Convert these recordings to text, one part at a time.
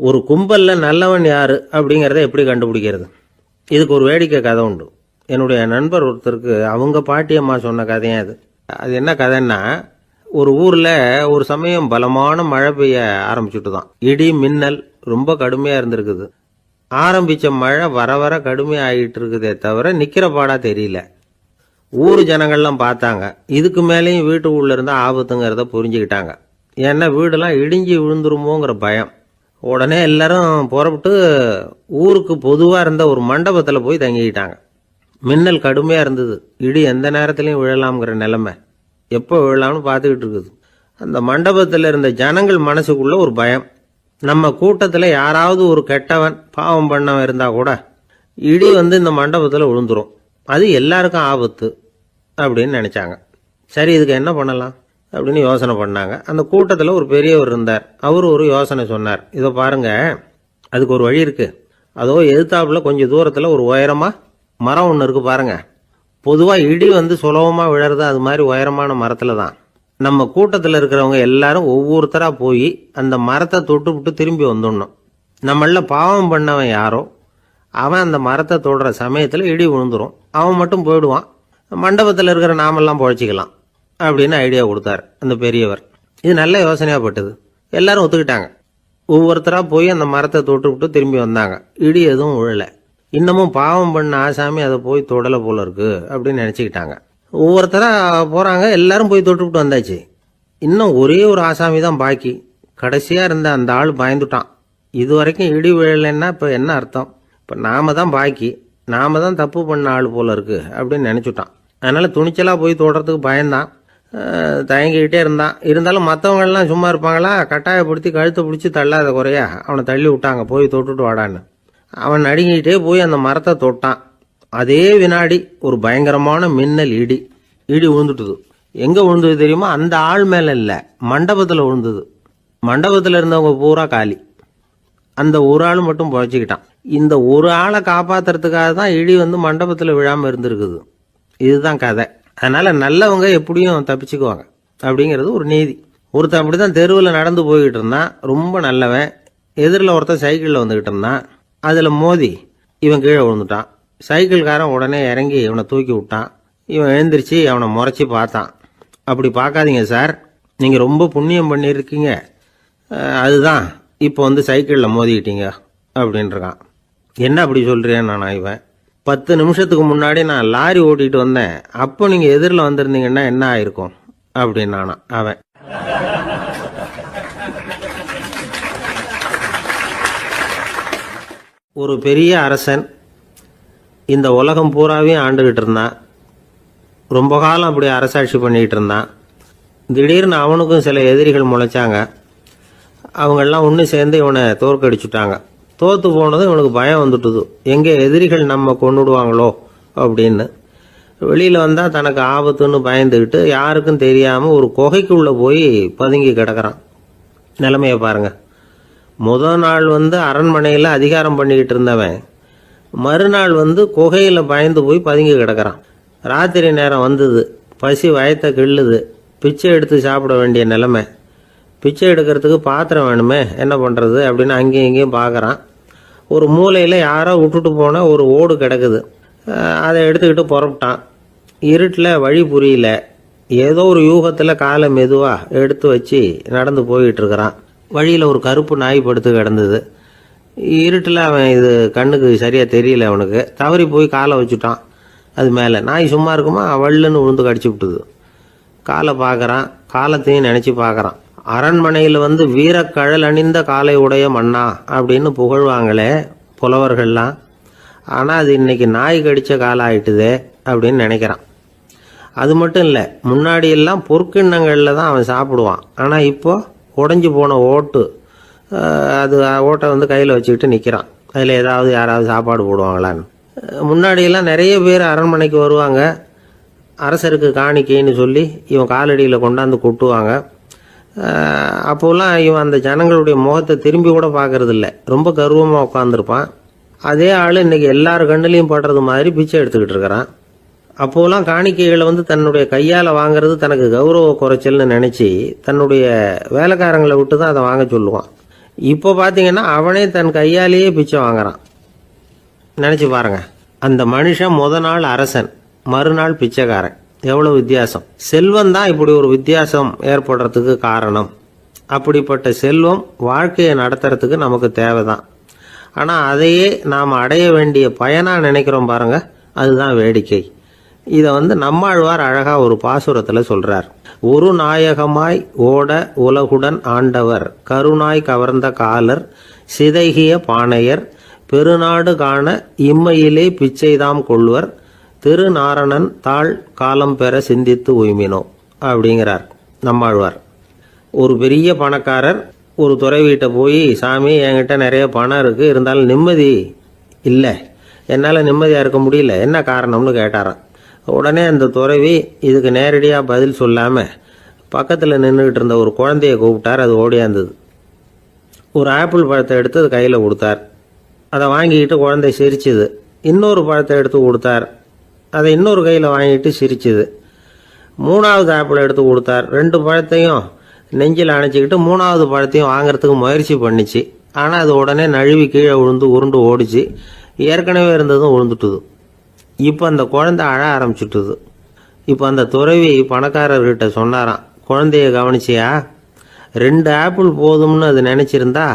ஒரு கும்பல்ல நல்லவன் யாரு அப்படிங்கிறத எப்படி கண்டுபிடிக்கிறது? இதுக்கு ஒரு வேடிக்கை கதை உண்டு. என்னுடைய நண்பர் ஒருத்தருக்கு அவங்க பாட்டியம்மா சொன்ன கதையும் அது. அது என்ன கதைன்னா, ஒரு ஊர்ல ஒரு சமயம் பலமான மழை பெய்ய ஆரம்பிச்சுட்டு தான். இடி மின்னல் ரொம்ப கடுமையா இருந்திருக்குது. ஆரம்பிச்ச மழை வர வர கடுமையா ஆகிட்டு இருக்குதே தவிர நிக்கிற பாடா தெரியல. ஊர் ஜனங்கள்லாம் பார்த்தாங்க. இதுக்கு மேலேயும் வீட்டுக்குள்ள இருந்தா ஆபத்துங்கிறத புரிஞ்சுக்கிட்டாங்க. ஏன்னா வீடெல்லாம் இடிஞ்சி விழுந்துருமோங்கிற பயம். உடனே எல்லாரும் புறப்பட்டு ஊருக்கு பொதுவாக இருந்த ஒரு மண்டபத்தில் போய் தங்கிக்கிட்டாங்க. மின்னல் கடுமையாக இருந்தது. இடி எந்த நேரத்துலையும் விழலாம்ங்கிற நிலைமை. எப்போ விழலாம்னு பார்த்துக்கிட்டு இருக்குது. அந்த மண்டபத்தில் இருந்த ஜனங்கள் மனசுக்குள்ள ஒரு பயம். நம்ம கூட்டத்தில் யாராவது ஒரு கெட்டவன் பாவம் பண்ணவன் இருந்தால் கூட இடி இந்த மண்டபத்தில் விழுந்துரும். அது எல்லாருக்கும் ஆபத்து அப்படின்னு நினச்சாங்க. சரி, இதுக்கு என்ன பண்ணலாம் அப்படின்னு யோசனை பண்ணாங்க. அந்த கூட்டத்தில் ஒரு பெரியவர் இருந்தார். அவர் ஒரு யோசனை சொன்னார். இதை பாருங்க, அதுக்கு ஒரு வழி இருக்கு. அதோ எதிர்த்தாப்புல கொஞ்சம் தூரத்தில் ஒரு உயரமா மரம் ஒன்று இருக்கு பாருங்க. பொதுவாக இடி சுலபமாக விழறது அது மாதிரி உயரமான மரத்தில் தான். நம்ம கூட்டத்தில் இருக்கிறவங்க எல்லாரும் ஒவ்வொருத்தராக போய் அந்த மரத்தை தொட்டு விட்டு திரும்பி வந்துடணும். நம்மள பாவம் பண்ணவன் யாரோ அவன் அந்த மரத்தை தொடுற சமயத்தில் இடி விழுந்துரும். அவன் மட்டும் போயிடுவான். மண்டபத்தில் இருக்கிற நாமெல்லாம் பொழைச்சிக்கலாம் அப்படின்னு ஐடியா கொடுத்தார் அந்த பெரியவர். இது நல்ல யோசனையாகப்பட்டது. எல்லாரும் ஒத்துக்கிட்டாங்க. ஒவ்வொருத்தராக போய் அந்த மரத்தை தொட்டு விட்டு திரும்பி வந்தாங்க. இடி எதுவும் விழலை. இன்னமும் பாவம் பண்ண ஆசாமி அதை போய் தொடலை போல இருக்கு அப்படின்னு நினச்சிக்கிட்டாங்க. ஒவ்வொருத்தராக போகிறாங்க. எல்லாரும் போய் தொட்டு விட்டு வந்தாச்சு. இன்னும் ஒரே ஒரு ஆசாமி தான் பாக்கி. கடைசியாக இருந்த அந்த ஆள் பயந்துட்டான். இது வரைக்கும் இடி விழலைன்னா இப்போ என்ன அர்த்தம்? இப்போ நாம தான் பாக்கி, நாம தான் தப்பு பண்ண ஆள் போல இருக்கு அப்படின்னு நினச்சிட்டான். அதனால் துணிச்சலாக போய் தொடுறதுக்கு பயந்தான். தயங்கிக்கிட்டே இருந்தான். இருந்தாலும் மற்றவங்கள்லாம் சும்மா இருப்பாங்களா? கட்டாயப்படுத்தி கழுத்தை பிடிச்சி தள்ளாத குறையா அவனை தள்ளி விட்டாங்க. போய் தொட்டுட்டு வாடான்னு. அவன் நடுங்கிட்டே போய் அந்த மரத்தை தொட்டான். அதே வினாடி ஒரு பயங்கரமான மின்னல் இடி விழுந்துட்டுது. எங்கே விழுந்தது தெரியுமா? அந்த ஆள் மேலே இல்லை, மண்டபத்தில் விழுந்தது. மண்டபத்தில் இருந்தவங்க பூரா காலி. அந்த ஒரு ஆள் மட்டும் புழைச்சிக்கிட்டான். இந்த ஒரு ஆளை காப்பாத்துறதுக்காக தான் இடி மண்டபத்தில் விழாமல் இருந்திருக்குது. இதுதான் கதை. அதனால நல்லவங்க எப்படியும் தப்பிச்சுக்குவாங்க அப்படிங்கிறது ஒரு நீதி. ஒருத்தன் அப்படிதான் தெருவில் நடந்து போய்கிட்டு இருந்தான். ரொம்ப நல்லவன். எதிரில் ஒருத்தன் சைக்கிளில் வந்துகிட்டு இருந்தான். அதில் மோதி இவன் கீழே விழுந்துட்டான். சைக்கிள்காரன் உடனே இறங்கி இவனை தூக்கி விட்டான். இவன் எழுந்திரிச்சு அவனை முறைச்சி பார்த்தான். அப்படி பார்க்காதீங்க சார், நீங்கள் ரொம்ப புண்ணியம் பண்ணியிருக்கீங்க, அதுதான் இப்போ சைக்கிளில் மோதிக்கிட்டீங்க அப்படின்றான். என்ன அப்படி சொல்கிறேன் நான்? இவன் 10 நிமிஷத்துக்கு முன்னாடி நான் லாரி ஓட்டிட்டு வந்தேன், அப்போ நீங்கள் எதிரில் வந்திருந்தீங்கன்னா என்ன ஆயிருக்கும் அப்படின்னானா அவன். ஒரு பெரிய அரசன் இந்த உலகம் பூராவையும் ஆண்டுகிட்டு இருந்தான். ரொம்ப காலம் அப்படி அரசாட்சி பண்ணிக்கிட்டு இருந்தான். திடீர்னு அவனுக்கும் சில எதிரிகள் முளைச்சாங்க. அவங்கெல்லாம் ஒன்று சேர்ந்து இவனை தோற்கடிச்சுட்டாங்க. தோற்று போனதும் இவனுக்கு பயம் வந்துட்டுது. எங்கே எதிரிகள் நம்ம கொண்டுடுவாங்களோ அப்படின்னு. வெளியில் வந்தால் தனக்கு ஆபத்துன்னு பயந்துக்கிட்டு யாருக்கும் தெரியாமல் ஒரு குகைக்குள்ளே போய் பதுங்கி கிடக்கிறான். நிலைமையை பாருங்கள். முதல் நாள் அரண்மனையில் அதிகாரம் பண்ணிக்கிட்டு இருந்தவன் மறுநாள் குகையில் பயந்து போய் பதுங்கி கிடக்கிறான். ராத்திரி நேரம் வந்தது. பசி வயத்தை கிள்ளுது. பிச்சை எடுத்து சாப்பிட வேண்டிய நிலைமை. பிச்சை எடுக்கிறதுக்கு பாத்திரம் வேணுமே, என்ன பண்ணுறது அப்படின்னு அங்கேயும் இங்கேயும் பார்க்குறான். ஒரு மூலையில் யாரோ விட்டுட்டு போன ஒரு ஓடு கிடக்குது. அதை எடுத்துக்கிட்டு புறப்பட்டான். இருட்டில் வழி புரியல. ஏதோ ஒரு யூகத்தில் காலை மெதுவாக எடுத்து வச்சு நடந்து போயிட்டு இருக்கிறான். வழியில் ஒரு கருப்பு நாய் படுத்து கிடந்தது. இருட்டில் அவன் இது கண்ணுக்கு சரியாக தெரியல. அவனுக்கு தவறி போய் காலை வச்சுட்டான். அது மேலே நாய் சும்மா இருக்குமா, வள்ளுன்னு விழுந்து கடிச்சு விட்டுது. காலை பார்க்குறான். காலத்தையும் நினச்சி பார்க்குறான். அரண்மனையில் வீரக்கழல் அணிந்த காலை உடைய மன்னா அப்படின்னு புகழ்வாங்களே புலவர்கள்லாம். ஆனால் அது இன்னைக்கு நாய் கடித்த காலம் ஆயிட்டுதே அப்படின்னு நினைக்கிறான். அது மட்டும் இல்லை, முன்னாடியெல்லாம் பொற்கிண்ணங்களில் தான் அவன் சாப்பிடுவான். ஆனால் இப்போ உடஞ்சி போன ஓட்டு, அது ஓட்டை கையில் வச்சுக்கிட்டு நிற்கிறான். அதில் யாராவது சாப்பாடு போடுவாங்களான்னு. முன்னாடியெல்லாம் நிறைய பேர் அரண்மனைக்கு வருவாங்க. அரசருக்கு காணிக்கைன்னு சொல்லி இவன் காலடியில் கொண்டாந்து கொட்டுவாங்க. அப்போல்லாம் இவன் அந்த ஜனங்களுடைய முகத்தை திரும்பி கூட பார்க்கறதில்ல. ரொம்ப கர்வமாக உட்காந்துருப்பான். அதே ஆள் இன்னைக்கு எல்லார் கண்ணுலையும் படுறது மாதிரி பிச்சை எடுத்துக்கிட்டு இருக்கிறான். அப்போலாம் காணிக்கைகளை தன்னுடைய கையால் வாங்கிறது தனக்கு கௌரவ குறைச்சல்னு நினச்சி தன்னுடைய வேலைக்காரங்களை விட்டு தான் அதை வாங்க சொல்லுவான். இப்போ பார்த்தீங்கன்னா அவனே தன் கையாலேயே பிச்சை வாங்குறான். நினச்சி பாருங்க, அந்த மனுஷன் நாள் அரசன், மறுநாள் பிச்சைக்காரன். எவ்வளோ வித்தியாசம்! செல்வம் தான் இப்படி ஒரு வித்தியாசம் ஏற்படுறதுக்கு காரணம். அப்படிப்பட்ட செல்வம் வாழ்க்கையை நடத்துறதுக்கு நமக்கு தேவைதான். ஆனால் அதையே நாம் அடைய வேண்டிய பயனாக நினைக்கிறோம் பாருங்க, அதுதான் வேடிக்கை. இதை நம்மாழ்வார் அழகாக ஒரு பாசுரத்தில் சொல்கிறார். ஒரு நாயகமாய் ஓட உலகுடன் ஆண்டவர், கருணாய் கவர்ந்த காலர், சிதைகிய பானையர், பெருநாடு காண இம்மையிலே பிச்சைதாம் கொள்வர், திருநாரணன் தாழ் காலம் பெற சிந்தித்து உய்மினோ அப்படிங்கிறார் நம்மாழ்வார். ஒரு பெரிய பணக்காரர் ஒரு துறவிகிட்ட போய், சாமி என்கிட்ட நிறைய பணம் இருக்குது, இருந்தாலும் நிம்மதி இல்லை, என்னால் நிம்மதியாக இருக்க முடியல, என்ன காரணம்னு கேட்டாராம். உடனே அந்த துறவி இதுக்கு நேரடியாக பதில் சொல்லாமல் பக்கத்தில் நின்றுக்கிட்டு இருந்த ஒரு குழந்தைய கூப்பிட்டார். அது ஓடியாந்தது. ஒரு ஆப்பிள் பழத்தை எடுத்து அது கையில் கொடுத்தார். அதை வாங்கிக்கிட்டு குழந்தை சிரிச்சுது. இன்னொரு பழத்தை எடுத்து கொடுத்தார். அதை இன்னொரு கையில் வாங்கிட்டு சிரிச்சுது. மூணாவது ஆப்பிள் எடுத்து கொடுத்தார். 2 பழத்தையும் நெஞ்சில் அணைச்சிக்கிட்டு 3வது பழத்தையும் வாங்கிறதுக்கு முயற்சி பண்ணிச்சு. ஆனால் அது உடனே நழுவி கீழே விழுந்து உருண்டு ஓடிச்சு. ஏற்கனவே இருந்ததும் விழுந்துட்டுது. இப்போ அந்த குழந்தை அழ ஆரம்பிச்சுட்டுது. இப்போ அந்த துறவி பணக்காரர்கிட்ட சொன்னாராம், குழந்தைய கவனிச்சியா? 2 ஆப்பிள் போதும்னு அது நினச்சிருந்தா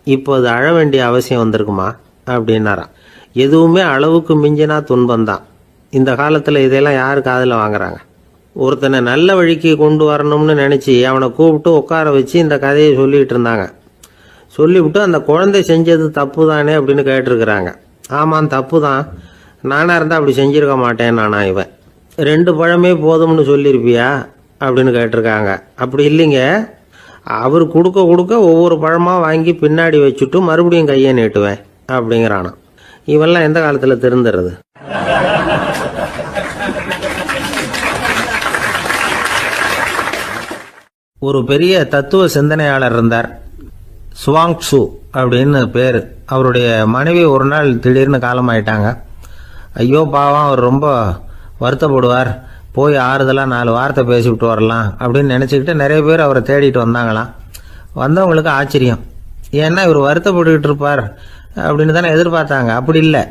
இப்போ அது அழ வேண்டிய அவசியம் வந்திருக்குமா அப்படின்னாராம். எதுவுமே அளவுக்கு மிஞ்சினா துன்பந்தான். இந்த காலத்தில் இதெல்லாம் யார் காதில் வாங்குறாங்க? ஒருத்தனை நல்ல வழிக்கு கொண்டு வரணும்னு நினச்சி அவனை கூப்பிட்டு உட்கார வச்சு இந்த கதையை சொல்லிகிட்டு இருந்தாங்க. சொல்லிவிட்டு அந்த குழந்தை செஞ்சது தப்பு தானே அப்படின்னு கேட்டிருக்கிறாங்க. ஆமாம், தப்பு தான், நானாக இருந்தால் அப்படி செஞ்சிருக்க மாட்டேன் நானா இவன். 2 பழமே போதும்னு சொல்லியிருப்பியா அப்படின்னு கேட்டிருக்காங்க. அப்படி இல்லைங்க, அவர் கொடுக்க கொடுக்க ஒவ்வொரு பழமாக வாங்கி பின்னாடி வச்சுட்டு மறுபடியும் கையை நீட்டுவேன் அப்படிங்கிறானா. இவெல்லாம் எந்த காலத்தில் திருந்துறது? ஒரு பெரிய தத்துவ சிந்தனையாளர் இருந்தார், சுவாங் சு அப்படின்னு பேர். அவருடைய மனைவி ஒரு நாள் திடீர்னு காலமாயிட்டாங்க. ஐயோ பாவம், அவர் ரொம்ப வருத்தப்படுவார், போய் ஆறுதலாக 4 வார்த்தை பேசிவிட்டு வரலாம் அப்படின்னு நினச்சிக்கிட்டு நிறைய பேர் அவரை தேடிட்டு வந்தாங்களாம். வந்தவங்களுக்கு ஆச்சரியம், ஏன்னா இவர் வருத்தப்பட்டுக்கிட்டு இருப்பார் அப்படின்னு தானே எதிர்பார்த்தாங்க. அப்படி இல்லை,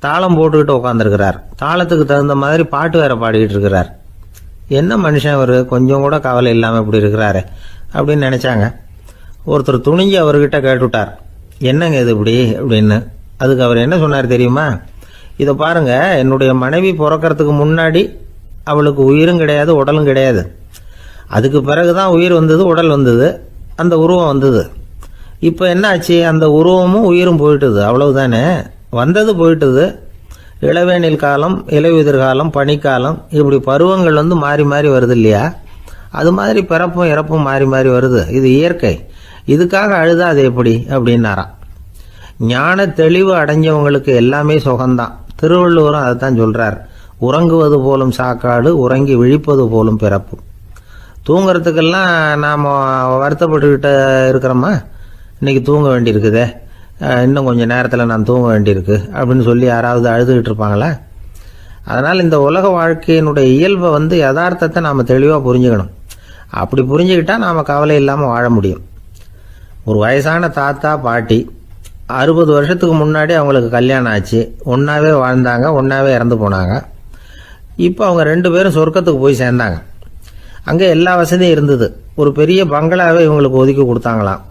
தாளம் போட்டுக்கிட்டு உட்காந்துருக்கிறார். தாளத்துக்கு தகுந்த மாதிரி பாட்டு வேற பாடிக்கிட்டு இருக்கிறார். என்ன மனுஷன் அவர், கொஞ்சம் கூட கவலை இல்லாமல் இப்படி இருக்கிறாரு அப்படின்னு நினச்சாங்க. ஒருத்தர் துணிஞ்சு அவர்கிட்ட கேட்டுவிட்டார், என்னங்க இது இப்படி அப்படின்னு. அதுக்கு அவர் என்ன சொன்னார் தெரியுமா? இதை பாருங்க, என்னுடைய மனைவி பிறக்கிறதுக்கு முன்னாடி அவளுக்கு உயிரும் கிடையாது, உடலும் கிடையாது. அதுக்கு பிறகு தான் உயிர் வந்தது, உடல் வந்தது, அந்த உருவம் வந்தது. இப்போ என்ன ஆச்சு? அந்த உருவமும் உயிரும் போயிட்டுது, அவ்வளவுதானே. வந்தது போயிட்டுது. இளவேனில் காலம், இலையுதிர் காலம், பனிக்காலம், இப்படி பருவங்கள் மாறி மாறி வருது இல்லையா? அது மாதிரி பிறப்பும் இறப்பும் மாறி மாறி வருது. இது இயற்கை. இதுக்காக அழுதா அது எப்படி அப்படின்னாராம். ஞான தெளிவு அடைஞ்சவங்களுக்கு எல்லாமே சுகம்தான். திருவள்ளுவரும் அதை தான் சொல்றார், உறங்குவது போலும் சாக்காடு, உறங்கி விழிப்பது போலும் பிறப்பு. தூங்குறதுக்கெல்லாம் நாம் வருத்தப்பட்டுக்கிட்ட இருக்கிறோமா? இன்னைக்கு தூங்க வேண்டியிருக்குதே, இன்னும் கொஞ்சம் நேரத்தில் நான் தூங்க வேண்டியிருக்கு அப்படின்னு சொல்லி யாராவது அழுதுகிட்டு இருப்பாங்களா? அதனால் இந்த உலக வாழ்க்கையினுடைய இயல்பை யதார்த்தத்தை நாம் தெளிவாக புரிஞ்சுக்கணும். அப்படி புரிஞ்சுக்கிட்டா நாம் கவலை இல்லாமல் வாழ முடியும். ஒரு வயசான தாத்தா பாட்டி 60 வருஷத்துக்கு முன்னாடி அவங்களுக்கு கல்யாணம் ஆச்சு. ஒன்றாவே வாழ்ந்தாங்க, ஒன்றாவே இறந்து போனாங்க. இப்போ அவங்க 2 பேரும் சொர்க்கத்துக்கு போய் சேர்ந்தாங்க. அங்கே எல்லா வசதியும் இருந்தது. ஒரு பெரிய பங்களாவே இவங்களுக்கு ஒதுக்கி கொடுத்தாங்களாம்.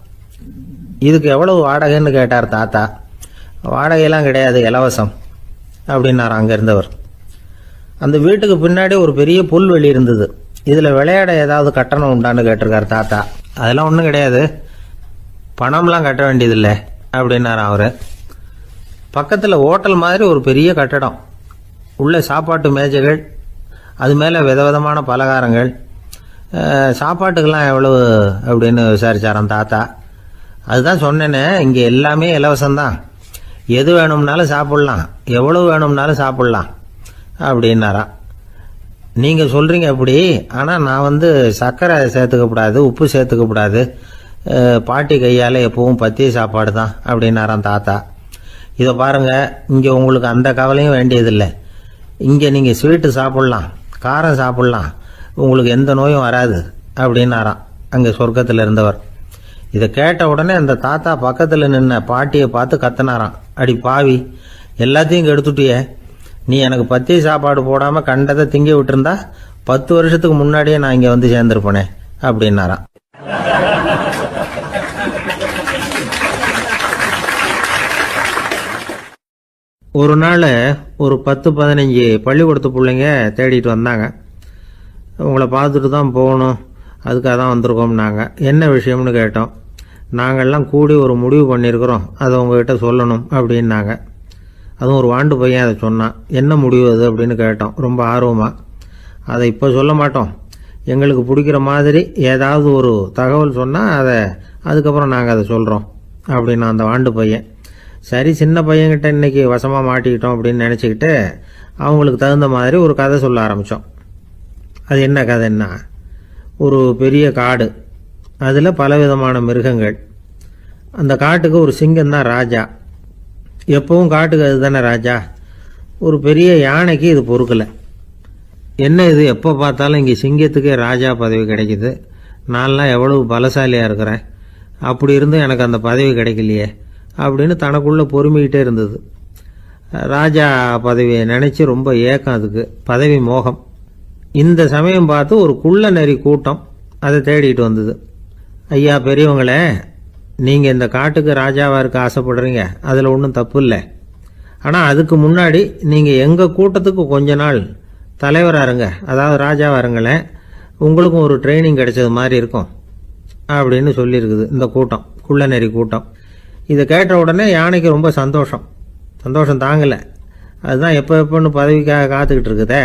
இதுக்கு எவ்வளவு வாடகைன்னு கேட்டார் தாத்தா. வாடகையெல்லாம் கிடையாது, இலவசம் அப்படின்னார் அங்கே இருந்தவர். அந்த வீட்டுக்கு பின்னாடி ஒரு பெரிய புல்வெளி இருந்தது. இதில் விளையாட ஏதாவது கட்டணம் உண்டான்னு கேட்டிருக்கார் தாத்தா. அதெல்லாம் ஒன்றும் கிடையாது, பணம்லாம் கட்ட வேண்டியதில்லை அப்படின்னார் அவர். பக்கத்தில் ஹோட்டல் மாதிரி ஒரு பெரிய கட்டடம், உள்ள சாப்பாட்டு மேஜைகள், அது மேலே விதவிதமான பலகாரங்கள். சாப்பாட்டுக்கெல்லாம் எவ்வளவு அப்படின்னு விசாரிச்சாராம் தாத்தா. அதுதான் சொன்னேனே, இங்கே எல்லாமே இலவசம்தான், எது வேணும்னாலும் சாப்பிட்லாம், எவ்வளவு வேணும்னாலும் சாப்பிட்லாம் அப்படின்னாராம். நீங்கள் சொல்கிறீங்க அப்படி, ஆனால் நான் சர்க்கரை சேர்த்துக்கக்கூடாது, உப்பு சேர்த்துக்கக்கூடாது, பாட்டி கையால் எப்பவும் பத்திய சாப்பாடு தான் அப்படின்னாராம் தாத்தா. இதை பாருங்கள், இங்கே உங்களுக்கு அந்த கவலையும் வேண்டியதில்லை. இங்கே நீங்கள் ஸ்வீட்டு சாப்பிட்லாம், காரம் சாப்பிட்லாம், உங்களுக்கு எந்த நோயும் வராது அப்படின்னாராம் அங்கே சொர்க்கத்தில் இருந்தவர். இதை கேட்ட உடனே அந்த தாத்தா பக்கத்தில் நின்ன பாட்டியை பார்த்து கத்தினாராம், அடி பாவி, எல்லாத்தையும் கெடுத்துட்டியே, நீ எனக்கு பத்திய சாப்பாடு போடாமல் கண்டதை திங்க விட்டுருந்தா 10 வருஷத்துக்கு முன்னாடியே நான் இங்கே வந்து சேர்ந்துருப்பேனே அப்படின்னாராம். ஒரு நாள் ஒரு 10-15 பள்ளிக்கூடத்து பிள்ளைங்க தேடிட்டு வந்தாங்க. உங்களை பார்த்துட்டு தான் போகணும், அதுக்காக தான் வந்திருக்கோம்னாங்க. என்ன விஷயம்னு கேட்டோம். நாங்கள்லாம் கூடி ஒரு முடிவு பண்ணியிருக்கிறோம், அதை உங்ககிட்ட சொல்லணும் அப்படின்னாங்க. அதுவும் ஒரு வாண்டு பையன் அதை சொன்னான். என்ன முடிவு அது அப்படின்னு கேட்டோம் ரொம்ப ஆர்வமாக. அதை இப்போ சொல்ல மாட்டோம், எங்களுக்கு பிடிக்கிற மாதிரி ஏதாவது ஒரு தகவல் சொன்னால் அதுக்கப்புறம் நாங்கள் அதை சொல்கிறோம் அப்படின்னா அந்த வாண்டு பையன். சரி, சின்ன பையன்கிட்ட இன்றைக்கி வசமாக மாட்டிக்கிட்டோம் அப்படின்னு நினச்சிக்கிட்டு அவங்களுக்கு தகுந்த மாதிரி ஒரு கதை சொல்ல ஆரம்பித்தோம். அது என்ன கதைன்னா, ஒரு பெரிய காடு, அதில் பலவிதமான மிருகங்கள். அந்த காட்டுக்கு ஒரு சிங்கம் தான் ராஜா. எப்பவும் காட்டுக்கு அது தானே ராஜா. ஒரு பெரிய யானைக்கு இது பொறுக்கலை. என்ன இது, எப்போ பார்த்தாலும் இங்கே சிங்கத்துக்கே ராஜா பதவி கிடைக்குது, நான்லாம் எவ்வளவு பலசாலியாக இருக்கிறேன், அப்படி இருந்தும் எனக்கு அந்த பதவி கிடைக்கலையே அப்படின்னு தனக்குள்ளே பொறுமிக்கிட்டே இருந்தது. ராஜா பதவியை நினச்சி ரொம்ப ஏக்கம், அதுக்கு பதவி மோகம். இந்த சமயம் பார்த்து ஒரு குள்ள நரி கூட்டம் அதை தேடிட்டு வந்தது. ஐயா பெரியவங்களே, நீங்கள் இந்த காட்டுக்கு ராஜாவாக இருக்க ஆசைப்படுறீங்க, அதில் ஒன்றும் தப்பு இல்லை. ஆனால் அதுக்கு முன்னாடி நீங்கள் எங்கள் கூட்டத்துக்கு கொஞ்ச நாள் தலைவராக இருங்க, அதாவது ராஜாவாக இருங்களேன், உங்களுக்கும் ஒரு ட்ரைனிங் கிடைச்சது மாதிரி இருக்கும் அப்படின்னு சொல்லியிருக்குது இந்த கூட்டம், குள்ள நரி கூட்டம். இதை கேட்ட உடனே யானைக்கு ரொம்ப சந்தோஷம் தாங்கலை. அதுதான் எப்போன்னு பதவிக்காக காத்துக்கிட்டு இருக்குதே.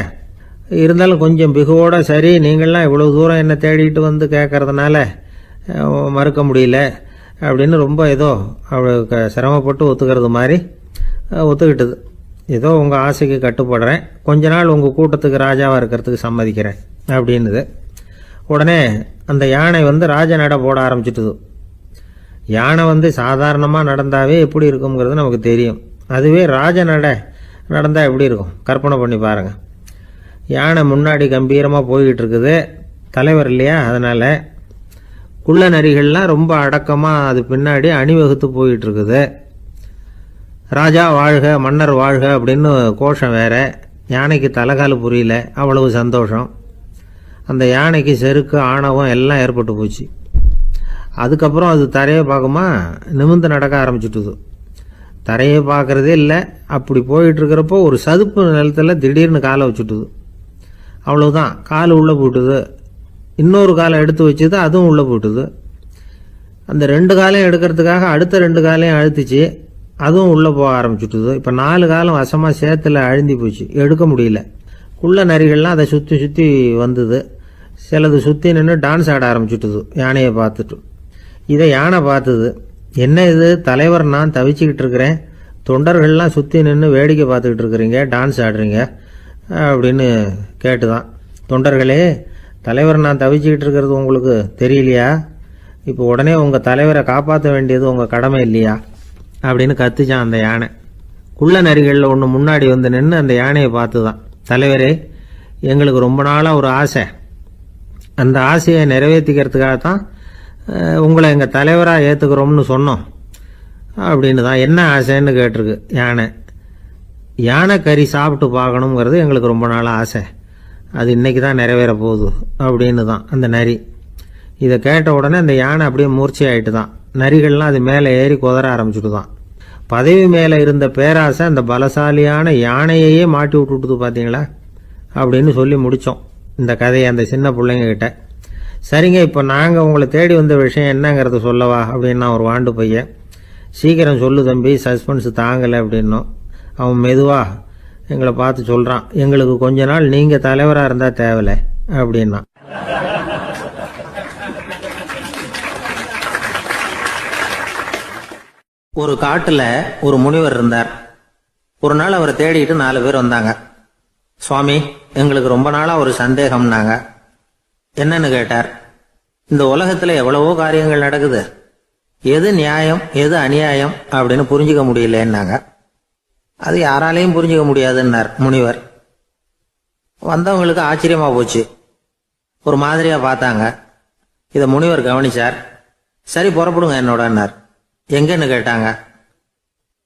இருந்தாலும் கொஞ்சம் பிகுவோட, சரி நீங்கள்லாம் இவ்வளோ தூரம் என்ன தேடிட்டு வந்து கேட்கறதுனால மறுக்க முடியல அப்படின்னு ரொம்ப ஏதோ அவளுக்கு சிரமப்பட்டு ஒத்துக்கிறது மாதிரி ஒத்துக்கிட்டது. ஏதோ உங்கள் ஆசைக்கு கட்டுப்படுறேன், கொஞ்ச நாள் உங்கள் கூட்டத்துக்கு ராஜாவாக இருக்கிறதுக்கு சம்மதிக்கிறேன் அப்படின்னுது. உடனே அந்த யானை ராஜ நட போட ஆரம்பிச்சிட்டுது. யானை சாதாரணமாக நடந்தாவே எப்படி இருக்குங்கிறது நமக்கு தெரியும். அதுவே ராஜ நடந்தால் எப்படி இருக்கும் கற்பனை பண்ணி பாருங்கள். யானை முன்னாடி கம்பீரமாக போய்கிட்டு இருக்குது, தலைவர் இல்லையா, அதனால் குள்ள நரிகள்லாம் ரொம்ப அடக்கமாக அது பின்னாடி அணிவகுத்து போயிட்டு இருக்குது. ராஜா வாழ்க, மன்னர் வாழ்க அப்படின்னு கோஷம் வேற. யானைக்கு தலைகால் புரியல, அவ்வளவு சந்தோஷம். அந்த யானைக்கு செருக்கு, ஆணவம் எல்லாம் ஏற்பட்டு போச்சு. அதுக்கப்புறம் அது தரையை பார்க்குமா, நிமிர்ந்து நடக்க ஆரம்பிச்சுட்டுது. தரையை பார்க்குறதே இல்லை. அப்படி போயிட்டுருக்கிறப்போ ஒரு சதுப்பு நிலத்தில் திடீர்னு காலை வச்சுட்டுது. அவ்வளோதான், கால் உள்ளே போட்டுது. இன்னொரு காலை எடுத்து வச்சுது, அதுவும் உள்ளே போட்டுது. அந்த 2 காலையும் எடுக்கிறதுக்காக அடுத்த 2 காலையும் அழுத்துச்சு, அதுவும் உள்ளே போக ஆரம்பிச்சுட்டுது. இப்போ 4 காலம் வசமாக சேத்துல அழுந்தி போச்சு, எடுக்க முடியல. குள்ள நரிகள்லாம் அதை சுற்றி சுற்றி வந்தது. சிலது சுற்றி நின்று டான்ஸ் ஆட ஆரம்பிச்சுட்டுது யானையை பார்த்துட்டு. இதை யானை பார்த்தது. என்ன இது, தலைவர் நான் தவிச்சுக்கிட்டு இருக்கிறேன், தொண்டர்கள்லாம் சுற்றி நின்று வேடிக்கை பார்த்துக்கிட்டு இருக்கிறீங்க, டான்ஸ் ஆடுறீங்க அப்படின்னு கேட்டுதான். தொண்டர்களே, தலைவர் நான் தவிச்சுக்கிட்டு இருக்கிறது உங்களுக்கு தெரியலையா? இப்போ உடனே உங்கள் தலைவரை காப்பாற்ற வேண்டியது உங்கள் கடமை இல்லையா அப்படின்னு கத்துச்சான் அந்த யானை. குள்ள நரிகளில் ஒன்று முன்னாடி நின்று அந்த யானையை பார்த்து தான், தலைவரே, எங்களுக்கு ரொம்ப நாளாக ஒரு ஆசை, அந்த ஆசையை நிறைவேற்றிக்கிறதுக்காகத்தான் உங்களை எங்கள் தலைவராக ஏற்றுக்கிறோம்னு சொன்னோம் அப்படின்னு தான். என்ன ஆசைன்னு கேட்டிருக்கு யானை. யானை கறி சாப்பிட்டு பார்க்கணுங்கிறது எங்களுக்கு ரொம்ப நாளாக ஆசை, அது இன்றைக்கி தான் நிறைவேற போகுது அப்படின்னு தான் அந்த நரி. இதை கேட்ட உடனே அந்த யானை அப்படியே மூர்ச்சி ஆகிட்டு தான். நரிகள்லாம் அது மேலே ஏறி குதற ஆரம்பிச்சுட்டு தான். பதவி மேலே இருந்த பேராசை அந்த பலசாலியான யானையையே மாட்டி விட்டுட்டுது பார்த்தீங்களா அப்படின்னு சொல்லி முடித்தோம் இந்த கதையை அந்த சின்ன பிள்ளைங்க கிட்ட. சரிங்க, இப்போ நாங்கள் உங்களை தேடி வந்த விஷயம் என்னங்கிறத சொல்லவா அப்படின்னா ஒரு வாண்டு பையன். சீக்கிரம் சொல்லு தம்பி, சஸ்பென்ஸ் தாங்கலை அப்படின்னோம். அவன் மெதுவாக எங்களை பார்த்து சொல்கிறான், எங்களுக்கு கொஞ்ச நாள் நீங்கள் தலைவராக இருந்தால் தேவலை அப்படின்னா. ஒரு காட்டில் ஒரு முனிவர் இருந்தார். ஒரு நாள் அவரை தேடிட்டு 4 பேர் வந்தாங்க. சுவாமி, எங்களுக்கு ரொம்ப நாளாக ஒரு சந்தேகம்னாங்க. என்னன்னு கேட்டார். இந்த உலகத்தில் எவ்வளவோ காரியங்கள் நடக்குது, எது நியாயம் எது அநியாயம் அப்படின்னு புரிஞ்சுக்க முடியலன்னாங்க. அது யாராலையும் புரிஞ்சுக்க முடியாதுன்னார் முனிவர். வந்தவங்களுக்கு ஆச்சரியமா போச்சு, ஒரு மாதிரியா பார்த்தாங்க. இதை முனிவர் கவனிச்சார். சரி புறப்படுங்க என்னோடன்னார். எங்கன்னு கேட்டாங்க.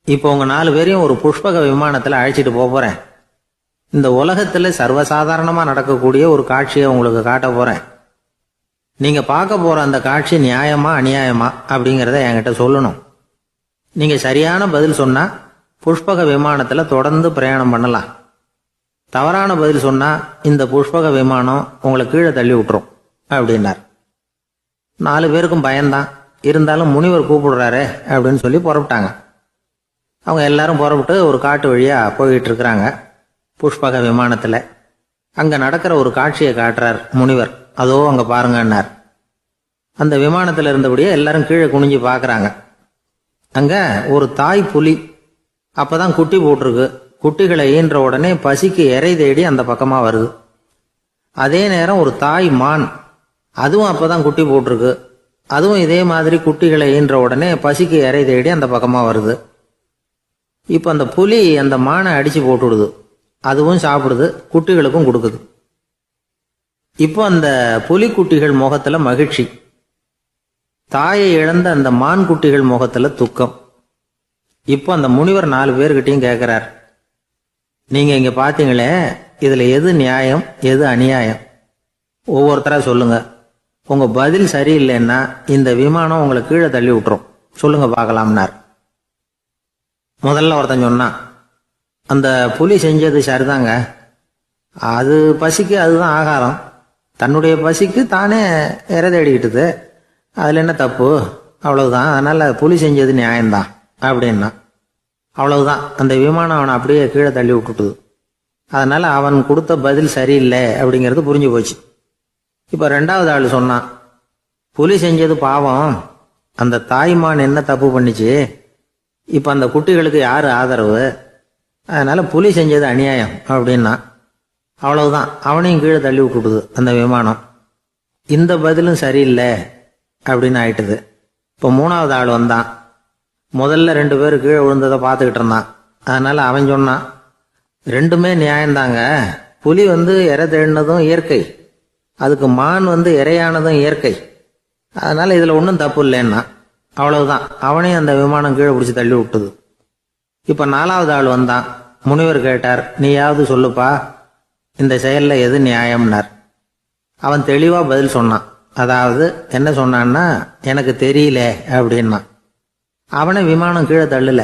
இப்போ உங்க 4 பேரையும் ஒரு புஷ்பக விமானத்தில் அழைச்சிட்டு போறேன். இந்த உலகத்துல சர்வசாதாரணமா நடக்கக்கூடிய ஒரு காட்சியை உங்களுக்கு காட்ட போறேன். நீங்க பார்க்க போற அந்த காட்சி நியாயமா அநியாயமா அப்படிங்கறத என்கிட்ட சொல்லணும். நீங்க சரியான பதில் சொன்னா புஷ்பக விமானத்துல தொடர்ந்து பிரயாணம் பண்ணலாம். தவறான பதில் சொன்னா இந்த புஷ்பக விமானம் உங்களை கீழே தள்ளி விட்டுரும் அப்படின்னார். 4 பேருக்கும் பயம்தான். இருந்தாலும் முனிவர் கூப்பிடுறாரு அப்படின்னு சொல்லி புறப்பட்டாங்க. அவங்க எல்லாரும் புறப்பட்டு ஒரு காட்டு வழியா போயிட்டு இருக்கிறாங்க புஷ்பக விமானத்துல. அங்க நடக்கிற ஒரு காட்சியை காட்டுறார் முனிவர். அதோ அங்க பாருங்கன்னார். அந்த விமானத்துல இருந்தபடியே எல்லாரும் கீழே குனிஞ்சு பாக்குறாங்க. அங்க ஒரு தாய் புலி அப்பதான் குட்டி போட்டிருக்கு. குட்டிகளை ஈன்ற உடனே பசிக்கு இறை தேடி அந்த பக்கமா வருது. அதே நேரம் ஒரு தாய் மான், அதுவும் அப்பதான் குட்டி போட்டிருக்கு. அதுவும் இதே மாதிரி குட்டிகளை ஈன்ற உடனே பசிக்கு இறை தேடி அந்த பக்கமா வருது. இப்ப அந்த புலி அந்த மானை அடிச்சு போட்டுடுது. அதுவும் சாப்பிடுது, குட்டிகளுக்கும் கொடுக்குது. இப்போ அந்த புலிக்குட்டிகள் முகத்துல மகிழ்ச்சி, தாயை இழந்த அந்த மான் குட்டிகள் முகத்துல துக்கம். இப்போ அந்த முனிவர் 4 பேர்கிட்டையும் கேட்கிறார், நீங்க இங்க பாத்தீங்களே, இதுல எது நியாயம் எது அநியாயம்? ஒவ்வொருத்தரா சொல்லுங்க. உங்க பதில் சரியில்லைன்னா இந்த விமானம் உங்களை கீழே தள்ளி விட்டுரும். சொல்லுங்க பார்க்கலாம்னார். முதல்ல ஒருத்தன் சொன்னான், அந்த புலி செஞ்சது சரிதாங்க. அது பசிக்கு அதுதான் ஆகாரம். தன்னுடைய பசிக்கு தானே இறை தேடிக்கிட்டுது. அதுல என்ன தப்பு? அவ்வளவுதான். அதனால புலி செஞ்சது நியாயம்தான் அப்படின்னா. அவ்வளவுதான். அந்த விமானம் அவனை அப்படியே கீழே தள்ளி விட்டுட்டுது. அதனால அவன் கொடுத்த பதில் சரியில்லை அப்படிங்கிறது புரிஞ்சு போச்சு. இப்ப 2வது ஆள் சொன்னான், புலி செஞ்சது பாவம். அந்த தாய்மான் என்ன தப்பு பண்ணிச்சு? இப்ப அந்த குட்டிகளுக்கு யாரு ஆதரவு? அதனால புலி செஞ்சது அநியாயம் அப்படின்னா. அவ்வளவுதான். அவனையும் கீழே தள்ளி விட்டுடுது அந்த விமானம். இந்த பதிலும் சரியில்லை அப்படின்னு ஆயிட்டுது. இப்போ 3வது ஆள் வந்தான். முதல்ல 2 பேர் கீழே விழுந்ததை பார்த்துக்கிட்டு இருந்தான். அதனால அவன் சொன்னான், ரெண்டுமே நியாயம்தாங்க. புலி இறை தேடினதும் இயற்கை, அதுக்கு மான் இறையானதும் இயற்கை. அதனால இதுல ஒன்றும் தப்பு இல்லைன்னா. அவ்வளவுதான். அவனையும் அந்த விமானம் கீழே பிடிச்சி தள்ளி விட்டுது. இப்ப 4வது ஆள் வந்தான். முனிவர் கேட்டார், நீயாவது சொல்லுப்பா, இந்த செயல்ல எது நியாயம்னார். அவன் தெளிவா பதில் சொன்னான். அதாவது என்ன சொன்னான்னா, எனக்கு தெரியல அப்படின்னா. அவனை விமானம் கீழே தள்ளல,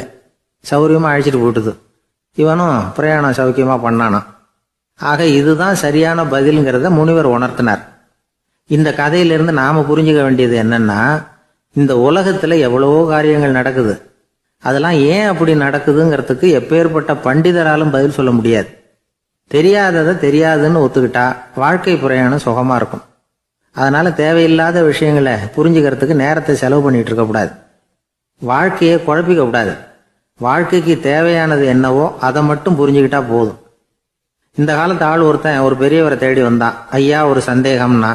சௌரியமா அழைச்சிட்டு போட்டுது. இவனும் பிரயாணம் சௌக்கியமா பண்ணானா. ஆக இதுதான் சரியான பதில்ங்கிறத முனிவர் உணர்த்தினார். இந்த கதையிலிருந்து நாம புரிஞ்சுக்க வேண்டியது என்னன்னா, இந்த உலகத்துல எவ்வளவோ காரியங்கள் நடக்குது. அதெல்லாம் ஏன் அப்படி நடக்குதுங்கிறதுக்கு எப்பேற்பட்ட பண்டிதராலும் பதில் சொல்ல முடியாது. தெரியாததை தெரியாதுன்னு ஒத்துக்கிட்டா வாழ்க்கை பிரயாணம் சுகமா இருக்கும். அதனால தேவையில்லாத விஷயங்களை புரிஞ்சுக்கிறதுக்கு நேரத்தை செலவு பண்ணிட்டு இருக்கக்கூடாது. வாழ்க்கையை குழப்பிக்க கூடாது. வாழ்க்கைக்கு தேவையானது என்னவோ அதை மட்டும் புரிஞ்சுக்கிட்டா போதும். இந்த காலத்து ஆள் ஒருத்தன் ஒரு பெரியவரை தேடி வந்தான். ஐயா, ஒரு சந்தேகம்னா.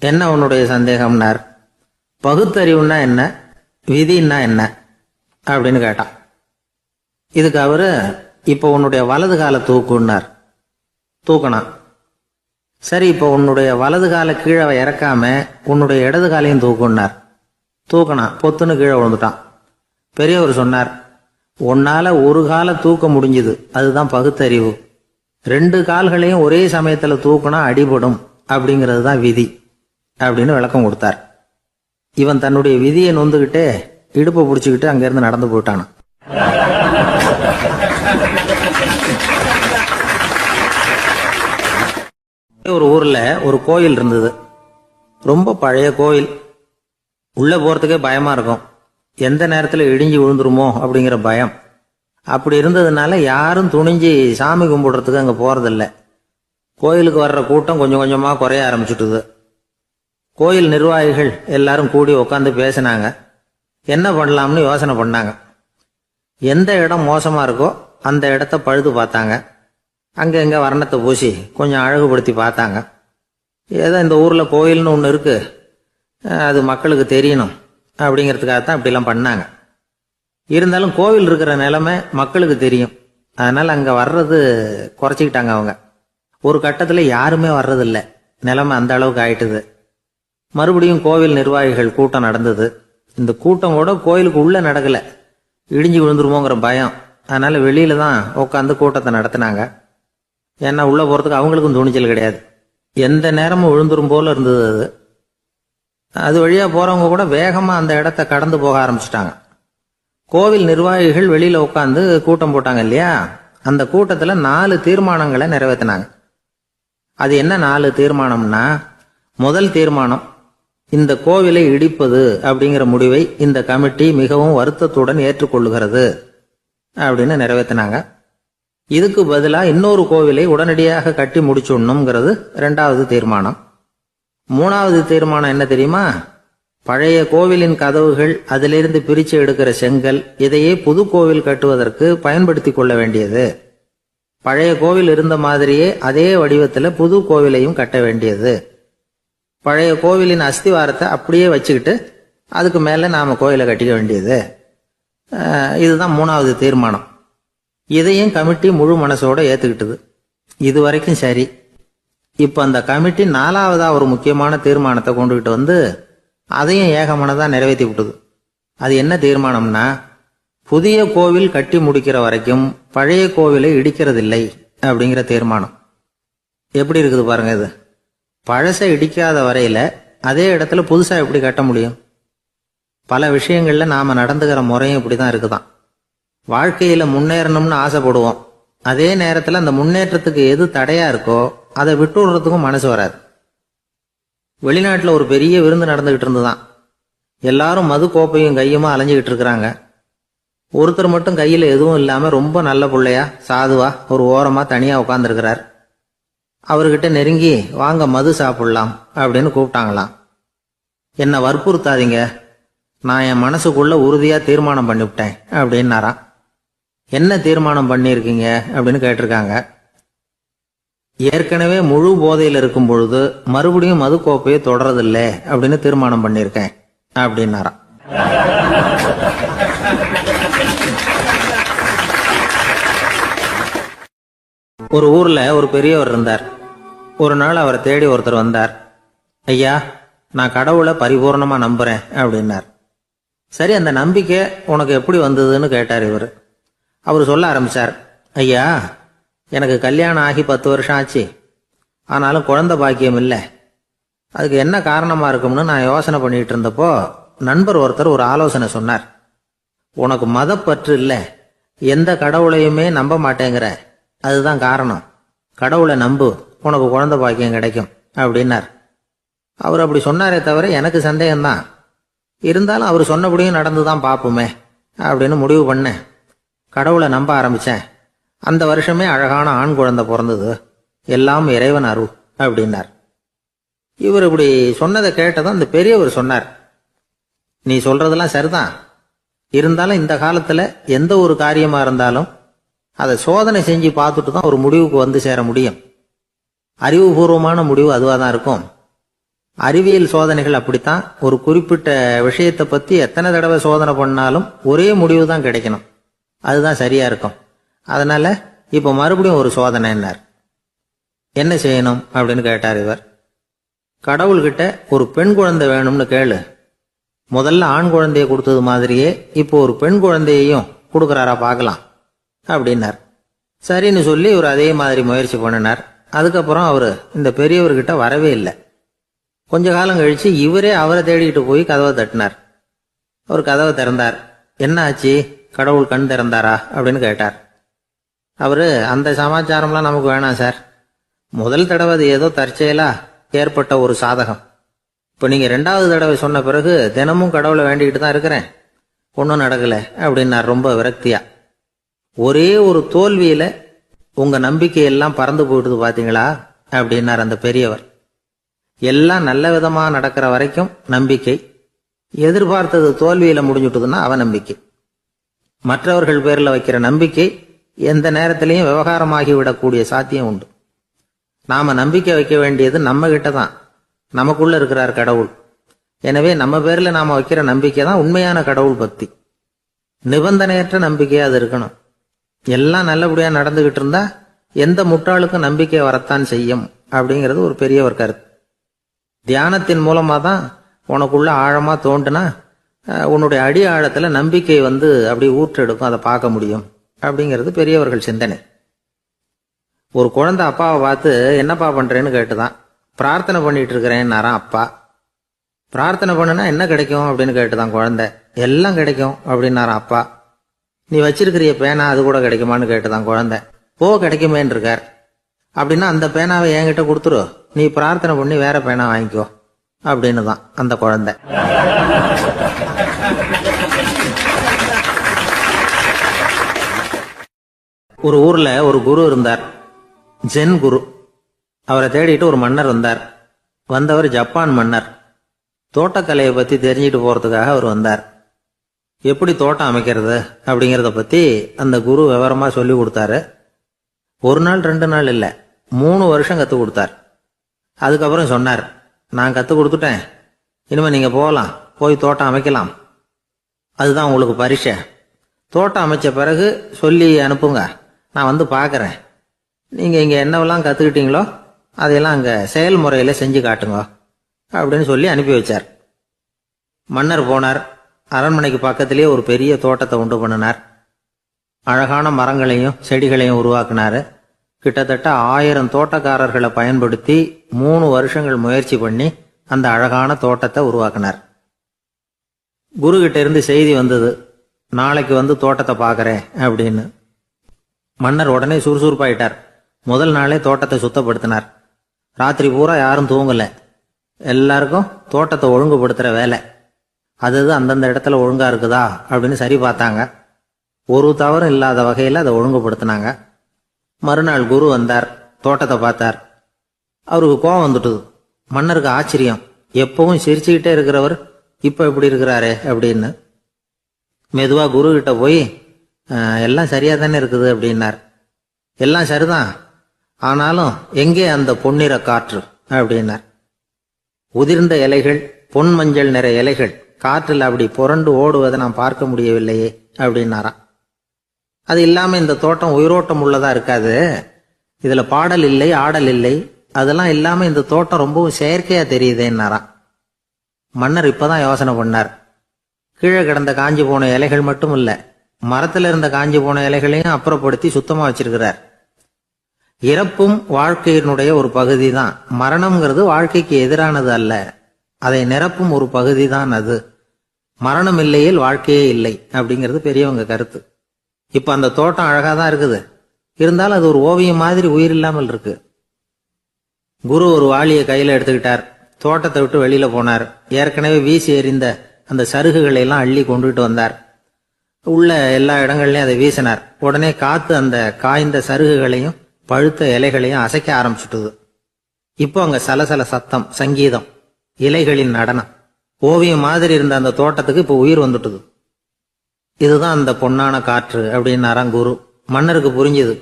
என்ன உன்னுடைய சந்தேகம்னார். பகுத்தறிவுன்னா என்ன, விதின்னா என்ன அப்படின்னு கேட்டான். இதுக்கு அவரு, இப்போ உன்னுடைய வலது கால தூக்குன்னார். தூக்கணான். சரி, இப்போ உன்னுடைய வலது கால கீழே இறக்காம உன்னுடைய இடது காலையும் தூக்குன்னார். தூக்கணான். பொத்துன்னு கீழே விழுந்துட்டான். பெரியவர் சொன்னார், உன்னால ஒரு காலை தூக்க முடிஞ்சுது, அதுதான் பகுத்தறிவு. 2 கால்களையும் ஒரே சமயத்துல தூக்குனா அடிபடும், அப்படிங்கிறது தான் விதி அப்படின்னு விளக்கம் கொடுத்தார். இவன் தன்னுடைய விதியை நொந்துகிட்டே இடுப்பை பிடிச்சுக்கிட்டு அங்கிருந்து நடந்து போயிட்டான். ஒரு ஊர்ல ஒரு கோயில் இருந்தது. ரொம்ப பழைய கோயில். உள்ள போறதுக்கே பயமா இருக்கும். எந்த நேரத்துல இடிஞ்சு விழுந்துருமோ அப்படிங்கிற பயம். அப்படி இருந்ததுனால யாரும் துணிஞ்சு சாமி கும்பிடுறதுக்கு அங்க போறதில்ல. கோயிலுக்கு வர்ற கூட்டம் கொஞ்சம் கொஞ்சமா குறைய ஆரம்பிச்சுட்டுது. கோயில் நிர்வாகிகள் எல்லாரும் கூடி உட்காந்து பேசினாங்க. என்ன பண்ணலாம்னு யோசனை பண்ணாங்க. எந்த இடம் மோசமா இருக்கோ அந்த இடத்த பழுது பார்த்தாங்க. அங்க எங்க வர்ணத்தை பூசி கொஞ்சம் அழகுபடுத்தி பார்த்தாங்க. ஏதோ இந்த ஊர்ல கோயில்னு ஒன்று இருக்கு, அது மக்களுக்கு தெரியணும் அப்படிங்கிறதுக்காகத்தான் இப்படிலாம் பண்ணாங்க. இருந்தாலும் கோவில் இருக்கிற நிலைமை மக்களுக்கு தெரியும். அதனால அங்க வர்றது குறைச்சிக்கிட்டாங்க அவங்க. ஒரு கட்டத்துல யாருமே வர்றதில்லை. நிலைமை அந்த அளவுக்கு ஆயிட்டுது. மறுபடியும் கோவில் நிர்வாகிகள் கூட்டம் நடந்தது. இந்த கூட்டம் கூட கோயிலுக்கு உள்ள நடக்கல, இடிஞ்சு விழுந்துருமோங்கிற பயம். அதனால வெளியில தான் உட்காந்து கூட்டத்தை நடத்தினாங்க. ஏன்னா உள்ள போறதுக்கு அவங்களுக்கும் துணிச்சல் கிடையாது. எந்த நேரமும் விழுந்துரும் போல இருந்தது அது. அது வழியா போறவங்க கூட வேகமா அந்த இடத்த கடந்து போக ஆரம்பிச்சிட்டாங்க. கோவில் நிர்வாகிகள் வெளியில உட்காந்து கூட்டம் போட்டாங்க இல்லையா, அந்த கூட்டத்துல 4 தீர்மானங்களை நிறைவேற்றினாங்க. அது என்ன 4 தீர்மானம்னா, முதல் தீர்மானம், இந்த கோவிலை இடிப்பது அப்படிங்கிற முடிவை இந்த கமிட்டி மிகவும் வருத்தத்துடன் ஏற்றுக்கொள்ளுகிறது அப்படின்னு நிறைவேற்றினாங்க. இதுக்கு பதிலா இன்னொரு கோவிலை உடனடியாக கட்டி முடிச்சுடணுங்கிறது 2வது தீர்மானம். 3வது தீர்மானம் என்ன தெரியுமா? பழைய கோவிலின் கதவுகள், அதிலிருந்து பிரிச்சு எடுக்கிற செங்கல், இதையே புது கோவில் கட்டுவதற்கு பயன்படுத்தி கொள்ள வேண்டியது. பழைய கோவில் இருந்த மாதிரியே அதே வடிவத்தில் புது கோவிலையும் கட்ட வேண்டியது. பழைய கோவிலின் அஸ்திவாரத்தை அப்படியே வச்சுக்கிட்டு அதுக்கு மேல நாம கோயிலை கட்டிக்க வேண்டியது. இதுதான் 3வது தீர்மானம். இதையும் கமிட்டி முழு மனசோட ஏத்துக்கிட்டது. இது வரைக்கும் சரி. இப்ப அந்த கமிட்டி 4வதா ஒரு முக்கியமான தீர்மானத்தை கொண்டுகிட்டு வந்து அதையும் ஏகமனதா நிறைவேற்றி விட்டது. அது என்ன தீர்மானம்னா, புதிய கோவில் கட்டி முடிக்கிற வரைக்கும் பழைய கோவிலை இடிக்கிறதில்லை அப்படிங்கிற தீர்மானம். எப்படி இருக்குது பாருங்க இது. பழசை இடிக்காத வரையில அதே இடத்துல புதுசா எப்படி கட்ட முடியும்? பல விஷயங்கள்ல நாம நடந்துகிற முறையும் இப்படிதான் இருக்குதான். வாழ்க்கையில முன்னேறணும்னு ஆசைப்படுவோம். அதே நேரத்துல அந்த முன்னேற்றத்துக்கு எது தடையா இருக்கோ அதை விட்டு விடுறதுக்கும் மனசு வராது. வெளிநாட்டுல ஒரு பெரிய விருந்து நடந்துகிட்டு இருந்துதான். எல்லாரும் மது கோப்பையும் கையுமா அலைஞ்சுகிட்டு இருக்கிறாங்க. ஒருத்தர் மட்டும் கையில எதுவும் இல்லாம ரொம்ப நல்ல பிள்ளையா சாதுவா ஒரு ஓரமா தனியா உட்கார்ந்துருக்கிறார். அவர்கிட்ட நெருங்கி வாங்க மது சாப்பிடலாம் அப்படின்னு கூப்பிட்டாங்களாம். என்ன வற்புறுத்தாதீங்க, நான் என் மனசுக்குள்ள உறுதியா தீர்மானம் பண்ணிவிட்டேன் அப்படின்னாராம். என்ன தீர்மானம் பண்ணியிருக்கீங்க அப்படின்னு கேட்டிருக்காங்க. ஏற்கனவே முழு போதையில் இருக்கும் பொழுது மறுபடியும் மது கோப்பையை தொடரதில்லை அப்படின்னு தீர்மானம் பண்ணியிருக்கேன் அப்படின்னாராம். ஒரு ஊர்ல ஒரு பெரியவர் இருந்தார். ஒரு நாள் அவரை தேடி ஒருத்தர் வந்தார். ஐயா, நான் கடவுளை பரிபூர்ணமா நம்புறேன் அப்படின்னார். சரி, அந்த நம்பிக்கை உனக்கு எப்படி வந்ததுன்னு கேட்டார் இவர். அவர் சொல்ல ஆரம்பிச்சார். ஐயா, எனக்கு கல்யாணம் ஆகி 10 வருஷம் ஆச்சு. ஆனாலும் குழந்தை பாக்கியம் இல்லை. அதுக்கு என்ன காரணமா இருக்கும்னு நான் யோசனை பண்ணிட்டு இருந்தப்போ நண்பர் ஒருத்தர் ஒரு ஆலோசனை சொன்னார். உனக்கு மதப்பற்று இல்லை, எந்த கடவுளையுமே நம்ப மாட்டேங்கிற, அதுதான் காரணம். கடவுளை நம்பு, உனக்கு குழந்தை பாக்கியம் கிடைக்கும் அப்படின்னார். அவர் அப்படி சொன்னாரே தவிர எனக்கு சந்தேகம்தான். இருந்தாலும் அவர் சொன்னபடியும் நடந்துதான் பார்ப்போமே அப்படின்னு முடிவு பண்ணேன். கடவுளை நம்ப ஆரம்பிச்சேன். அந்த வருஷமே அழகான ஆண் குழந்தை பிறந்தது. எல்லாம் இறைவன் அருள் அப்படின்னார். இவர் இப்படி சொன்னதை கேட்டதும் அந்த பெரியவர் சொன்னார், நீ சொல்றதெல்லாம் சரிதான். இருந்தாலும் இந்த காலத்துல எந்த ஒரு காரியமா இருந்தாலும் அதை சோதனை செஞ்சு பார்த்துட்டு தான் ஒரு முடிவுக்கு வந்து சேர முடியும். அறிவுபூர்வமான முடிவு அதுவாக தான் இருக்கும். அறிவியல் சோதனைகள் அப்படித்தான். ஒரு குறிப்பிட்ட விஷயத்தை பத்தி எத்தனை தடவை சோதனை பண்ணாலும் ஒரே முடிவு தான் கிடைக்கணும். அதுதான் சரியா இருக்கும். அதனால இப்ப மறுபடியும் ஒரு சோதனைன்னார். என்ன செய்யணும் அப்படின்னு கேட்டார் இவர். கடவுள்கிட்ட ஒரு பெண் குழந்தை வேணும்னு கேளு. முதல்ல ஆண் குழந்தைய கொடுத்தது மாதிரியே இப்போ ஒரு பெண் குழந்தையையும் கொடுக்கறாரா பார்க்கலாம் அப்படின்னார். சரின்னு சொல்லி இவர் அதே மாதிரி முயற்சி பண்ணினார். அதுக்கப்புறம் அவரு இந்த பெரியவர்கிட்ட வரவே இல்லை. கொஞ்ச காலம் கழிச்சு இவரே அவரை தேடிட்டு போய் கதவை தட்டினார். அவர் கதவை திறந்தார். என்ன ஆச்சு, கடவுள் கண் திறந்தாரா அப்படின்னு கேட்டார். அவரு, அந்த சமாச்சாரம்லாம் நமக்கு வேணாம் சார். முதல் தடவை அது ஏதோ தற்செயலா ஏற்பட்ட ஒரு சாதகம். இப்ப நீங்க 2வது தடவை சொன்ன பிறகு தினமும் கடவுளை வேண்டிக்கிட்டு தான் இருக்கிறேன், ஒன்றும் நடக்கல அப்படின்னார் ரொம்ப விரக்தியா. ஒரே ஒரு தோல்வியில உங்க நம்பிக்கையெல்லாம் பறந்து போயிடுது பாத்தீங்களா அப்படின்னார் அந்த பெரியவர். எல்லாம் நல்ல விதமா நடக்கிற வரைக்கும் நம்பிக்கை, எதிர்பார்த்தது தோல்வியில முடிஞ்சுட்டுதுன்னா அவநம்பிக்கை. மற்றவர்கள் பேர்ல வைக்கிற நம்பிக்கை எந்த நேரத்திலையும் விவகாரமாகி விடக்கூடிய சாத்தியம் உண்டு. நாம நம்பிக்கை வைக்க வேண்டியது நம்ம கிட்ட தான். நமக்குள்ள இருக்கிறார் கடவுள். எனவே நம்ம பேர்ல நாம வைக்கிற நம்பிக்கை தான் உண்மையான கடவுள் பக்தி. நிபந்தனையற்ற நம்பிக்கையா அது இருக்கணும். எல்லாம் நல்லபடியா நடந்துகிட்டு இருந்தா எந்த முட்டாளுக்கும் நம்பிக்கை வரத்தான் செய்யும் அப்படிங்கிறது ஒரு பெரியவர் கருத்து. தியானத்தின் மூலமா தான் உனக்குள்ள ஆழமா தோண்டுனா உன்னுடைய அடி ஆழத்துல நம்பிக்கை அப்படி ஊற்றெடுக்கும், அதை பார்க்க முடியும் அப்படிங்கிறது பெரியவர்கள் சிந்தனை. ஒரு குழந்தை அப்பாவை பார்த்து என்னப்பா பண்றேன்னு கேட்டுதான். பிரார்த்தனை பண்ணிட்டு இருக்கிறேன்னாராம் அப்பா. பிரார்த்தனை பண்ணுனா என்ன கிடைக்கும் அப்படின்னு கேட்டுதான் குழந்தை. எல்லாம் கிடைக்கும் அப்படின்னாராம் அப்பா. நீ வச்சிருக்கிறிய பேனா அது கூட கிடைக்குமான்னு கேட்டுதான் குழந்தை. கிடைக்குமேன்னு இருக்கார். அப்படின்னா அந்த பேனாவை என்கிட்ட கொடுத்துரு, நீ பிரார்த்தனை பண்ணி வேற பேனா வாங்கிக்கோ அப்படின்னு தான் அந்த குழந்தை. ஒரு ஊர்ல ஒரு குரு இருந்தார், ஜென் குரு. அவரை தேடிட்டு ஒரு மன்னர் வந்தார். வந்தவர் ஜப்பான் மன்னர். தோட்டக்கலையை பத்தி தெரிஞ்சுட்டு போறதுக்காக அவர் வந்தார். எப்படி தோட்டம் அமைக்கிறது அப்படிங்கிறத பத்தி அந்த குரு விவரமா சொல்லி கொடுத்தாரு. ஒரு நாள் 2 நாள் இல்ல, 3 வருஷம் கத்து கொடுத்தார். அதுக்கப்புறம் சொன்னார், நான் கத்து கொடுத்துட்டேன், இனிமே நீங்க போகலாம், போய் தோட்டம் அமைக்கலாம், அதுதான் உங்களுக்கு பரிசை. தோட்டம் அமைச்ச பிறகு சொல்லி அனுப்புங்க, நான் வந்து பார்க்கறேன். நீங்க இங்க என்னவெல்லாம் கத்துக்கிட்டீங்களோ அதையெல்லாம் அங்க செயல்முறையில செஞ்சு காட்டுங்க அப்படின்னு சொல்லி அனுப்பி வச்சார். மன்னர் போனார். அரண்மனைக்கு பக்கத்திலேயே ஒரு பெரிய தோட்டத்தை உண்டு பண்ணினார். அழகான மரங்களையும் செடிகளையும் உருவாக்கினாரு. கிட்டத்தட்ட 1000 தோட்டக்காரர்களை பயன்படுத்தி 3 வருஷங்கள் முயற்சி பண்ணி அந்த அழகான தோட்டத்தை உருவாக்கினார். குரு கிட்ட இருந்து செய்தி வந்தது, நாளைக்கு வந்து தோட்டத்தை பார்க்கறேன் அப்படின்னு. மன்னர் உடனே சுறுசுறுப்பாயிட்டார். முதல் நாளே தோட்டத்தை சுத்தப்படுத்தினார். ராத்திரி பூரா யாரும் தூங்கல. எல்லாருக்கும் தோட்டத்தை ஒழுங்குபடுத்துற வேலை. அது அந்தந்த இடத்துல ஒழுங்கா இருக்குதா அப்படின்னு சரி பார்த்தாங்க. ஒரு தவறும் இல்லாத வகையில் அதை ஒழுங்குபடுத்தினாங்க. மறுநாள் குரு வந்தார், தோட்டத்தை பார்த்தார். அவருக்கு கோபம் வந்துட்டுது. மன்னருக்கு ஆச்சரியம், எப்பவும் சிரிச்சுக்கிட்டே இருக்கிறவர் இப்ப எப்படி இருக்கிறாரே அப்படின்னு. மெதுவா குரு கிட்ட போய் எல்லாம் சரியா தானே இருக்குது அப்படின்னார். எல்லாம் சரிதான், ஆனாலும் எங்கே அந்த பொன்னிற காற்று அப்படின்னார். உதிர்ந்த இலைகள், பொன் மஞ்சள் நிற இலைகள் காற்றில் அப்படி புரண்டு ஓடுவதை நான் பார்க்க முடியவில்லையே அப்படின்னாராம். அது இல்லாம இந்த தோட்டம் உயிரோட்டம் உள்ளதா இருக்காது, இதுல பாடல் இல்லை, ஆடல் இல்லை, அதெல்லாம் இல்லாம இந்த தோட்டம் ரொம்பவும் செயற்கையா தெரியுதேன்னாராம். மன்னர் இப்பதான் யோசனை பண்ணார். கீழே கிடந்த காஞ்சி போன இலைகள் மட்டும் இல்ல, மரத்துல இருந்த காஞ்சி போன இலைகளையும் அப்புறப்படுத்தி சுத்தமா வச்சிருக்கிறார். இறப்பும் வாழ்க்கையினுடைய ஒரு பகுதி தான். மரணம்ங்கிறது வாழ்க்கைக்கு எதிரானது அல்ல, அதை நிரப்பும் ஒரு பகுதி தான் அது. மரணம் இல்லையில் வாழ்க்கையே இல்லை அப்படிங்கிறது பெரியவங்க கருத்து. இப்ப அந்த தோட்டம் அழகா தான் இருக்குது, இருந்தாலும் அது ஒரு ஓவியம் மாதிரி உயிர் இல்லாமல் இருக்கு. குரு ஒரு வாளியை கையில எடுத்துக்கிட்டார். தோட்டத்தை விட்டு வெளியில போனார். ஏற்கனவே வீசி எறிந்த அந்த சருகுகளை எல்லாம் அள்ளி கொண்டுகிட்டு வந்தார். உள்ள எல்லா இடங்கள்லயும் அதை வீசினார். உடனே காத்து அந்த காய்ந்த சருகுகளையும் பழுத்த இலைகளையும் அசைக்க ஆரம்பிச்சுட்டுது. இப்போ அங்க சலசல சத்தம், சங்கீதம், இலைகளின் நடனம், ஓவியம் மாதிரி இருந்த அந்த தோட்டத்துக்கு இப்போ உயிர் வந்துட்டுது. இதுதான் அந்த பொன்னான காற்று அப்படின்னாராம் குரு. மன்னருக்கு புரிஞ்சுது.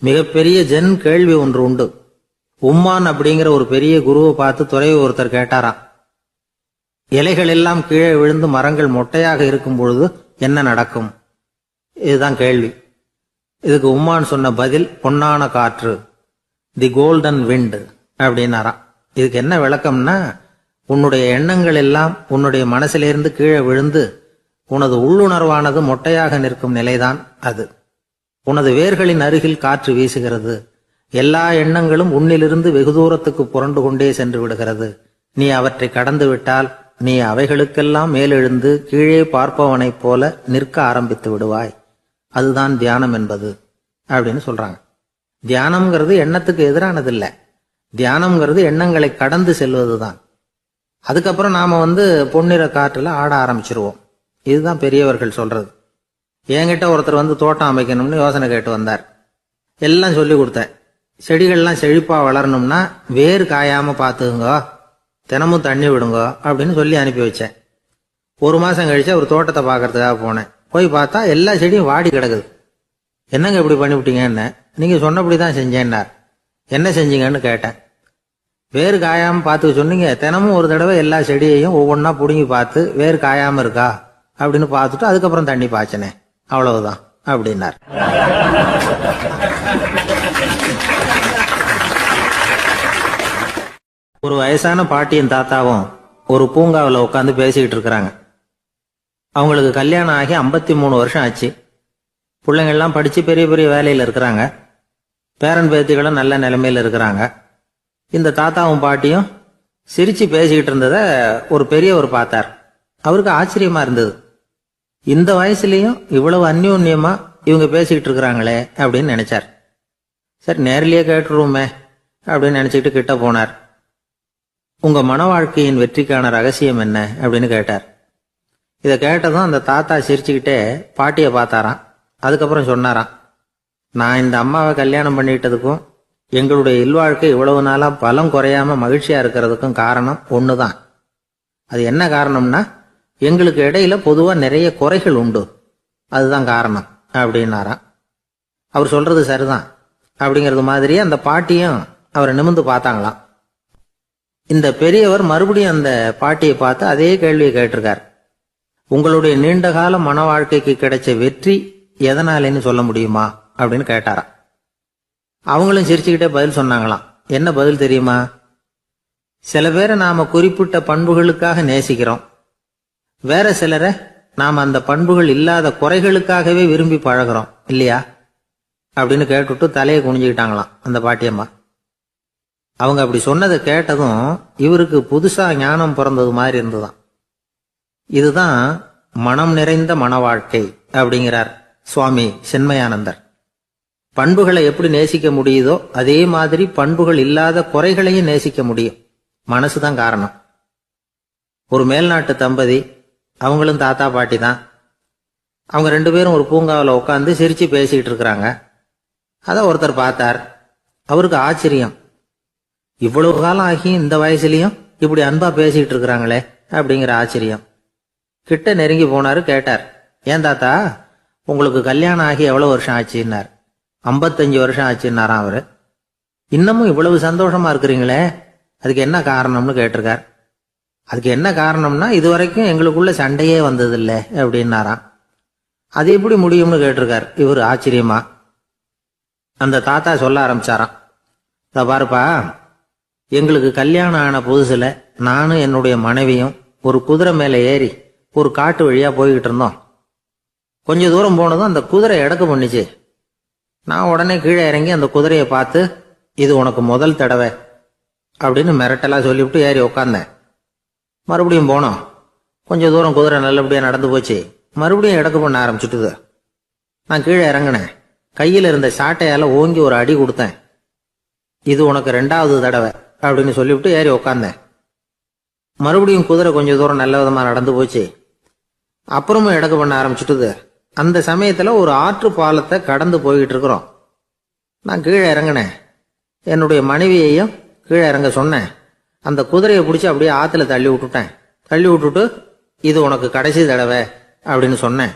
மிகப்பெரிய ஜென் கேள்வி ஒன்று உண்டு. உம்மான் அப்படிங்கிற ஒரு பெரிய குருவை பார்த்து துறவி ஒருத்தர் கேட்டாராம், இலைகள் எல்லாம் கீழே விழுந்து மரங்கள் மொட்டையாக இருக்கும் பொழுது என்ன நடக்கும்? இதுதான் கேள்வி. இதுக்கு உம்மான் சொன்ன பதில் பொன்னான காற்று, தி கோல்டன் விண்ட் அப்படின்னாராம். இதுக்கு என்ன விளக்கம்னா, உன்னுடைய எண்ணங்கள் எல்லாம் உன்னுடைய மனசிலிருந்து கீழே விழுந்து உனது உள்ளுணர்வானது மொட்டையாக நிற்கும் நிலைதான் அது. உனது வேர்களின் அருகில் காற்று வீசுகிறது. எல்லா எண்ணங்களும் உன்னிலிருந்து வெகு தூரத்துக்கு புரண்டு கொண்டே சென்று விடுகிறது. நீ அவற்றை கடந்து விட்டால் நீ அவைகளுக்கெல்லாம் மேலெழுந்து கீழே பார்ப்பவனைப் போல நிற்க ஆரம்பித்து விடுவாய். அதுதான் தியானம் என்பது அப்படின்னு சொல்றாங்க. தியானம்ங்கிறது எண்ணத்துக்கு எதிரானது இல்ல, தியானம்ங்கிறது எண்ணங்களை கடந்து செல்வதுதான். அதுக்கப்புறம் நாம பொன்னிற காற்றுல ஆட ஆரம்பிச்சிருவோம். இதுதான் பெரியவர்கள் சொல்றது. என்கிட்ட ஒருத்தர் தோட்டம் அமைக்கணும்னு யோசனை கேட்டு வந்தார். எல்லாம் சொல்லி கொடுத்தேன். செடிகள்லாம் செழிப்பா வளரணும்னா வேர் காயாம பாத்துக்குங்க, தினமும் தண்ணி விடுங்க அப்படின்னு சொல்லி அனுப்பி வச்சேன். 1 மாசம் கழிச்சு ஒரு தோட்டத்தை பாக்கிறதுக்காக போனேன். போய் பார்த்தா எல்லா செடியும் வாடி கிடக்குது. என்னங்க இப்படி பண்ணிவிட்டீங்கன்னு. நீங்க சொன்னபடிதான் செஞ்சேன்னார். என்ன செஞ்சீங்கன்னு கேட்டேன். வேறு காயாம பார்த்துக்க சொன்னீங்க, தினமும் ஒரு தடவை எல்லா செடியையும் ஒவ்வொன்னா புடுங்கி பார்த்து வேறு காயாம இருக்கா அப்படின்னு பார்த்துட்டு அதுக்கப்புறம் தண்ணி பாய்ச்சனே, அவ்வளவுதான் அப்படின்னார். ஒரு வயசான பாட்டியும் தாத்தாவும் ஒரு பூங்காவில் உட்காந்து பேசிக்கிட்டு இருக்கிறாங்க. அவங்களுக்கு கல்யாணம் ஆகி 53 வருஷம் ஆச்சு. பிள்ளைங்கள்லாம் படிச்சு பெரிய பெரிய வேலையில் இருக்கிறாங்க. பேரன் பேத்திகளும் நல்ல நிலைமையில இருக்கிறாங்க. இந்த தாத்தாவும் பாட்டியும் சிரிச்சு பேசிக்கிட்டு இருந்ததை ஒரு பெரியவர் பார்த்தார். அவருக்கு ஆச்சரியமா இருந்தது. இந்த வயசுலயும் இவ்வளவு அந்யோன்யமா இவங்க பேசிக்கிட்டு இருக்கிறாங்களே அப்படின்னு நினைச்சார். சரி, நேரிலேயே கேட்டுருவோமே அப்படின்னு நினைச்சுக்கிட்டு கிட்ட போனார். உங்க மன வாழ்க்கையின் வெற்றிக்கான ரகசியம் என்ன அப்படின்னு கேட்டார். இதை கேட்டதும் அந்த தாத்தா சிரிச்சுக்கிட்டே பாட்டியை பார்த்தாராம். அதுக்கப்புறம் சொன்னாராம், நான் இந்த அம்மாவை கல்யாணம் பண்ணிட்டதுக்கும் எங்களுடைய இல்வாழ்க்கை இவ்வளவு நாளா பலம் குறையாம மகிழ்ச்சியா இருக்கிறதுக்கும் காரணம் ஒண்ணுதான். அது என்ன காரணம்னா, எங்களுக்கு இடையில பொதுவா நிறைய குறைகள் உண்டு, அதுதான் காரணம் அப்படின்னாராம். அவர் சொல்றது சரிதான் அப்படிங்கிறது மாதிரியே அந்த பாட்டியும் அவரை நிமிர்ந்து பார்த்தாங்களாம். இந்த பெரியவர் மறுபடியும் அந்த பாட்டியை பார்த்து அதே கேள்வியை கேட்டிருக்கார். உங்களுடைய நீண்டகால மன வாழ்க்கைக்கு கிடைச்ச வெற்றி எதனாலேன்னு சொல்ல முடியுமா அப்படின்னு கேட்டாராம். அவங்களும் சிரிச்சுக்கிட்டே பதில் சொன்னாங்களாம். என்ன பதில் தெரியுமா? சில பேரை நாம குறிப்பிட்ட பண்புகளுக்காக நேசிக்கிறோம், வேற சிலரை நாம அந்த பண்புகள் இல்லாத குறைகளுக்காகவே விரும்பி பழகிறோம் இல்லையா அப்படின்னு கேட்டுட்டு தலையை குனிஞ்சுக்கிட்டாங்களாம் அந்த பாட்டியம்மா. அவங்க அப்படி சொன்னதை கேட்டதும் இவருக்கு புதுசா ஞானம் பிறந்தது மாதிரி இருந்துதான். இதுதான் மனம் நிறைந்த மன வாழ்க்கை அப்படிங்கிறார் சுவாமி சின்மயானந்தர். பண்புகளை எப்படி நேசிக்க முடியுதோ அதே மாதிரி பண்புகள் இல்லாத குறைகளையும் நேசிக்க முடியும். மனசுதான் காரணம். ஒரு மேல்நாட்டு தம்பதி, அவங்களும் தாத்தா பாட்டி தான். அவங்க 2 பேரும் ஒரு பூங்காவில் உட்காந்து சிரிச்சு பேசிக்கிட்டு இருக்கிறாங்க. அதை ஒருத்தர் பார்த்தார். அவருக்கு ஆச்சரியம், இவ்வளவு காலம் ஆகி இந்த வயசுலயும் இப்படி அன்பா பேசிக்கிட்டு இருக்கிறாங்களே அப்படிங்கிற ஆச்சரியம். கிட்ட நெருங்கி போனாரு. கேட்டார், ஏன் தாத்தா உங்களுக்கு கல்யாணம் ஆகி எவ்வளவு வருஷம் ஆச்சுன்னார். 55 வருஷம் ஆச்சுன்னாராம் அவரு. இன்னமும் இவ்வளவு சந்தோஷமா இருக்கிறீங்களே, அதுக்கு என்ன காரணம்னு கேட்டிருக்கார். அதுக்கு என்ன காரணம்னா, இதுவரைக்கும் எங்களுக்குள்ள சண்டையே வந்ததில்லை அப்படின்னாராம். அது எப்படி முடியும்னு கேட்டிருக்கார் இவர் ஆச்சரியமா. அந்த தாத்தா சொல்ல ஆரம்பிச்சாராம், இத பாருப்பா, எங்களுக்கு கல்யாணம் ஆன புதுசுல நானும் என்னுடைய மனைவியும் ஒரு குதிரை மேல ஏறி ஒரு காட்டு வழியா போய்கிட்டு இருந்தோம். கொஞ்ச தூரம் போனதும் அந்த குதிரை எடக்கு பண்ணிச்சு. நான் உடனே கீழே இறங்கி அந்த குதிரையை பார்த்து, இது உனக்கு முதல் தடவை அப்படின்னு மிரட்டலா சொல்லிவிட்டு ஏறி உக்காந்தேன். மறுபடியும் போனோம். கொஞ்ச தூரம் குதிரை நல்லபடியா நடந்து போச்சு. மறுபடியும் எடக்கு பண்ண ஆரம்பிச்சுட்டுது. நான் கீழே இறங்கினேன். கையில் இருந்த சாட்டையால ஓங்கி ஒரு அடி கொடுத்தேன். இது உனக்கு 2வது தடவை அப்படின்னு சொல்லிவிட்டு ஏறி உக்காந்தேன். மறுபடியும் குதிரை கொஞ்ச தூரம் நல்ல விதமா நடந்து போச்சு. அப்புறமும் எடக்கு பண்ண ஆரம்பிச்சுட்டுது. அந்த சமயத்துல ஒரு ஆற்று பாலத்தை கடந்து போய்கிட்டு இருக்கிறோம். நான் கீழே இறங்கினேன். என்னுடைய மனைவியையும் கீழே இறங்க சொன்னேன். அந்த குதிரையை பிடிச்சி அப்படியே ஆத்துல தள்ளி விட்டுட்டேன். தள்ளி விட்டுட்டு, இது உனக்கு கடைசி தடவை அப்படின்னு சொன்னேன்.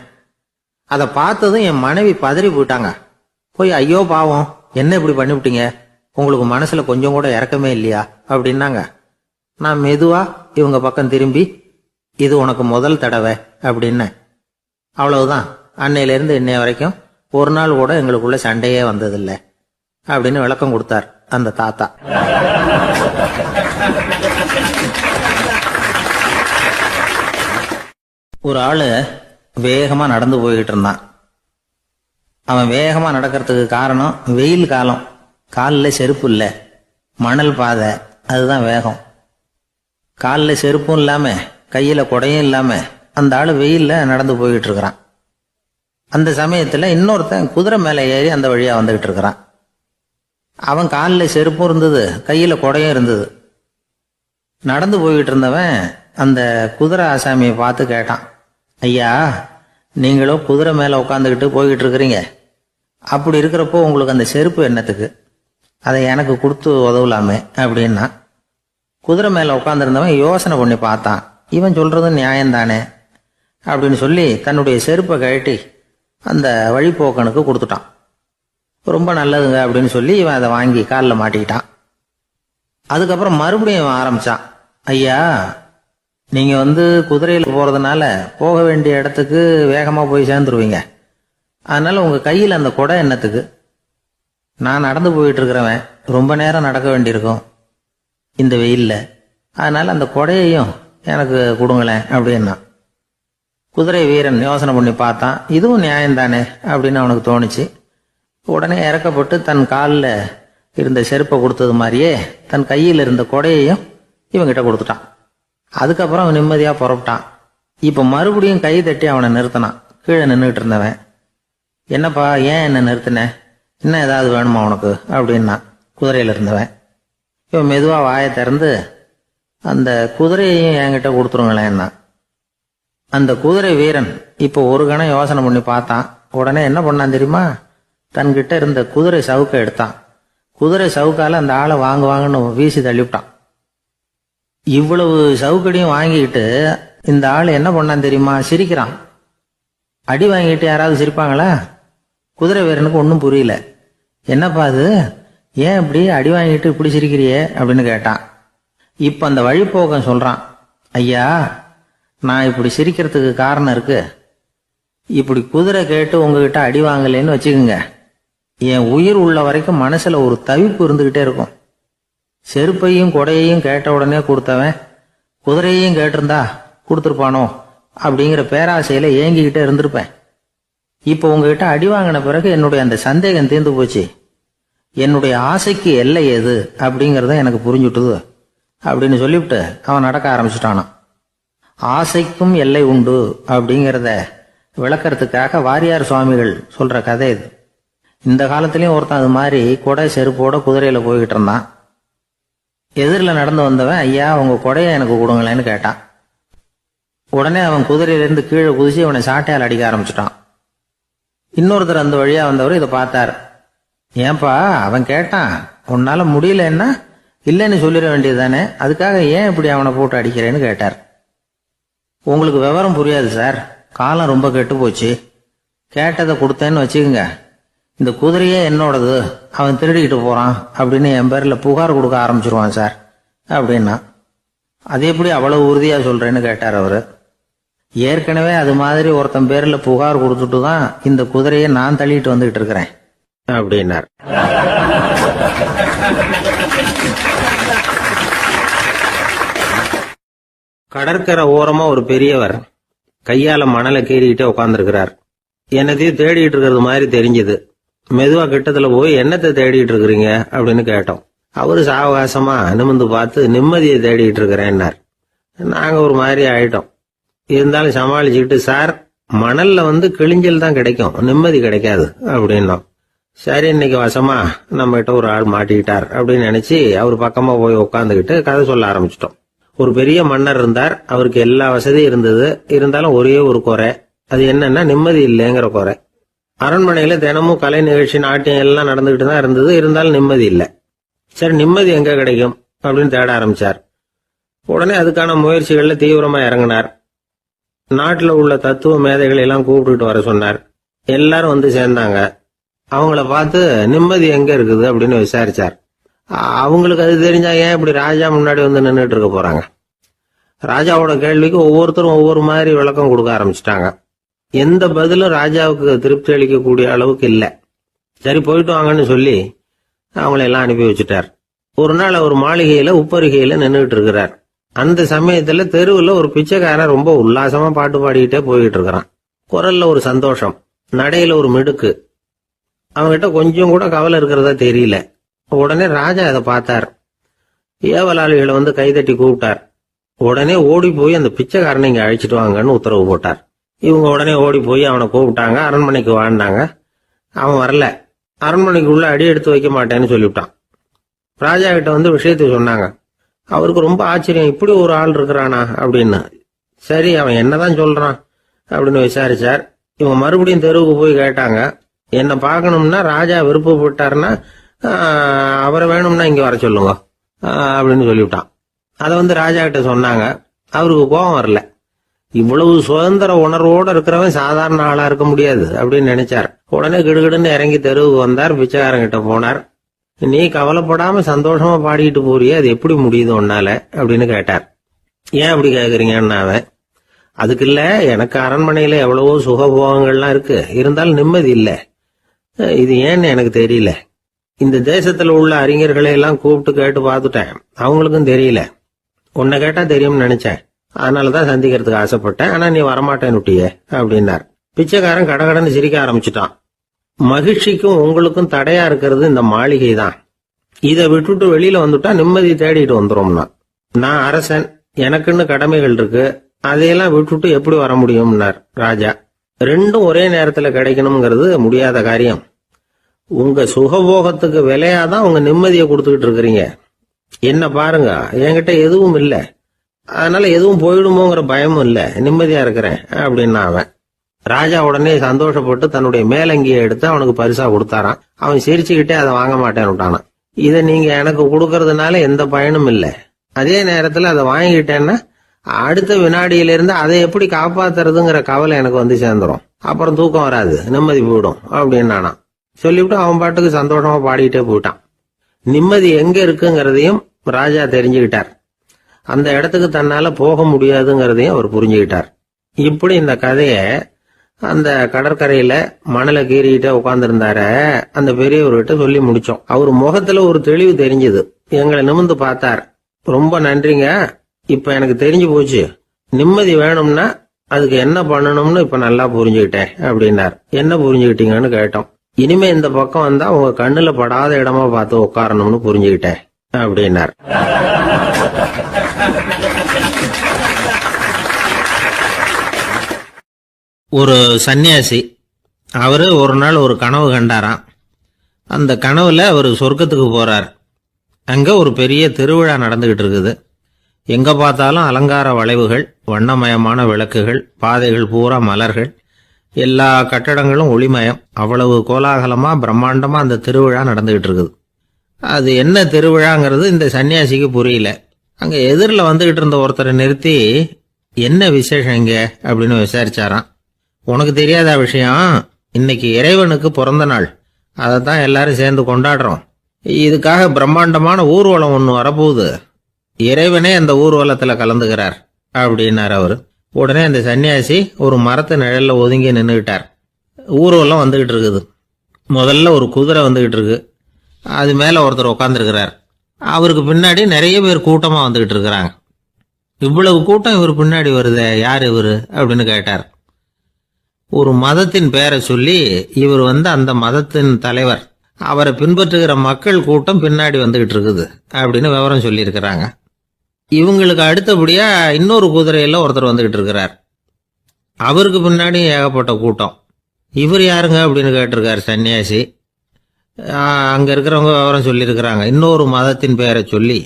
அதை பார்த்ததும் என் மனைவி பதறி போயிட்டாங்க. போய், ஐயோ பாவம், என்ன இப்படி பண்ணிவிட்டீங்க, உங்களுக்கு மனசுல கொஞ்சம் கூட இறக்கமே இல்லையா அப்படின்னாங்க. நான் மெதுவா இவங்க பக்கம் திரும்பி, இது உனக்கு முதல் தடவை அப்படின்னு. அவ்வளவுதான், அன்னையிலிருந்து இன்னைய வரைக்கும் ஒரு நாள் கூட எங்களுக்குள்ள சண்டையே வந்ததில்லை அப்படின்னு விளக்கம் கொடுத்தார் அந்த தாத்தா. ஒரு ஆளு வேகமா நடந்து போய்கிட்டு இருந்தான். அவன் வேகமா நடக்கிறதுக்கு காரணம் வெயில் காலம், காலில் செருப்பு இல்லை, மணல் பாதை, அதுதான் வேகம். காலில் செருப்பும் இல்லாம கையில குடையும் இல்லாம அந்த ஆளு வெயில்ல நடந்து போய்கிட்டு இருக்கிறான். அந்த சமயத்துல இன்னொருத்தன் குதிரை மேல ஏறி அந்த வழியா வந்துகிட்டு இருக்கிறான். அவன் காலில் செருப்பும் இருந்தது, கையில குடையும் இருந்தது. நடந்து போய்கிட்டு இருந்தவன் அந்த குதிரை ஆசாமியை பார்த்து கேட்டான், ஐயா, நீங்களும் குதிரை மேல உட்காந்துக்கிட்டு போய்கிட்டு இருக்கிறீங்க, அப்படி இருக்கிறப்போ உங்களுக்கு அந்த செருப்பு என்னத்துக்கு, அதை எனக்கு கொடுத்து உதவலாமே அப்படின்னா. குதிரை மேல உட்காந்துருந்தவன் யோசனை பண்ணி பார்த்தான். இவன் சொல்றது நியாயம்தானே அப்படின்னு சொல்லி தன்னுடைய செருப்பை கழட்டி அந்த வழிபோக்கனுக்கு கொடுத்துட்டான். ரொம்ப நல்லதுங்க அப்படின்னு சொல்லி இவன் அதை வாங்கி காலில் மாட்டிக்கிட்டான். அதுக்கப்புறம் மறுபடியும் இவன் ஆரம்பிச்சான், ஐயா, நீங்க குதிரையில் போறதுனால போக வேண்டிய இடத்துக்கு வேகமா போய் சேர்ந்துருவீங்க, அதனால உங்க கையில் அந்த குடை என்னத்துக்கு, நான் நடந்து போயிட்டு இருக்கிறவன் ரொம்ப நேரம் நடக்க வேண்டியிருக்கும், இந்த வெயில்ல. அதனால அந்த கொடையையும் எனக்கு கொடுங்களேன் அப்படின்னா. குதிரை வீரன் யோசனை பண்ணி பார்த்தான். இதுவும் நியாயம்தானே அப்படின்னு அவனுக்கு தோணுச்சு. உடனே இறக்கப்பட்டு தன் காலில் இருந்த செருப்பை கொடுத்தது மாதிரியே தன் கையில் இருந்த கொடையையும் இவங்கிட்ட கொடுத்துட்டான். அதுக்கப்புறம் அவன் நிம்மதியாக புறப்பட்டான். இப்போ மறுபடியும் கை தட்டி அவனை நிறுத்தினான். கீழே நின்றுட்டு இருந்தவன், என்னப்பா ஏன் என்ன நிறுத்தின, இன்னும் ஏதாவது வேணுமா உனக்கு அப்படின்னா குதிரையில் இருந்தவன். இவன் மெதுவாக வாயை திறந்து அந்த குதிரையையும் என்கிட்ட கொடுத்துருங்களேன்னா. அந்த குதிரை வீரன் இப்போ ஒரு கணம் யோசனை பண்ணி பார்த்தான். உடனே என்ன பண்ணான் தெரியுமா? தன்கிட்ட இருந்த குதிரை சவுக்கை எடுத்தான். குதிரை சவுக்கால அந்த ஆளை வாங்குவாங்கன்னு வீசி தள்ளிவிட்டான். இவ்வளவு சவுக்கடியும் வாங்கிக்கிட்டு இந்த ஆள் என்ன பண்ணான் தெரியுமா? சிரிக்கிறான். அடி வாங்கிட்டு யாராவது சிரிப்பாங்களா? குதிரை வீரனுக்கு ஒன்றும் புரியல. என்னப்பா அது, ஏன் இப்படி அடி வாங்கிட்டு இப்படி சிரிக்கிறியே அப்படின்னு கேட்டான். இப்போ அந்த வழிப்போக்கன் சொல்றான், ஐயா நான் இப்படி சிரிக்கிறதுக்கு காரணம் இருக்கு. இப்படி குதிரை கேட்டு உங்ககிட்ட அடி வாங்கலைன்னு வச்சுக்கோங்க, என் உயிர் உள்ள வரைக்கும் மனசுல ஒரு தவிப்பு இருந்துகிட்டே இருக்கும். செருப்பையும் கொடையையும் கேட்ட உடனே கொடுத்தவன் குதிரையையும் கேட்டிருந்தா கொடுத்துருப்பானோ அப்படிங்கிற பேராசையில ஏங்கிக்கிட்டே இருந்திருப்பேன். இப்போ உங்ககிட்ட அடி வாங்கின பிறகு என்னுடைய அந்த சந்தேகம் தீர்ந்து போச்சு. என்னுடைய ஆசைக்கு எல்லை எது அப்படிங்கறத எனக்கு புரிஞ்சுட்டுது அப்படின்னு சொல்லிவிட்டு அவன் நடக்க ஆரம்பிச்சுட்டானான். ஆசைக்கும் எல்லை உண்டு அப்படிங்கிறத விளக்கறதுக்காக வாரியார் சுவாமிகள் சொல்ற கதை இது. இந்த காலத்திலயும் ஒருத்தன் அது மாதிரி கொடை செருப்போட குதிரையில போய்கிட்டு இருந்தான். எதிரில் நடந்து வந்தவன், ஐயா உங்க கொடையை எனக்கு கொடுங்களேன்னு கேட்டான். உடனே அவன் குதிரையிலிருந்து கீழே குதிச்சு அவனை சாட்டையால் அடிக்க ஆரம்பிச்சுட்டான். இன்னொருத்தர் அந்த வழியா வந்தவர் இதை பார்த்தார். ஏன்பா அவன் கேட்டான், உன்னால முடியலன்னா இல்லைன்னு சொல்லிட வேண்டியது தானே, அதுக்காக ஏன் இப்படி அவனை போட்டு அடிக்கிறேன்னு கேட்டார். உங்களுக்கு விவரம் புரியாது சார், காலம் ரொம்ப கெட்டு போச்சு. கேட்டதை கொடுத்தேன்னு வச்சுக்கோங்க, இந்த குதிரையே என்னோடது, அவன் திருடிக்கிட்டு போறான் அப்படின்னு என் பேர்ல புகார் கொடுக்க ஆரம்பிச்சிருவான் சார் அப்படின்னா. அது எப்படி அவ்வளவு உறுதியா சொல்றேன்னு கேட்டார் அவரு. ஏற்கனவே அது மாதிரி ஒருத்தன் பேர்ல புகார் கொடுத்துட்டு தான் இந்த குதிரையை நான் தள்ளிட்டு வந்துகிட்டு இருக்கிறேன் அப்படின்னார். கடற்கரை ஓரமா ஒரு பெரியவர் கையால மணலை கீறிக்கிட்டே உட்காந்துருக்கிறார். என்னத்தையும் தேடிட்டு இருக்கிறது மாதிரி தெரிஞ்சது. மெதுவா கிட்டத்துல போய் என்னத்தை தேடிட்டு இருக்கிறீங்க அப்படின்னு கேட்டோம். அவரு சாவகாசமா நிமிர்ந்து பார்த்து நிம்மதியை தேடிட்டு இருக்கிறேன்னார். நாங்க ஒரு மாதிரி ஆயிட்டோம். இருந்தாலும் சமாளிச்சுக்கிட்டு, சார் மணல்ல கிழிஞ்சல் தான் கிடைக்கும், நிம்மதி கிடைக்காது அப்படின்னோம். சரி இன்னைக்கு வசமா நம்ம கிட்ட ஒரு ஆள் மாட்டிக்கிட்டார் அப்படின்னு நினைச்சு அவர் பக்கமா போய் உட்காந்துக்கிட்டு கதை சொல்ல ஆரம்பிச்சிட்டோம். ஒரு பெரிய மன்னர் இருந்தார். அவருக்கு எல்லா வசதியும் இருந்தது. இருந்தாலும் ஒரே ஒரு குறை, அது என்னன்னா நிம்மதி இல்லைங்கிற குறை. அரண்மனையில தினமும் கலை நிகழ்ச்சி நாட்டியம் எல்லாம் நடந்துகிட்டு தான் இருந்தது. இருந்தாலும் நிம்மதி இல்லை. சரி நிம்மதி எங்க கிடைக்கும் அப்படின்னு தேட ஆரம்பிச்சார். உடனே அதுக்கான முயற்சிகள்ல தீவிரமா இறங்கினார். நாட்டுல உள்ள தத்துவ மேதைகளை எல்லாம் கூப்பிட்டுட்டு வர சொன்னார். எல்லாரும் வந்து சேர்ந்தாங்க. அவங்கள பார்த்து நிம்மதி எங்க இருக்குது அப்படின்னு விசாரிச்சார். அவங்களுக்கு அது தெரிஞ்சா ஏன் இப்படி ராஜா முன்னாடி வந்து நின்றுட்டு இருக்க போறாங்க? ராஜாவோட கேள்விக்கு ஒவ்வொருத்தரும் ஒவ்வொரு மாதிரி விளக்கம் கொடுக்க ஆரம்பிச்சிட்டாங்க. எந்த பதிலும் ராஜாவுக்கு திருப்தி அளிக்கக்கூடிய அளவுக்கு இல்லை. சரி போயிட்டு வாங்கன்னு சொல்லி அவங்கள எல்லாம் அனுப்பி வச்சுட்டார். ஒரு நாள் அவர் மாளிகையில உப்பருகையில நின்றுட்டு இருக்கிறார். அந்த சமயத்துல தெருவுல ஒரு பிச்சைக்காரன் ரொம்ப உல்லாசமா பாட்டு பாடிக்கிட்டே போய்கிட்டு இருக்கிறான். குரல்ல ஒரு சந்தோஷம், நடையில ஒரு மிடுக்கு. அவன்கிட்ட கொஞ்சம் கூட கவலை இருக்கிறதா தெரியல. உடனே ராஜா அதை பார்த்தார். ஏவலாளிகளை கைதட்டி கூப்பிட்டார். உடனே ஓடி போய் அந்த பிச்சைக்காரனை இங்க அழைச்சிட்டு வாங்கன்னு உத்தரவு போட்டார். இவங்க உடனே ஓடி போய் அவனை கூப்பிட்டாங்க. அரண்மனைக்கு வாழ்ந்தாங்க. அவன் வரல. அரண்மனைக்குள்ள அடி எடுத்து வைக்க மாட்டேன்னு சொல்லிவிட்டான். ராஜா கிட்ட விஷயத்தை சொன்னாங்க. அவருக்கு ரொம்ப ஆச்சரியம், இப்படி ஒரு ஆள் இருக்கிறானா அப்படின்னு. சரி அவன் என்னதான் சொல்றான் அப்படின்னு விசாரிச்சார். இவங்க மறுபடியும் தெருவுக்கு போய் கேட்டாங்க. என்ன பார்க்கணும்னா ராஜா விருப்பப்பட்டாருன்னா அவரை வேணும்னா இங்க வர சொல்லுங்க அப்படின்னு சொல்லிவிட்டான். அதை ராஜா கிட்ட சொன்னாங்க. அவருக்கு கோபம் வரல. இவ்வளவு சுதந்திர உணர்வோடு இருக்கிறவன் சாதாரண ஆளா இருக்க முடியாது அப்படின்னு நினைச்சார். உடனே கிடுகிடுன்னு இறங்கி தெருவுக்கு வந்தார். பிச்சைக்காரங்கிட்ட போனார். நீ கவலைப்படாம சந்தோஷமா பாடிக்கிட்டு போறியே, அது எப்படி முடியுது உன்னால அப்படின்னு கேட்டார். ஏன் அப்படி கேக்குறீங்கன்னா அவன், அதுக்கு இல்ல, எனக்கு அரண்மனையில எவ்வளவோ சுகபோகங்கள்லாம் இருக்கு, இருந்தாலும் நிம்மதி இல்லை, இது ஏன்னு எனக்கு தெரியல இந்த தேசத்துல உள்ள அறிஞர்களை எல்லாம் கூப்பிட்டு கேட்டு பார்த்துட்டேன், அவங்களுக்கும் தெரியல. உன்னை கேட்டா தெரியும்னு நினைச்சேன், அதனாலதான் சந்திக்கிறதுக்கு ஆசைப்பட்டேன், ஆனா நீ வரமாட்டேன்னுட்டியே அப்படின்னார். பிச்சைக்காரன் கடகடன்னு சிரிக்க ஆரம்பிச்சுட்டான். மகிழ்ச்சிக்கும் உங்களுக்கும் தடையா இருக்கிறது இந்த மாளிகை தான். இதை விட்டுட்டு வெளியில வந்துட்டா நிம்மதி தேடிட்டு வந்துரும்னா. நான் அரசன், எனக்குன்னு கடமைகள் இருக்கு, அதையெல்லாம் விட்டுட்டு எப்படி வர முடியும்னார் ராஜா. ரெண்டும் ஒரே நேரத்துல கிடைக்கணுங்கிறது முடியாத காரியம். உங்க சுகபோகத்துக்கு விலையாதான் உங்க நிம்மதியை கொடுத்துக்கிட்டு இருக்கிறீங்க. என்ன பாருங்க, என்கிட்ட எதுவும் இல்ல, அதனால எதுவும் போயிடுமோங்கிற பயமும் இல்ல, நிம்மதியா இருக்கிறேன் அப்படின்னா அவன். ராஜா உடனே சந்தோஷப்பட்டு தன்னுடைய மேலங்கியை எடுத்து அவனுக்கு பரிசா கொடுத்தாராம். அவன் சிரிச்சுக்கிட்டே அதை வாங்க மாட்டேன்னு விட்டானான். இதை நீங்க எனக்கு கொடுக்கறதுனால எந்த பயனும் இல்லை, அதே நேரத்துல அதை வாங்கிட்டேன்னா அடுத்த வினாடியிலிருந்து அதை எப்படி காப்பாத்துறதுங்கிற கவலை எனக்கு வந்து சேர்ந்துரும், அப்புறம் தூக்கம் வராது, நிம்மதி போயிடும் அப்படின்னானா. சொல்லிவிட்டு அவன் பாட்டுக்கு சந்தோஷமா பாடிக்கிட்டே போயிட்டான். நிம்மதி எங்க இருக்குங்கிறதையும் ராஜா தெரிஞ்சுக்கிட்டார். அந்த இடத்துக்கு தன்னால போக முடியாதுங்கிறதையும் அவர் புரிஞ்சுக்கிட்டார். இப்படி இந்த கதைய அந்த கடற்கரையில மணலை கீறிக்கிட்டே உட்கார்ந்துருந்தார அந்த பெரியவர்கிட்ட சொல்லி முடிச்சோம். அவர் முகத்துல ஒரு தெளிவு தெரிஞ்சது. எங்களை நிமிர்ந்து பார்த்தார். ரொம்ப நன்றிங்க, இப்ப எனக்கு தெரிஞ்சு போச்சு, நிம்மதி வேணும்னா அதுக்கு என்ன பண்ணணும்னு இப்ப நல்லா புரிஞ்சுக்கிட்டேன் அப்படின்னார். என்ன புரிஞ்சுக்கிட்டீங்கன்னு கேட்டோம். இனிமே இந்த பக்கம் வந்தா உங்க கண்ணுல படாத இடமா பார்த்து உட்காரணும்னு புரிஞ்சுக்கிட்டேன் அப்படின்னார். ஒரு சன்னியாசி, அவரு ஒரு நாள் ஒரு கனவு கண்டாராம். அந்த கனவுல அவர் சொர்க்கத்துக்கு போறார். அங்க ஒரு பெரிய திருவிழா நடந்துகிட்டு இருக்குது. எங்க பார்த்தாலும் அலங்கார வளைவுகள், வண்ணமயமான விளக்குகள், பாதைகள் பூரா மலர்கள், எல்லா கட்டடங்களும் ஒளிமயம். அவ்வளவு கோலாகலமா பிரம்மாண்டமா அந்த திருவிழா நடந்துகிட்டு இருக்குது. அது என்ன திருவிழாங்கிறது இந்த சன்னியாசிக்கு புரியல. அங்க எதிரில் வந்துகிட்டு இருந்த ஒருத்தரை நிறுத்தி, என்ன விசேஷம் இங்க அப்படின்னு விசாரிச்சாராம். உனக்கு தெரியாத விஷயம், இன்னைக்கு இறைவனுக்கு பிறந்த நாள், அதைத்தான் எல்லாரும் சேர்ந்து கொண்டாடுறோம். இதுக்காக பிரம்மாண்டமான ஊர்வலம் ஒன்று வரப்போகுது, இறைவனே அந்த ஊர்வலத்துல கலந்துகிறார் அப்படின்னார் அவரு. உடனே அந்த சன்னியாசி ஒரு மரத்து நிழல்ல ஒதுங்கி நின்றுகிட்டார். ஊர்வலம் வந்துகிட்டு இருக்குது. முதல்ல ஒரு குதிரை வந்துகிட்டு இருக்கு, அது மேல ஒருத்தர் உட்காந்துருக்கிறார். அவருக்கு பின்னாடி நிறைய பேர் கூட்டமா வந்துகிட்டு இருக்கிறாங்க. இவ்வளவு கூட்டம் இவர் பின்னாடி வருதே, யார் இவரு அப்படின்னு கேட்டார். ஒரு மதத்தின் பெயரை சொல்லி, இவர் அந்த மதத்தின் தலைவர், அவரை பின்பற்றுகிற மக்கள் கூட்டம் பின்னாடி வந்துகிட்டு இருக்குது அப்படின்னு விவரம் சொல்லியிருக்கிறாங்க. இவங்களுக்கு அடுத்தபடியா இன்னொரு குதிரையில ஒருத்தர் வந்துகிட்டு இருக்கிறார். அவருக்கு பின்னாடி ஏகப்பட்ட கூட்டம். இவர் யாருங்க அப்படின்னு கேட்டிருக்காரு சன்னியாசி. அங்க இருக்கிறவங்க விவரம் சொல்லியிருக்கிறாங்க. இன்னொரு மதத்தின் பெயரை சொல்லி,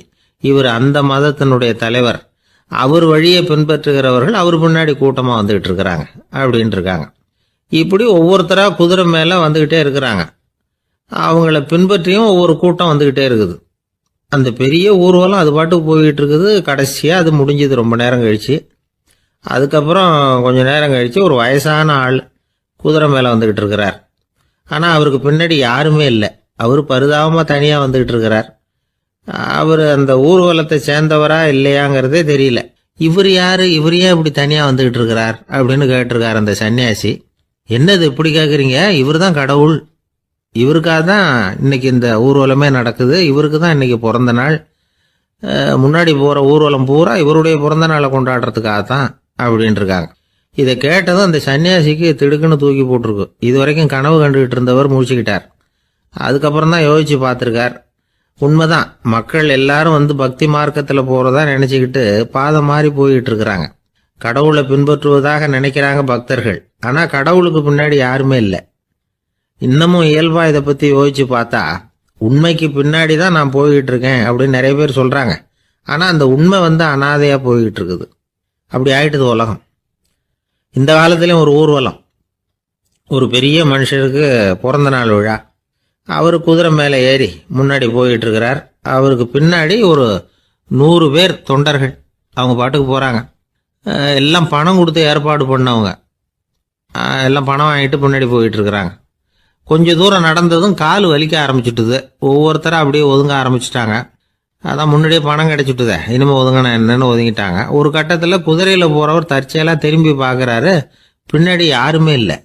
இவர் அந்த மதத்தினுடைய தலைவர், அவர் வழியை பின்பற்றுகிறவர்கள் அவர் பின்னாடி கூட்டமா வந்துகிட்டு இருக்கிறாங்க அப்படின்னு இருக்காங்க. இப்படி ஒவ்வொருத்தரா குதிரை மேல வந்துகிட்டே இருக்கிறாங்க. அவங்கள பின்பற்றியும் ஒவ்வொரு கூட்டம் வந்துகிட்டே இருக்குது. அந்த பெரிய ஊர்வலம் அது பாட்டுக்கு போய்கிட்டு இருக்குது. கடைசியா அது முடிஞ்சது ரொம்ப நேரம் கழிச்சு. அதுக்கப்புறம் கொஞ்ச நேரம் கழிச்சு ஒரு வயசான ஆள் குதிரை மேல வந்துகிட்டு இருக்கிறார். ஆனா அவருக்கு பின்னாடி யாருமே இல்லை. அவர் பரிதாபமா தனியா வந்துகிட்டு இருக்கிறார். அவர் அந்த ஊர்வலத்தை சேர்ந்தவரா இல்லையாங்கிறதே தெரியல. இவர் யாரு, இவர் ஏன் இப்படி தனியா வந்துகிட்டு இருக்கிறார் அப்படின்னு கேட்டிருக்காரு அந்த சன்னியாசி. என்னது இப்படி கேட்குறீங்க, இவர் தான் கடவுள், இவருக்காக தான் இன்னைக்கு இந்த ஊர்வலமே நடக்குது, இவருக்கு தான் இன்னைக்கு பிறந்த நாள், முன்னாடி போற ஊர்வலம் பூரா இவருடைய பிறந்த நாளை கொண்டாடுறதுக்காக தான் அப்படின்னு இருக்காங்க. இதை கேட்டதும் அந்த சன்னியாசிக்கு திடுக்குன்னு தூக்கி போட்டிருக்கு. இது வரைக்கும் கனவு கண்டுகிட்டு இருந்தவர் முடிச்சுக்கிட்டார். அதுக்கப்புறம் தான் யோசிச்சு பார்த்துருக்கார். உண்மைதான், மக்கள் எல்லாரும் பக்தி மார்க்கத்தில் போறதா நினைச்சுக்கிட்டு பாதை மாறி போயிட்டு இருக்கிறாங்க. கடவுளை பின்பற்றுவதாக நினைக்கிறாங்க பக்தர்கள். ஆனா கடவுளுக்கு பின்னாடி யாருமே இல்லை. இன்னமும் இயல்பா இதை பத்தி யோசிச்சு பார்த்தா, உண்மைக்கு பின்னாடி தான் நான் போய்கிட்டு இருக்கேன் அப்படின்னு நிறைய பேர் சொல்றாங்க. ஆனா அந்த உண்மை அனாதையா போய்கிட்டு இருக்குது. அப்படி ஆயிட்டுது உலகம். இந்த காலத்திலயும் ஒரு ஊர்வலம், ஒரு பெரிய மனுஷருக்கு பிறந்த நாள் விழா. அவர் குதிரை மேல ஏறி முன்னாடி போயிட்டு இருக்கிறார். அவருக்கு பின்னாடி ஒரு 100 பேர் தொண்டர்கள் அவங்க பாட்டுக்கு போறாங்க. எல்லாம் பணம் கொடுத்து ஏற்பாடு பண்ணவங்க. எல்லாம் பணம் வாங்கிட்டு முன்னாடி போயிட்டு இருக்கிறாங்க. கொஞ்ச தூரம் நடந்ததும் கால் வலிக்க ஆரம்பிச்சுட்டுது. ஒவ்வொருத்தரும் அப்படியே ஒதுங்க ஆரம்பிச்சுட்டாங்க. அதான் முன்னாடியே பணம் கிடைச்சிட்டுதே, இனிமே ஒதுங்கின என்னன்னு ஒதுங்கிட்டாங்க. ஒரு கட்டத்தில் குதிரையில போறவர் தற்செயலா திரும்பி பார்க்கறாரு, பின்னாடி யாருமே இல்லை.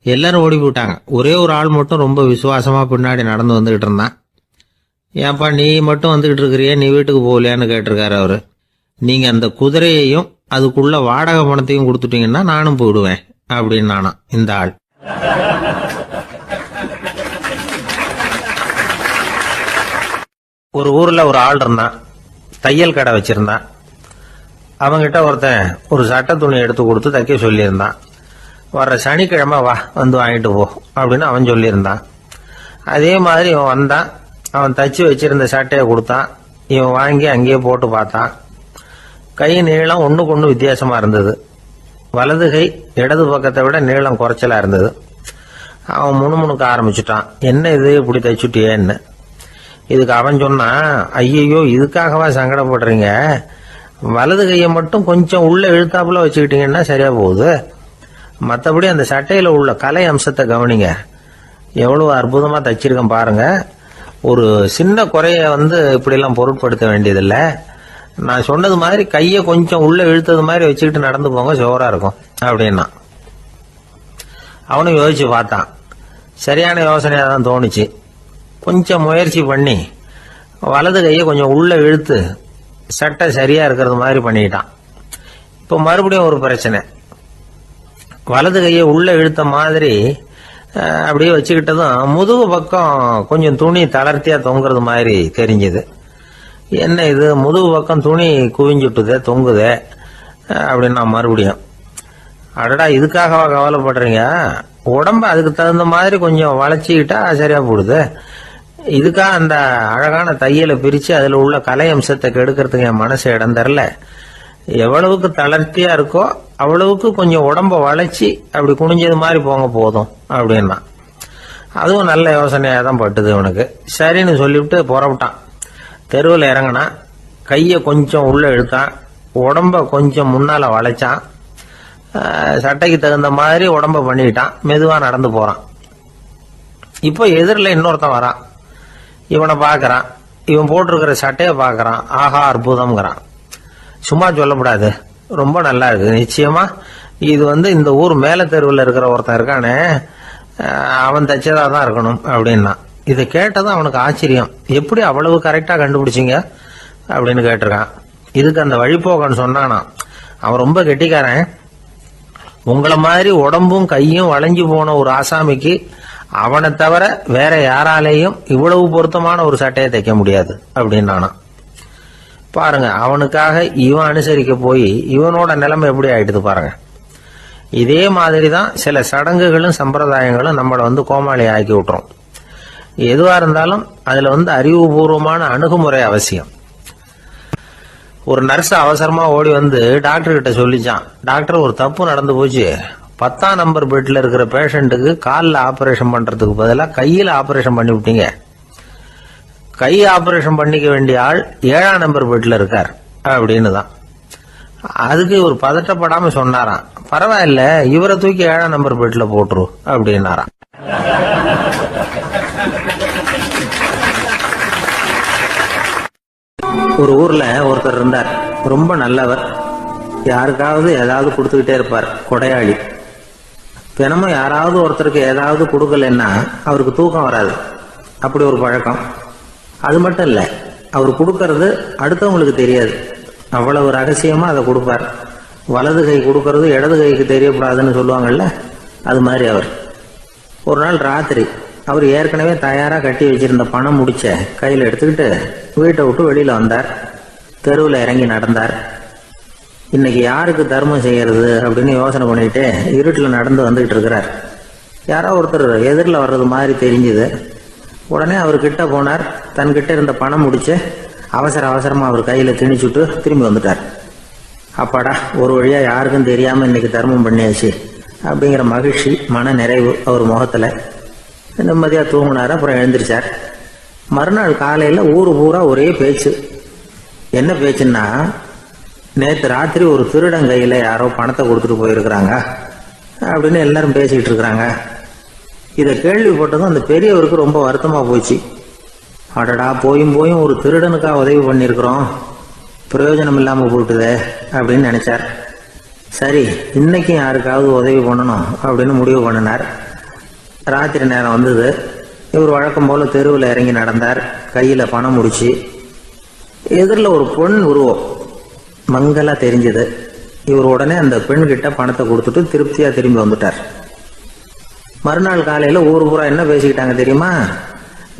எல்லாரும் ஓடி போயிட்டாங்க. ஒரே ஒரு ஆள் மட்டும் ரொம்ப விசுவாசமா பின்னாடி நடந்து வந்துகிட்டு இருந்தான். ஏன்பா நீ மட்டும் வந்துகிட்டு இருக்கிறியே, நீ வீட்டுக்கு போகலையான்னு கேட்டிருக்காரு அவரு. நீங்க அந்த குதிரையையும் அதுக்குள்ள வாடகை பணத்தையும் கொடுத்துட்டீங்கன்னா நானும் போயிடுவேன் அப்படின்னு நானா இந்த ஆள். ஒரு ஊர்ல ஒரு ஆள் இருந்தான், தையல் கடை வச்சிருந்தான். அவங்கிட்ட ஒருத்தன் ஒரு சட்டை துணி எடுத்து கொடுத்து தைக்க சொல்லியிருந்தான். வர்ற சனிக்கிழமை வா வந்து வாங்கிட்டு போ அப்படின்னு அவன் சொல்லியிருந்தான். அதே மாதிரி இவன் வந்தான். அவன் தச்சு வச்சிருந்த சட்டையை கொடுத்தான். இவன் வாங்கி அங்கேயே போட்டு பார்த்தான். கை நீளம் ஒண்ணுக்கு ஒண்ணு வித்தியாசமா இருந்தது. வலது கை இடது பக்கத்தை விட நீளம் குறைச்சலா இருந்தது. அவன் முணுமுணுக்க ஆரம்பிச்சுட்டான், என்ன இது இப்படி தைச்சுட்டியேன்னு. இதுக்கு அவன் சொன்னான், ஐயையோ இதுக்காகவா சங்கடப்படுறீங்க, வலது கையை மட்டும் கொஞ்சம் உள்ள இழுத்தாப்புல வச்சுக்கிட்டீங்கன்னா சரியா போகுது. மற்றபடி அந்த சட்டையில உள்ள கலை அம்சத்தை கவனிங்க, எவ்வளவு அற்புதமா தைச்சிருக்கேன் பாருங்க. ஒரு சின்ன குறைய இப்படிலாம் பொருட்படுத்த வேண்டியதில்லை. நான் சொன்னது மாதிரி கையை கொஞ்சம் உள்ள இழுத்தது மாதிரி வச்சுக்கிட்டு நடந்து போங்க, ஜோரா இருக்கும் அப்படின்னா. அவனும் யோசிச்சு பார்த்தான். சரியான யோசனையா தான் தோணுச்சு. கொஞ்சம் முயற்சி பண்ணி வலது கையை கொஞ்சம் உள்ள இழுத்து சட்டை சரியா இருக்கிறது மாதிரி பண்ணிட்டான். இப்ப மறுபடியும் ஒரு பிரச்சனை. வலது கையை உள்ள இழுத்த மாதிரி அப்படியே வச்சுக்கிட்டதும் முதுகு பக்கம் கொஞ்சம் துணி தளர்த்தியா தொங்குறது மாதிரி தெரிஞ்சது. என்ன இது முதுகு பக்கம் துணி குவிஞ்சுட்டுதே தொங்குதே அப்படின்னா மறுபடியும், அடடா இதுக்காகவா கவலைப்படுறீங்க, உடம்ப அதுக்கு தகுந்த மாதிரி கொஞ்சம் வளைச்சிக்கிட்டா சரியா போடுது. இதுக்காக அந்த அழகான தையலை பிரிச்சு அதுல உள்ள கலை அம்சத்தை கெடுக்கிறதுக்கு என் மனசு இடம் தரல. எவ்வளவுக்கு தளர்த்தியா இருக்கோ அவ்வளவுக்கு கொஞ்சம் உடம்ப வளைச்சி அப்படி குனிஞ்சது மாதிரி போங்க போதும் அப்படின்னா. அதுவும் நல்ல யோசனையா தான் பட்டுது இவனுக்கு. சரின்னு சொல்லிவிட்டு புறப்பட்டான். தெருவில் இறங்கினா, கையை கொஞ்சம் உள்ள இழுத்தான், உடம்ப கொஞ்சம் முன்னால வளைச்சான், சட்டைக்கு தகுந்த மாதிரி உடம்ப பண்ணிக்கிட்டான், மெதுவா நடந்து போறான். இப்போ எதிரில் இன்னொருத்தன் வரான். இவனை பார்க்கறான். இவன் போட்டிருக்கிற சட்டையை பார்க்கறான். ஆஹா அற்புதம்ங்கிறான். சும்மா சொல்லக்கூடாது, ரொம்ப நல்லா இருக்கு நிச்சயமா. இது இந்த ஊர் மேல தெருவில் இருக்கிற ஒருத்தன் இருக்கானே, அவன் தைச்சதா தான் இருக்கணும் அப்படின்னா. இதை கேட்டதும் அவனுக்கு ஆச்சரியம். எப்படி அவ்வளவு கரெக்டா கண்டுபிடிச்சிங்க அப்படின்னு கேட்டிருக்கான். இதுக்கு அந்த வழிபோக்கன்னு சொன்னானா, அவன் ரொம்ப கெட்டிக்காரன். உங்களை மாதிரி உடம்பும் கையும் வளைஞ்சு போன ஒரு ஆசாமிக்கு அவனை தவிர வேற யாராலேயும் இவ்வளவு பொருத்தமான ஒரு சட்டையை தைக்க முடியாது அப்படின்னானா. பாருங்க, அவனுக்காக இவன் அனுசரிக்க போய் இவனோட நிலைமை எப்படி ஆயிடுது பாருங்க. இதே மாதிரிதான் சில சடங்குகளும் சம்பிரதாயங்களும் நம்மளை கோமாளி ஆக்கி விட்டுரும். எதுவா இருந்தாலும் அதுல அறிவுபூர்வமான அணுகுமுறை அவசியம். ஒரு நர்ஸ் அவசரமா ஓடி டாக்டர் கிட்ட சொல்லிச்சான், டாக்டர் ஒரு தப்பு நடந்து போச்சு, 10ஆம் நம்பர் பெட்ல இருக்கிற பேஷண்ட்டுக்கு காலில் ஆபரேஷன் பண்றதுக்கு பதிலாக கையில ஆபரேஷன் பண்ணி விட்டீங்க. கை ஆபரேஷன் பண்ணிக்க வேண்டிய ஆள் 7ஆம் நம்பர் பெட்ல இருக்கார் அப்படின்னு தான். அதுக்கு ஒரு பதட்டப்படாம சொன்னாராம், பரவாயில்ல இவரை தூக்கி 7ஆம் நம்பர் பெட்ல போட்டுரு அப்படின்னாராம். ஒரு ஊர்ல ஒருத்தர் இருந்தார், ரொம்ப நல்லவர். யாருக்காவது ஏதாவது கொடுத்துக்கிட்டே இருப்பார், கொடையாளி. தினமும் யாராவது ஒருத்தருக்கு ஏதாவது கொடுக்கலன்னா அவருக்கு தூக்கம் வராது, அப்படி ஒரு பழக்கம். அது மட்டும் இல்ல, அவர் கொடுக்கறது அடுத்தவங்களுக்கு தெரியாது, அவ்வளவு ரகசியமா அதை கொடுப்பார். வலது கை கொடுக்கறது இடது கைக்கு தெரியக்கூடாதுன்னு சொல்லுவாங்கல்ல, அது மாதிரி அவர். ஒரு நாள் ராத்திரி அவர் ஏற்கனவே தயாரா கட்டி வச்சிருந்த பணம் முடிச்ச கையில எடுத்துக்கிட்டு வீட்டை விட்டு வெளியில வந்தார். தெருவில் இறங்கி நடந்தார். இன்னைக்கு யாருக்கு தர்மம் செய்யறது அப்படின்னு யோசனை பண்ணிட்டு இருட்டில் நடந்து வந்துகிட்டு இருக்கிறார். யாரோ ஒருத்தர் எதிரில் வர்றது மாதிரி தெரிஞ்சுது. உடனே அவர் கிட்ட போனார். தன்கிட்ட இருந்த பணம் முடிச்சு அவசரமா அவர் கையில திணிச்சுட்டு திரும்பி வந்துட்டார். அப்பாடா, ஒரு வழியா யாருக்கும் தெரியாம இன்னைக்கு தர்மம் பண்ணியாச்சு அப்படிங்கிற மகிழ்ச்சி, மன நிறைவு அவர் முகத்துல. நிம்மதியா தூங்கினார். அப்புறம் எழுந்திரிச்சார். மறுநாள் காலையில ஊரு பூரா ஒரே பேச்சு. என்ன பேச்சுன்னா, நேற்று ராத்திரி ஒரு திருடன் கையில யாரோ பணத்தை கொடுத்துட்டு போயிருக்கிறாங்க அப்படின்னு எல்லாரும் பேசிக்கிட்டு இருக்கிறாங்க. இதை கேள்விப்பட்டதும் அந்த பெரியவருக்கு ரொம்ப வருத்தமா போச்சு. அடடா, போயும் ஒரு திருடனுக்கா உதவி பண்ணிருக்கிறோம், பிரயோஜனம் இல்லாம போட்டுதே அப்படின்னு நினைச்சார். சரி, இன்னைக்கும் யாருக்காவது உதவி பண்ணணும் அப்படின்னு முடிவு பண்ணினார். ராத்திரி நேரம் வந்தது. இவர் வழக்கம் போல தெருவில் இறங்கி நடந்தார். கையில பணம் முடிச்சு. எதிரில் ஒரு பொன் உருவம் மங்கலா தெரிஞ்சது. இவர் உடனே அந்த பெண் கிட்ட பணத்தை கொடுத்துட்டு திருப்தியா திரும்பி வந்துட்டார். மறுநாள் காலையில ஊர் பூரா என்ன பேசிக்கிட்டாங்க தெரியுமா?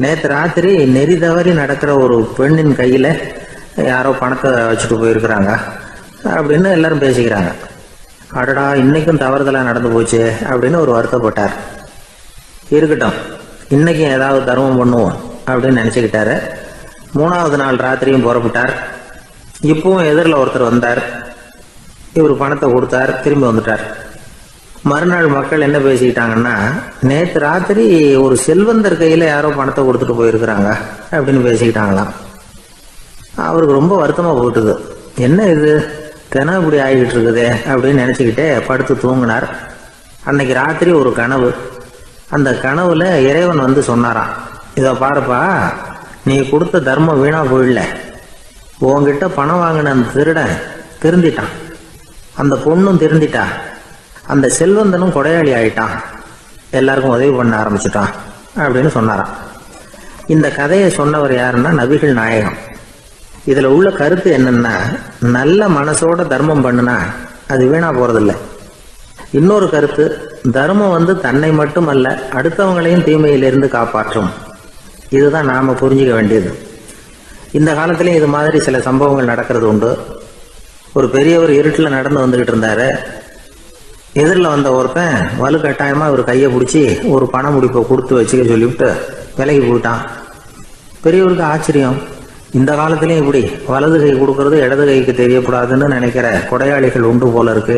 நேற்று ராத்திரி நெறி தவறி நடக்கிற ஒரு பெண்ணின் கையில யாரோ பணத்தை வச்சுட்டு போயிருக்கிறாங்க அப்படின்னு எல்லாரும் பேசிக்கிறாங்க. அடடா, இன்னைக்கும் தவறுதலா நடந்து போச்சு அப்படின்னு ஒரு வருத்தப்பட்டார். இருக்கட்டும், இன்னைக்கும் ஏதாவது தர்மம் பண்ணுவோம் அப்படின்னு நினைச்சுக்கிட்டாரு. 3வது நாள் ராத்திரியும் புறப்பட்டார். இப்பவும் எதிரில் ஒருத்தர் வந்தார். இவர் பணத்தை கொடுத்தார், திரும்பி வந்துட்டார். மறுநாள் மக்கள் என்ன பேசிக்கிட்டாங்கன்னா, நேற்று ராத்திரி ஒரு செல்வந்தர் கையில யாரோ பணத்தை கொடுத்துட்டு போயிருக்கிறாங்க அப்படின்னு பேசிக்கிட்டாங்களாம். அவருக்கு ரொம்ப வருத்தமா போயிட்டுது. என்ன இது தினம் இப்படி ஆகிட்டு இருக்குதே அப்படின்னு நினைச்சுக்கிட்டே படுத்து தூங்கினார். அன்னைக்கு ராத்திரி ஒரு கனவு. அந்த கனவுல இறைவன் வந்து சொன்னாராம், இதை பாருப்பா, நீ கொடுத்த தர்மம் வீணா போயிடல. உன்கிட்ட பணம் வாங்கின அந்த திருடன் திருந்திட்டான், அந்த பொண்ணும் திருந்திட்டா, அந்த செல்வந்தனும் கொடையாளி ஆயிட்டான், எல்லாருக்கும் உதவி பண்ண ஆரம்பிச்சுட்டான் அப்படின்னு சொன்னாராம். இந்த கதையை சொன்னவர் யாருன்னா நபிகள் நாயகம். இதுல உள்ள கருத்து என்னன்னா, நல்ல மனசோட தர்மம் பண்ணுனா அது வீணா போறதில்லை. இன்னொரு கருத்து, தர்மம் வந்து தன்னை மட்டுமல்ல அடுத்தவங்களையும் தீமையிலிருந்து காப்பாற்றும். இதுதான் நாம புரிஞ்சுக்க வேண்டியது. இந்த காலத்திலயும் இது மாதிரி சில சம்பவங்கள் நடக்கிறது உண்டு. ஒரு பெரியவர் இருட்டில் நடந்து வந்துகிட்டு இருந்தாரு. எதிரில் வந்த ஒருத்தன் வலுக்கட்டாயமா ஒரு கையை பிடிச்சி ஒரு பண முடிப்பை கொடுத்து வச்சுக்க சொல்லிவிட்டு விலகி போயிட்டான். பெரியவருக்கு ஆச்சரியம், இந்த காலத்திலயும் இப்படி வலது கை கொடுக்கறது இடது கைக்கு தெரியக்கூடாதுன்னு நினைக்கிற கொடையாளிகள் உண்டு போல இருக்கு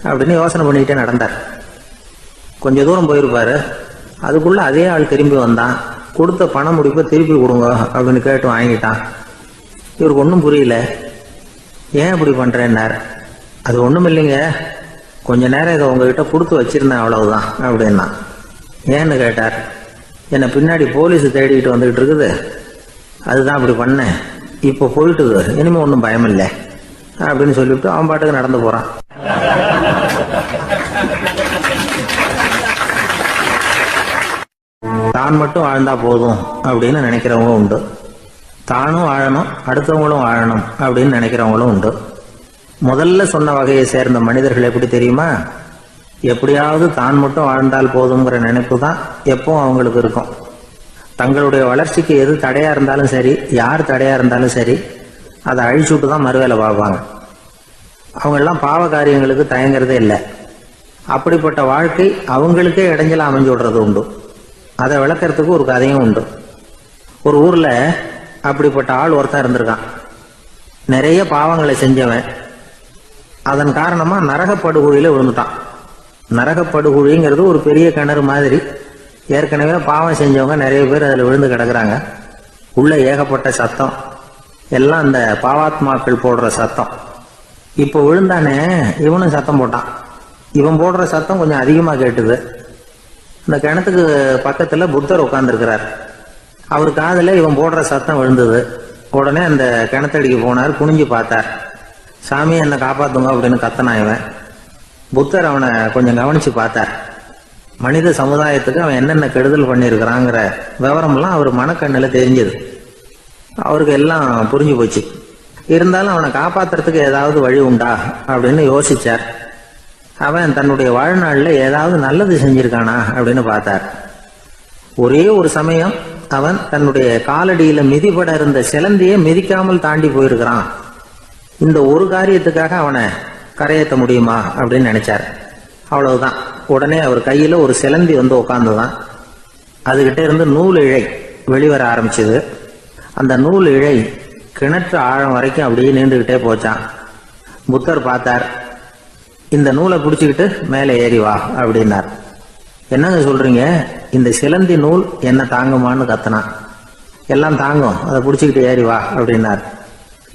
அப்படின்னு யோசனை பண்ணிக்கிட்டே நடந்தார். கொஞ்ச தூரம் போயிருப்பாரு. அதுக்குள்ள அதே ஆள் திரும்பி வந்தான். கொடுத்த பண முடிப்பை திருப்பி கொடுங்க அப்படின்னு கேட்டு வாங்கிட்டான். இவருக்கு ஒன்றும் புரியல. ஏன் இப்படி பண்றேன்னார். அது ஒன்றும் இல்லைங்க, கொஞ்ச நேரம் இதை உங்ககிட்ட கொடுத்து வச்சிருந்தேன், அவ்வளவுதான் அப்படின்னா. ஏன்னு கேட்டார். என்னை பின்னாடி போலீஸ் தேடிக்கிட்டு வந்துகிட்டு இருக்குது, அதுதான் அப்படி பண்ணேன். இப்போ போயிட்டுது, இனிமே ஒன்றும் பயம் இல்லை அப்படின்னு சொல்லிவிட்டு அவன் பாட்டுக்கு நடந்து போறான். தான் மட்டும் வாழ்ந்தா போதும் அப்படின்னு நினைக்கிறவங்களும் உண்டு. தானும் வாழணும், அடுத்தவங்களும் வாழணும் அப்படின்னு நினைக்கிறவங்களும் உண்டு. முதல்ல சொன்ன வகையை சேர்ந்த மனிதர்கள் எப்படி தெரியுமா? எப்படியாவது தான் மட்டும் வாழ்ந்தால் போதுங்கிற நினைப்பு தான் எப்பவும் அவங்களுக்கு இருக்கும். தங்களுடைய வளர்ச்சிக்கு எது தடையா இருந்தாலும் சரி, யார் தடையா இருந்தாலும் சரி, அதை அழிச்சுட்டு தான் மறுவேலை பார்ப்பாங்க. அவங்க எல்லாம் பாவ காரியங்களுக்கு தயங்குறதே இல்லை. அப்படிப்பட்ட வாழ்க்கை அவங்களுக்கே இடைஞ்சல அமைஞ்சு விடுறது உண்டு. அதை விளக்கறதுக்கு ஒரு கதையும் உண்டு. ஒரு ஊர்ல அப்படிப்பட்ட ஆள் ஒருத்தன் இருந்திருக்கான். நிறைய பாவங்களை செஞ்சவன். அதன் காரணமா நரகப்படுகொழியில விழுந்துட்டான். நரகப்படுகொழிங்கிறது ஒரு பெரிய கிணறு மாதிரி. ஏற்கனவே பாவம் செஞ்சவங்க நிறைய பேர் அதுல விழுந்து கிடக்குறாங்க. உள்ள ஏகப்பட்ட சத்தம், எல்லாம் அந்த பாவாத்மாக்கள் போடுற சத்தம். இப்போ விழுந்தானே, இவனும் சத்தம் போட்டான். இவன் போடுற சத்தம் கொஞ்சம் அதிகமா கேட்டுது. இந்த கிணத்துக்கு பக்கத்துல புத்தர் உட்கார்ந்துருக்கிறார். அவர் காதுல இவன் போடுற சத்தம் விழுந்தது. உடனே அந்த கிணத்தடிக்கு போனார். குனிஞ்சு பார்த்தார். சாமி, என்னை காப்பாத்துங்க அப்படின்னு கத்தனா இவன். புத்தர் அவனை கொஞ்சம் கவனிச்சு பார்த்தார். மனித சமுதாயத்துக்கு அவன் என்னென்ன கெடுதல் பண்ணியிருக்கிறாங்கிற விவரம்லாம் அவர் மனக்கண்ணில் தெரிஞ்சது. அவருக்கு எல்லாம் புரிஞ்சு போச்சு. இருந்தாலும் அவனை காப்பாத்துறதுக்கு ஏதாவது வழி உண்டா அப்படின்னு யோசிச்சார். அவன் தன்னுடைய வாழ்நாளில் ஏதாவது நல்லது செஞ்சிருக்கானா அப்படின்னு பார்த்தார். ஒரே ஒரு சமயம் அவன் தன்னுடைய காலடியில மிதிபட இருந்த சிலந்தியை மிதிக்காமல் தாண்டி போயிருக்கிறான். இந்த ஒரு காரியத்துக்காக அவனை கரையேற்ற முடியுமா அப்படின்னு நினைச்சார். அவ்வளவுதான். உடனே அவர் கையில ஒரு சிலந்தி வந்து உட்கார்ந்துதான். அதுகிட்ட இருந்து நூல் இழை வெளிவர ஆரம்பிச்சது. அந்த நூல் இழை கிணற்று ஆழம் வரைக்கும் அப்படியே நீண்டுகிட்டே போச்சான். புத்தர் பார்த்தார். இந்த நூலை பிடிச்சுக்கிட்டு மேலே ஏறி வா அப்படின்னார். என்னங்க சொல்றீங்க, இந்த சிலந்தி நூல் என்ன தாங்குமான்னு கத்தனான். எல்லாம் தாங்கும், அதை பிடிச்சிக்கிட்டு ஏறி வா அப்படின்னார்.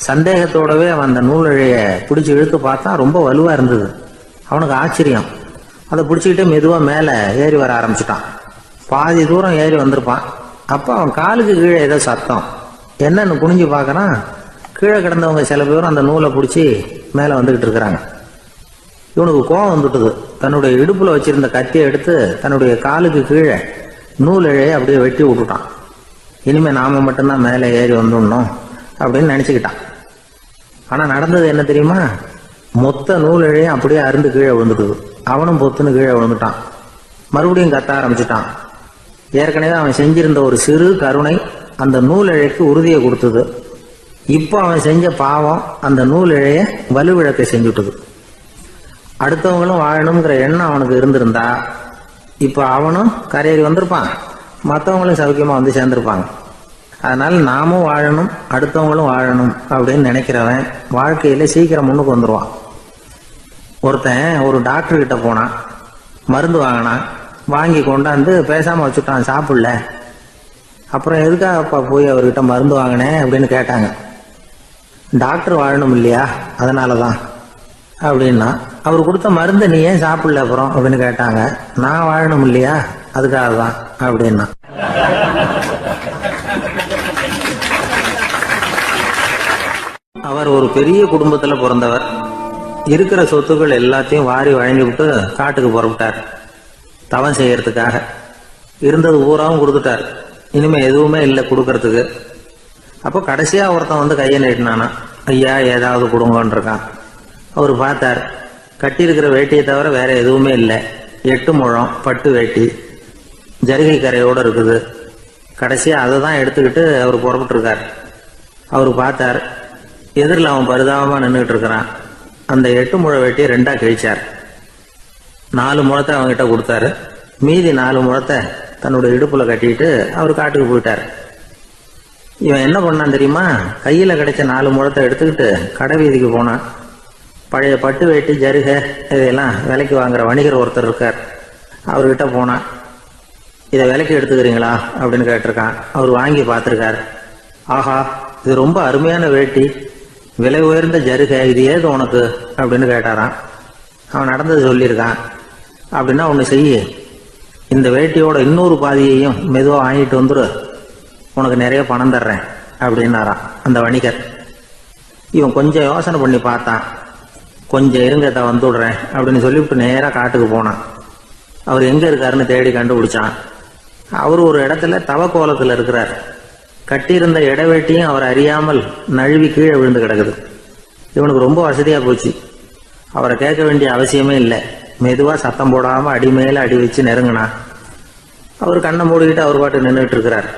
சந்தேகத்தோடவே அவன் அந்த நூல் இழைய பிடிச்சி இழுத்து பார்த்தா ரொம்ப வலுவா இருந்தது. அவனுக்கு ஆச்சரியம். அதை பிடிச்சிக்கிட்டே மெதுவா மேல ஏறி வர ஆரம்பிச்சுட்டான். பாதி தூரம் ஏறி வந்திருப்பான். அப்ப அவன் காலுக்கு கீழே ஏதோ சத்தம். என்னன்னு குனிஞ்சு பார்க்கறான். கீழே கிடந்தவங்க சில பேரும் அந்த நூலை பிடிச்சி மேல வந்துகிட்டு இருக்கிறாங்க. இவனுக்கு கோபம் வந்துட்டுது. தன்னுடைய இடுப்புல வச்சிருந்த கத்தியை எடுத்து தன்னுடைய காலுக்கு கீழே நூல் இழையை அப்படியே வெட்டி விட்டுட்டான். இனிமே நாம மட்டும்தான் மேலே ஏறி வந்துடணும் அப்படின்னு நினைச்சுக்கிட்டான். ஆனா நடந்தது என்ன தெரியுமா? மொத்த நூல் இழையும் அப்படியே அருந்து கீழே விழுந்துட்டுது. அவனும் பொத்துன்னு கீழே விழுந்துட்டான். மறுபடியும் கத்த ஆரம்பிச்சுட்டான். ஏற்கனவே அவன் செஞ்சிருந்த ஒரு சிறு கருணை அந்த நூல் இழைக்கு உறுதியை கொடுத்தது. இப்போ அவன் செஞ்ச பாவம் அந்த நூல் இழைய வலுவிழக்க செஞ்சுட்டுது. அடுத்தவங்களும் வாழணுங்கிற எண்ணம் அவனுக்கு இருந்திருந்தா இப்போ அவனும் கரையேறி வந்திருப்பான், மற்றவங்களும் சௌக்கியமா வந்து சேர்ந்திருப்பாங்க. அதனால நாமும் வாழணும், அடுத்தவங்களும் வாழணும் அப்படின்னு நினைக்கிறவன் வாழ்க்கையில சீக்கிரம் முன்னுக்கு வந்துடுவான். ஒருத்தன் ஒரு டாக்டர் கிட்ட போனான், மருந்து வாங்கினான், வாங்கி கொண்டாந்து பேசாம வச்சுட்டான், சாப்பிடல. அப்புறம் எதுக்காகப்பா போய் அவர்கிட்ட மருந்து வாங்கினேன் அப்படின்னு கேட்டாங்க. டாக்டர் வாழணும் இல்லையா, அதனாலதான் அப்படின்னா. அவர் கொடுத்த மருந்து நீ ஏன் சாப்பிடல அப்புறம் அப்படின்னு கேட்டாங்க. நான் வாழணும் இல்லையா, அதுக்காக தான் அப்படின்னா. அவர் ஒரு பெரிய குடும்பத்துல பிறந்தவர். இருக்கிற சொத்துக்கள் எல்லாத்தையும் வாரி வழங்கி விட்டு காட்டுக்கு புறப்பட்டார் தவம் செய்யறதுக்காக. இருந்தது ஊராவும் கொடுத்துட்டார். இனிமே எதுவுமே இல்லை கொடுக்கறதுக்கு. அப்போ கடைசியா ஒருத்தன் வந்து கையை நீட்டினானா, ஐயா ஏதாவது கொடுங்கன்னு இருக்கான். அவர் பார்த்தார், கட்டியிருக்கிற வேட்டியை தவிர வேற எதுவுமே இல்லை. 8 முழம் பட்டு வேட்டி ஜரிகை கரையோடு இருக்குது. கடைசியா அதை தான் எடுத்துக்கிட்டு அவர் புறப்பட்டு இருக்கார். அவர் பார்த்தார், எதிரில் அவன் பரிதாபமா நின்றுட்டு இருக்கிறான். அந்த 8 முழ வேட்டியை 2ஆ கிழிச்சார். 4 முழத்தை அவங்ககிட்ட கொடுத்தாரு. மீதி 4 முழத்தை தன்னுடைய இடுப்புல கட்டிட்டு அவர் காட்டுக்கு போயிட்டார். இவன் என்ன பண்ணான் தெரியுமா? கையில கிடைச்ச 4 முழத்தை எடுத்துக்கிட்டு கடை வீதிக்கு போனான். பழைய பட்டு வேட்டி ஜருகை இதையெல்லாம் விலைக்கு வாங்குற வணிகர் ஒருத்தர் இருக்கார். அவர்கிட்ட போனான். இதை விலைக்கு எடுத்துக்கிறீங்களா அப்படின்னு கேட்டிருக்கான். அவர் வாங்கி பார்த்துருக்கார். ஆஹா, இது ரொம்ப அருமையான வேட்டி, விலை உயர்ந்த ஜருகை, இது ஏது உனக்கு அப்படின்னு கேட்டாரான். அவன் நடந்தது சொல்லியிருக்கான். அப்படின்னா ஒன்று செய்ய, இந்த வேட்டியோட இன்னொரு பாதியையும் மெதுவாக வாங்கிட்டு வந்துரு, உனக்கு நிறைய பணம் தர்றேன் அப்படின்னாரான் அந்த வணிகர். இவன் கொஞ்சம் யோசனை பண்ணி பார்த்தான். கொஞ்சம் இருங்க, வந்துடுறேன் அப்படின்னு சொல்லிவிட்டு நேராக காட்டுக்கு போனான். அவர் எங்க இருக்காருன்னு தேடி கண்டுபிடிச்சான். அவர் ஒரு இடத்துல தவக்கோலத்தில் இருக்கிறார். கட்டியிருந்த இடவேட்டியும் அவர் அறியாமல் நழுவி கீழே விழுந்து கிடக்குது. இவனுக்கு ரொம்ப வசதியா போச்சு. அவரை கேட்க வேண்டிய அவசியமே இல்லை. மெதுவா சத்தம் போடாம அடி மேல அடி வச்சு நெருங்கினான். அவர் கண்ணை மூடிக்கிட்டு அவர் பாட்டு நின்றுட்டு இருக்கிறார்.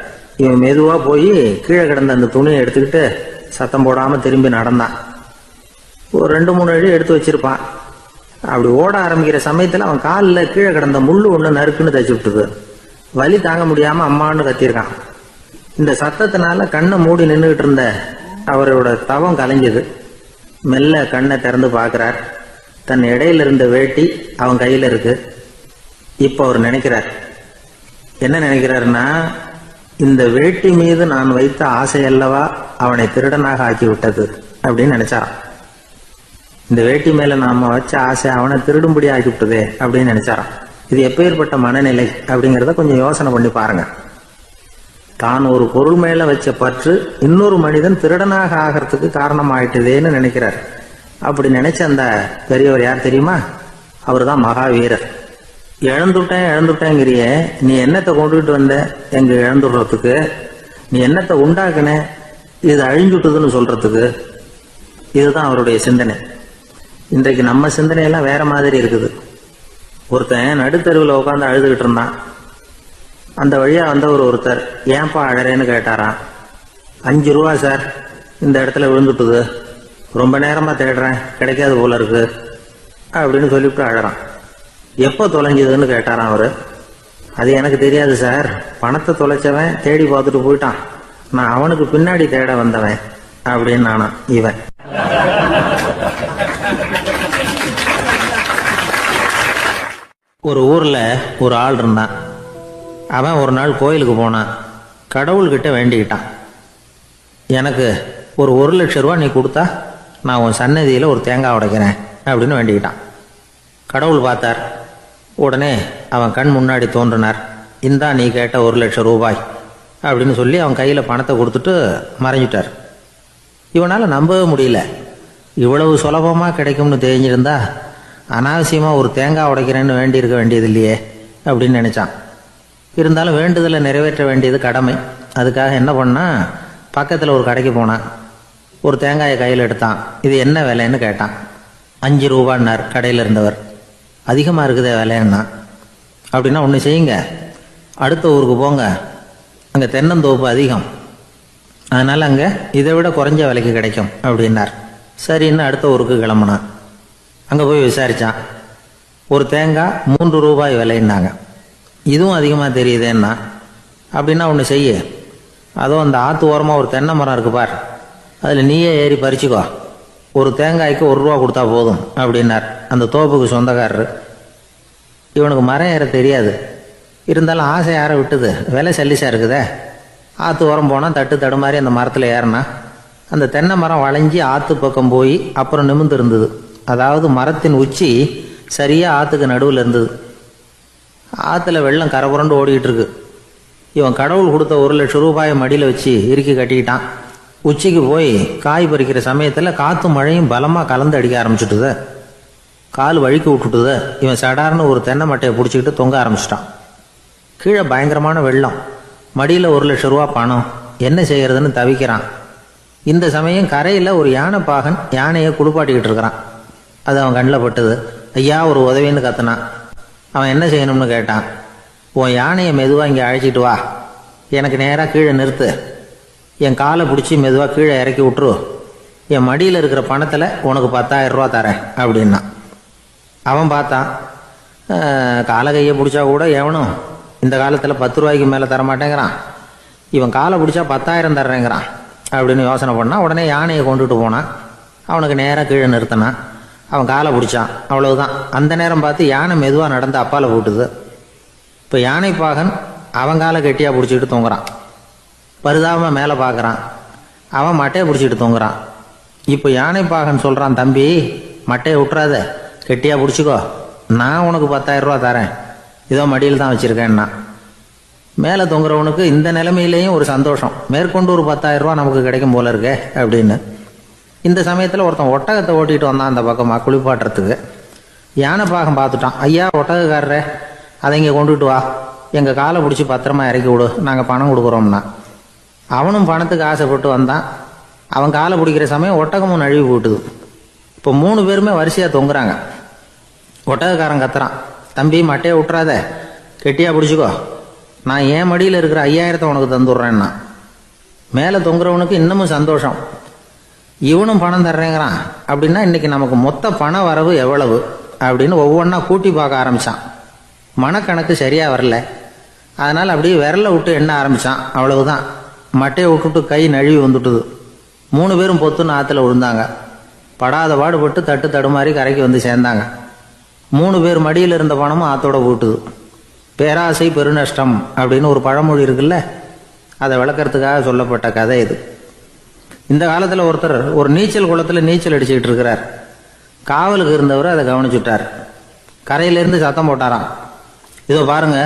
இவன் மெதுவா போய் கீழே கிடந்த அந்த துணியை எடுத்துக்கிட்டு சத்தம் போடாம திரும்பி நடந்தான். ஒரு 2-3 அடி எடுத்து வச்சிருப்பான். அப்படி ஓட ஆரம்பிக்கிற சமயத்துல அவன் காலில் கீழே கிடந்த முள்ளு ஒண்ணு நறுக்குன்னு தச்சு விட்டுது. வலி தாங்க முடியாம அம்மான்னு கத்திருக்கான். இந்த சத்தத்தினால கண்ணை மூடி நின்றுகிட்டு இருந்த அவரோட தவம் கலைஞ்சது. மெல்ல கண்ணை திறந்து பார்க்கிறார். தன் இடையில இருந்த வேட்டி அவன் கையில இருக்கு. இப்ப அவர் நினைக்கிறார், என்ன நினைக்கிறாருன்னா, இந்த வேட்டி மீது நான் வைத்த ஆசை அல்லவா அவனை திருடனாக ஆக்கி விட்டது அப்படின்னு நினைச்சாரான். இந்த வேட்டி மேல நாம வச்ச ஆசை அவனை திருடும்படி ஆக்கி விட்டதே அப்படின்னு நினைச்சாரான். இது எப்பேற்பட்ட மனநிலை அப்படிங்கிறத கொஞ்சம் யோசனை பண்ணி பாருங்க. தான் ஒரு பொருள் மேல வச்ச பற்று இன்னொரு மனிதன் திருடனாக ஆகிறதுக்கு காரணமாயிட்டதேன்னு நினைக்கிறார். அப்படி நினைச்ச அந்த பெரியவர் யார் தெரியுமா? அவர் தான் மகாவீரர். இழந்துட்டேங்கிறிய, நீ என்னத்தை கொண்டுகிட்டு வந்த எங்க இழந்துடுறதுக்கு? நீ என்னத்தை உண்டாக்குன இது அழிஞ்சுட்டுதுன்னு சொல்றதுக்கு? இதுதான் அவருடைய சிந்தனை. இன்றைக்கு நம்ம சிந்தனையெல்லாம் வேற மாதிரி இருக்குது. ஒருத்தன் நடுத்தருவில் உட்காந்து அழுதுகிட்டு இருந்தான். அந்த வழியா வந்தவர் ஒருத்தர், ஏன்பா அழறேன்னு கேட்டாராம். 5 ரூபா சார், இந்த இடத்துல விழுந்துட்டுது, ரொம்ப நேரமா தேடுறேன், கிடைக்காது போல இருக்கு அப்படின்னு சொல்லிவிட்டு அழறான். எப்போ தொலைஞ்சதுன்னு கேட்டாராம் அவரு. அது எனக்கு தெரியாது சார், பணத்தை தொலைச்சவன் தேடி பார்த்துட்டு போயிட்டான், நான் அவனுக்கு பின்னாடி தேட வந்தவன் அப்படின்னு நானா இவன். ஒரு ஊர்ல ஒரு ஆள் இருந்தான். அவன் ஒரு நாள் கோயிலுக்கு போனான். கடவுள்கிட்ட வேண்டிக்கிட்டான், எனக்கு ஒரு 1,00,000 ரூபா நீ கொடுத்தா நான் உன் சன்னதியில் ஒரு தேங்காய் உடைக்கிறேன் அப்படின்னு வேண்டிக்கிட்டான். கடவுள் பார்த்தார். உடனே அவன் கண் முன்னாடி தோன்றினார். இந்தா நீ கேட்ட 1,00,000 ரூபாய் அப்படின்னு சொல்லி அவன் கையில் பணத்தை கொடுத்துட்டு மறைஞ்சிட்டார். இவனால் நம்பவே முடியல. இவ்வளவு சுலபமாக கிடைக்கும்னு தெரிஞ்சிருந்தா அனாவசியமாக ஒரு தேங்காய் உடைக்கிறேன்னு வேண்டியிருக்க வேண்டியது இல்லையே அப்படின்னு நினச்சான். இருந்தாலும் வேண்டுதலை நிறைவேற்ற வேண்டியது கடமை. அதுக்காக என்ன பண்ணால் பக்கத்தில் ஒரு கடைக்கு போனான். ஒரு தேங்காயை கையில் எடுத்தான். இது என்ன விலைன்னு கேட்டான். 5 ரூபான்னார் கடையில் இருந்தவர். அதிகமாக இருக்குதே விலைன்னா. அப்படின்னா ஒன்று செய்யுங்க, அடுத்த ஊருக்கு போங்க, அங்கே தென்னந்தோப்பு அதிகம், அதனால் அங்கே இதை விட குறைஞ்ச விலைக்கு கிடைக்கும் அப்படின்னார். சரின்னு அடுத்த ஊருக்கு கிளம்புனான். அங்கே போய் விசாரித்தான். ஒரு தேங்காய் 3 ரூபாய் விலைன்னாங்க. இதுவும் அதிகமாக தெரியுதேன்னா. அப்படின்னா ஒன்று செய்ய, அதுவும் அந்த ஆற்று ஓரமாக ஒரு தென்னை மரம் இருக்கு பார், அதில் நீயே ஏறி பறிச்சுக்கோ, ஒரு தேங்காய்க்கு 1 ரூபா கொடுத்தா போதும் அப்படின்னார் அந்த தோப்புக்கு சொந்தக்காரரு. இவனுக்கு மரம் ஏற தெரியாது, இருந்தாலும் ஆசை யாரை விட்டுது, விலை சல்லிசாக இருக்குதே. ஆற்று ஓரம் போனால் தட்டு தடுமாறி அந்த மரத்தில் ஏறினா அந்த தென்னை மரம் வளைஞ்சி ஆற்று பக்கம் போய் அப்புறம் நிமிர்ந்து இருந்தது. அதாவது மரத்தின் உச்சி சரியாக ஆற்றுக்கு நடுவில் இருந்தது. ஆற்றுல வெள்ளம் கரபுரண்டு ஓடிக்கிட்டு இருக்கு. இவன் கடவுள் கொடுத்த 1 லட்சம் ரூபாயை மடியில் வச்சு இறுக்கி கட்டிக்கிட்டான். உச்சிக்கு போய் காய் பறிக்கிற சமயத்தில் காற்றும் மழையும் பலமாக கலந்து அடிக்க ஆரம்பிச்சுட்டுது. கால் வழுக்கி விட்டுட்டுது. இவன் சடார்னு ஒரு தென்னை மட்டையை பிடிச்சிக்கிட்டு தொங்க ஆரம்பிச்சிட்டான். கீழே பயங்கரமான வெள்ளம், மடியில் 1 லட்சம் ரூபா பணம், என்ன செய்யறதுன்னு தவிக்கிறான். இந்த சமயம் கரையில் ஒரு யானை பாகன் யானையை குளிப்பாட்டிக்கிட்டு இருக்கிறான். அது அவன் கண்ணில் பட்டது. ஐயா ஒரு உதவின்னு கத்துனான். அவன் என்ன செய்யணும்னு கேட்டான். உன் யானையை மெதுவாக இங்கே அழைச்சிட்டு வா, எனக்கு நேராக கீழே நிறுத்து, என் காலை பிடிச்சி மெதுவாக கீழே இறக்கி விட்டுரு, என் மடியில் இருக்கிற பணத்தில் உனக்கு 10,000 ரூபா தரேன் அப்படின்னா. அவன் பார்த்தான். காலை கையை பிடிச்சா கூட எவனும் இந்த காலத்தில் 10 ரூபாய்க்கு மேலே தரமாட்டேங்கிறான், இவன் காலை பிடிச்சா 10,000 தர்றேங்கிறான் அப்படின்னு யோசனை பண்ணான். உடனே யானையை கொண்டுட்டு போனான். அவனுக்கு நேராக கீழே நிறுத்தினான். அவன் காலை பிடிச்சான். அவ்வளவுதான். அந்த நேரம் பார்த்து யானை மெதுவாக நடந்து அப்பால் போட்டுது. இப்போ யானை பாகன் அவன் காலை கெட்டியாக பிடிச்சிக்கிட்டு தொங்குறான். பரிதாபமாக மேலே பார்க்குறான். அவன் மட்டையை பிடிச்சிக்கிட்டு தொங்குறான். இப்போ யானை பாகன் சொல்கிறான், தம்பி மட்டையை விட்டுறாத, கெட்டியாக பிடிச்சிக்கோ, நான் உனக்கு 10,000 ரூபா தரேன், இதோ மடியில் தான் வச்சுருக்கேன்னா. மேலே தொங்குறவனுக்கு இந்த நிலைமையிலேயும் ஒரு சந்தோஷம், மேற்கொண்டு ஒரு 10,000 ரூபா நமக்கு கிடைக்கும் போல இருக்கே அப்படின்னு. இந்த சமயத்தில் ஒருத்தன் ஒட்டகத்தை ஓட்டிகிட்டு வந்தான் அந்த பக்கமாக குளிப்பாட்டுறதுக்கு. யானை பாகம் பார்த்துட்டான். ஐயா ஒட்டகக்காரரே, அதை இங்கே கொண்டுட்டு வா, எங்கள் காலை பிடிச்சி பத்திரமா இறக்கி விடு, நாங்கள் பணம் கொடுக்குறோம்னா. அவனும் பணத்துக்கு ஆசைப்பட்டு வந்தான். அவன் காலை பிடிக்கிற சமயம் ஒட்டகமும் நழுவி போட்டுது. இப்போ 3 பேருமே வரிசையாக தொங்குறாங்க. ஒட்டகக்காரன் கத்துறான், தம்பி மட்டையை விட்டுறாத, கெட்டியாக பிடிச்சிக்கோ, நான் என் மடியில் இருக்கிற 5,000 உனக்கு தந்துடுறேன்னா. மேலே தொங்குறவனுக்கு இன்னமும் சந்தோஷம், இவனும் பணம் தர்றேங்கிறான், அப்படின்னா இன்னைக்கு நமக்கு மொத்த பண வரவு எவ்வளவு அப்படின்னு ஒவ்வொன்றா கூட்டி பார்க்க ஆரம்பித்தான். மனக்கணக்கு சரியாக வரல. அதனால் அப்படியே விரலை விட்டு எண்ண ஆரம்பித்தான். அவ்வளவுதான். மட்டையை விட்டுட்டு கை நழுவி வந்துட்டுது. 3 பேரும் பொத்துன்னு ஆற்றுல விழுந்தாங்க. படாத பாடுபட்டு தட்டு தடுமாறி கரைக்கு வந்து சேர்ந்தாங்க. 3 பேர் மடியில் இருந்த பணமும் ஆற்றோட போட்டுது. பேராசை பெருநஷ்டம் அப்படின்னு ஒரு பழமொழி இருக்குல்ல, அதை விளக்கறதுக்காக சொல்லப்பட்ட கதை இது. இந்த காலத்தில் ஒருத்தர் ஒரு நீச்சல் குளத்தில் நீச்சல் அடிச்சுக்கிட்டு இருக்கிறார். காவலுக்கு இருந்தவர் அதை கவனிச்சுட்டார். கரையிலேருந்து சத்தம் போட்டாராம், இதோ பாருங்க,